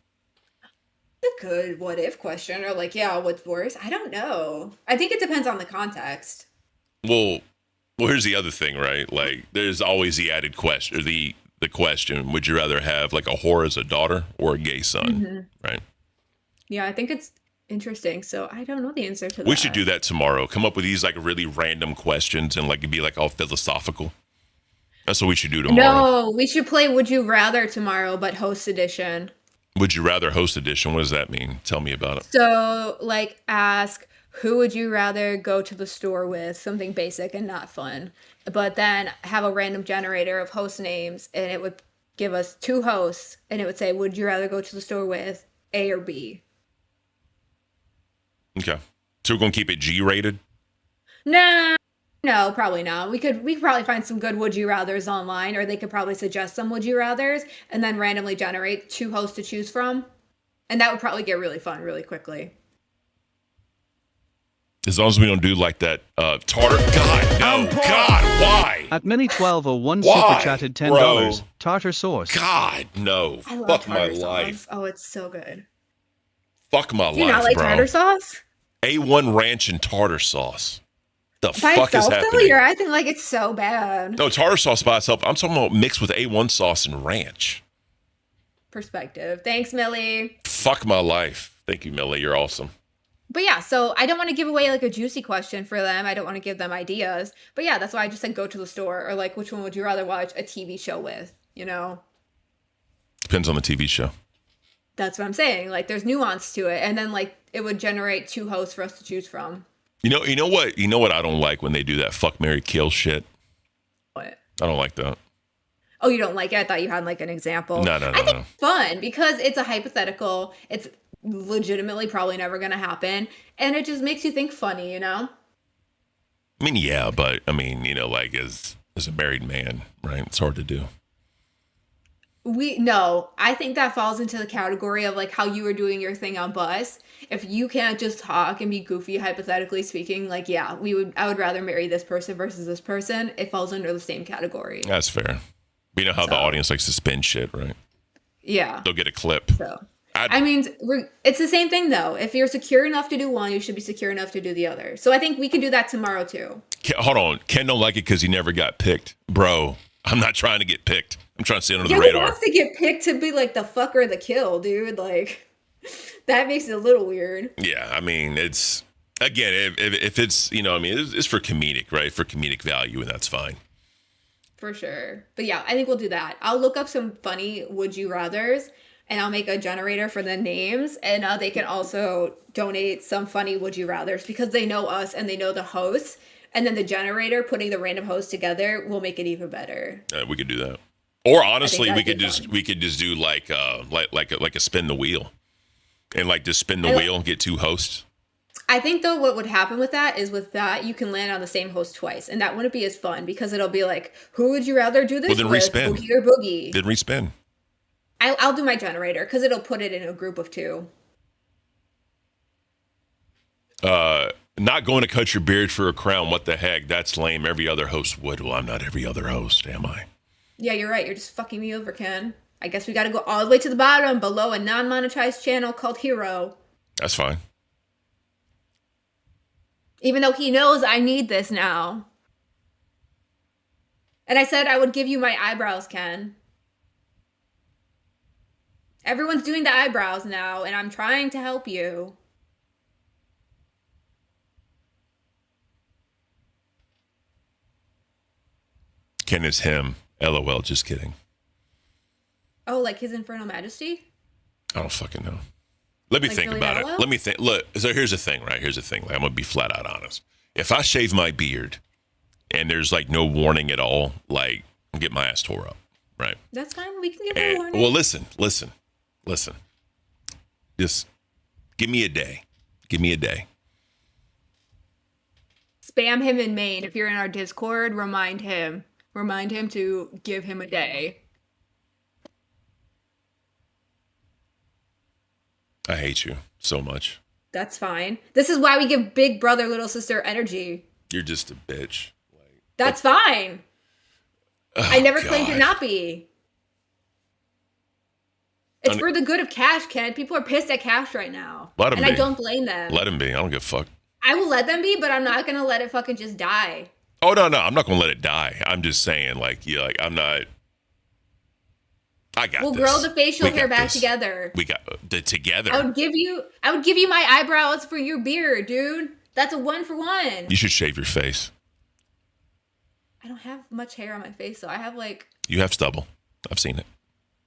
It's a good what if question, or like, yeah, what's worse? I don't know. I think it depends on the context. Well, here's the other thing, right? Like, there's always the added question, or the question: would you rather have like a whore as a daughter or a gay son? Mhm. Right? Yeah, I think it's interesting. So I don't know the answer to that. We should do that tomorrow. Come up with these like really random questions and like it'd be like all philosophical. That's what we should do tomorrow. No, we should play Would You Rather tomorrow, but host edition. Would you rather host edition? What does that mean? Tell me about it. So, like, ask who would you rather go to the store with? Something basic and not fun. But then have a random generator of host names, and it would give us two hosts, and it would say, would you rather go to the store with A or B? Okay. So we're gonna keep it G-rated? No, probably not. We could probably find some good would you rathers online, or they could probably suggest some would you rathers and then randomly generate two hosts to choose from. And that would probably get really fun really quickly. As long as we don't do like that tartar. God, no. God, why? At Mini1201 Why, super chatted $10. bro? Tartar sauce. God, no. I love Fuck my tartar sauce. life. Oh, it's so good. Fuck my Do you life, not like bro. tartar sauce? A1 ranch and tartar sauce. The By fuck is itself, though, happening? you're acting like it's so bad. No, tartar sauce by itself. I'm talking about mixed with A1 sauce and ranch. Perspective. Thanks, Millie. Fuck my life. Thank you, Millie. You're awesome. But yeah, so I don't want to give away like a juicy question for them. I don't want to give them ideas. But yeah, that's why I just said go to the store, or like which one would you rather watch a TV show with, you know? Depends on the TV show. That's what I'm saying. Like there's nuance to it. And then like it would generate two hosts for us to choose from. You know what I don't like when they do that fuck, marry, kill shit. What? I don't like that. Oh, you don't like it? I thought you had like an example. No. I think it's fun because it's a hypothetical. It's legitimately probably never going to happen. And it just makes you think funny, you know? I mean, yeah, but I mean, you know, like as a married man, right? It's hard to do. No, I think that falls into the category of like how you were doing your thing on bus. If you can't just talk and be goofy, hypothetically speaking, like yeah, I would rather marry this person versus this person. It falls under the same category. That's fair. You know how the audience likes to spin shit, right? Yeah. They'll get a clip. So I mean, it's the same thing though. If you're secure enough to do one, you should be secure enough to do the other. So I think we can do that tomorrow too. Hold on. Ken don't like it because he never got picked. Bro, I'm not trying to get picked. I'm trying to stay under the Who radar. wants to get picked to be like the fuck or the kill, dude? Like, that makes it a little weird. Yeah, I mean, it's, again, if it's, I mean, it's for comedic, right? For comedic value, and that's fine. For sure. But yeah, I think we'll do that. I'll look up some funny would you rathers and I'll make a generator for the names, and they can also donate some funny would you rathers because they know us and they know the hosts. And then the generator, putting the random hosts together, will make it even better. We could do that. Or honestly, we could just do like a spin the wheel, and like just spin the wheel and get 2 hosts. I think though what would happen with that is you can land on the same host twice, and that wouldn't be as fun because it'll be like, who would you rather do this Well, then with, respin. Boogie or Boogie? Then respin. I'll do my generator because it'll put it in a group of 2. Not going to cut your beard for a crown. What the heck? That's lame. Every other host would. Well, I'm not every other host, am I? Yeah, you're right. You're just fucking me over, Ken. I guess we got to go all the way to the bottom below a non-monetized channel called Hero. That's fine. Even though he knows I need this now. And I said I would give you my eyebrows, Ken. Everyone's doing the eyebrows now, and I'm trying to help you. Ken is him. LOL, just kidding. Oh, like his Infernal Majesty? I don't fucking know. Let me Like think Billy about Idol? it. Let me think. Look, so here's the thing, right? Here's the thing. Like, I'm going to be flat out honest. If I shave my beard and there's like no warning at all, like, I'll get my ass tore up, right? That's fine. We can give him a warning. Well, listen. Just give me a day. Give me a day. Spam him in Maine. If you're in our Discord, remind him. Remind him to give him a day. I hate you so much. That's fine. This is why we give big brother, little sister energy. You're just a bitch. That's fine. Oh, I never claimed to God. not be. It's for the good of Cash, Ken. People are pissed at Cash right now. Let 'em and I be. don't blame them. Let him be. I don't give a fuck. I will let them be, but I'm not going to let it fucking just die. Oh, no. I'm not going to let it die. I'm just saying, like, yeah, like, I'm not. I got We'll this. grow the facial We got hair back this. together. We got the together. I would give you my eyebrows for your beard, dude. That's a 1-for-1. You should shave your face. I don't have much hair on my face, so I have like You have stubble. I've seen it.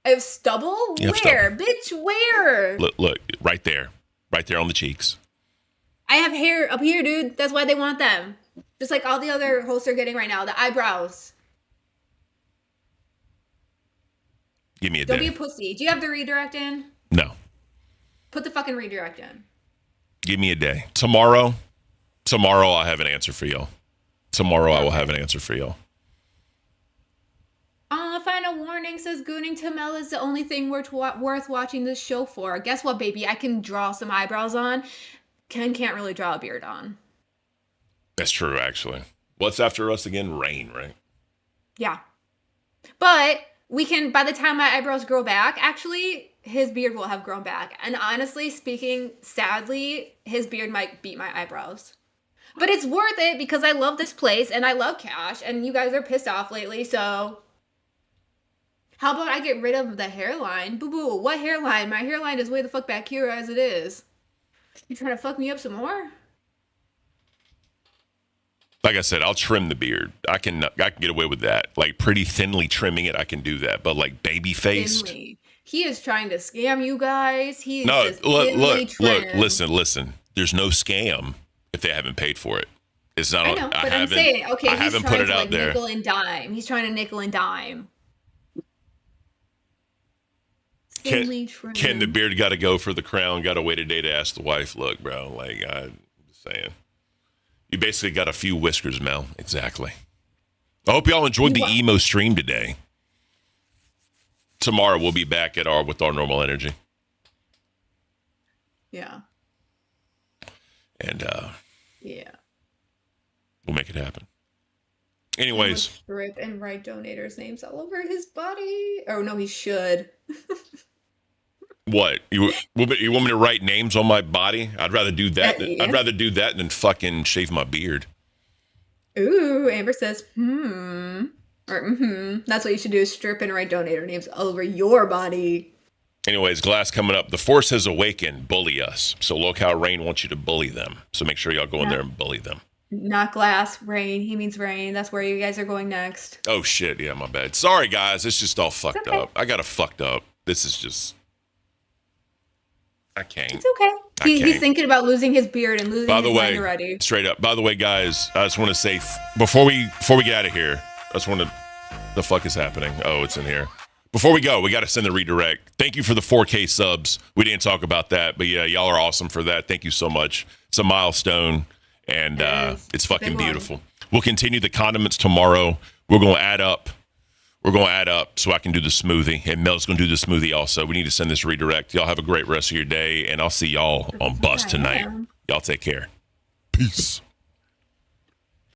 I have stubble? You have Where? Bitch, where? Look, right there on the cheeks. I have hair up here, dude. That's why they want them. Just like all the other hosts are getting right now, the eyebrows. Give me a Don't day. be a pussy. Do you have the redirect in? No, Put the fucking redirect in. give me a day. Tomorrow, I'll have an answer for y'all. Tomorrow, I will have an answer for y'all. Final warning says Gooning Tamel is the only thing worth watching this show for. Guess what, baby? I can draw some eyebrows on. Ken can't really draw a beard on. That's true, actually. What's after us again? Rain, right? Yeah. But we can, by the time my eyebrows grow back, actually, his beard will have grown back. And honestly speaking, sadly, his beard might beat my eyebrows. But it's worth it because I love this place and I love Cash and you guys are pissed off lately, so how about I get rid of the hairline? Boo-boo, what hairline? My hairline is way the fuck back here as it is. You trying to fuck me up some more? Like I said, I'll trim the beard. I can get away with that. Like pretty thinly trimming it, I can do that. But like baby faced. Thinly. He is trying to scam you guys. He is No, just thinly trimmed. listen. There's no scam if they haven't paid for it. It's not. I know, but I'm saying, okay, I he's haven't trying put it to out like there. nickel and dime. He's trying to nickel and dime. Thinly trimmed. Ken, the beard got to go for the crown. Got to wait a day to ask the wife. Look, bro, like I'm just saying, you basically got a few whiskers, Mel. Exactly. I hope y'all enjoyed the emo stream today. tomorrow we'll be back at with our normal energy. Yeah. And yeah, we'll make it happen. Anyways, strip and write donators' names all over his body. Oh no, he should. what you want me to write names on my body? I'd rather do that. Yeah. I'd rather do that than fucking shave my beard. Ooh, Amber says, or That's what you should do: is strip and write donator names all over your body. Anyways, Glass coming up. The Force has awakened. Bully us. So Locale Rain wants you to bully them. So make sure y'all go in there and bully them. Not Glass, Rain. He means Rain. That's where you guys are going next. Oh shit, yeah, my bad. Sorry guys, it's just all fucked up. I got it fucked up. This is just I can't. It's okay. He's thinking about losing his beard and losing his mind already. Straight up. By the way, guys, I just want to say before we get out of here, I just want to the fuck is happening? Oh, it's in here. Before we go, we got to send the redirect. Thank you for the 4K subs. We didn't talk about that, but yeah, y'all are awesome for that. Thank you so much. It's a milestone, and it's fucking beautiful. We'll continue the condiments tomorrow. We're going to add up. We're going to add up so I can do the smoothie, and Mel's going to do the smoothie also. We need to send this redirect. Y'all have a great rest of your day, and I'll see y'all on Bust tonight. Y'all take care. Peace.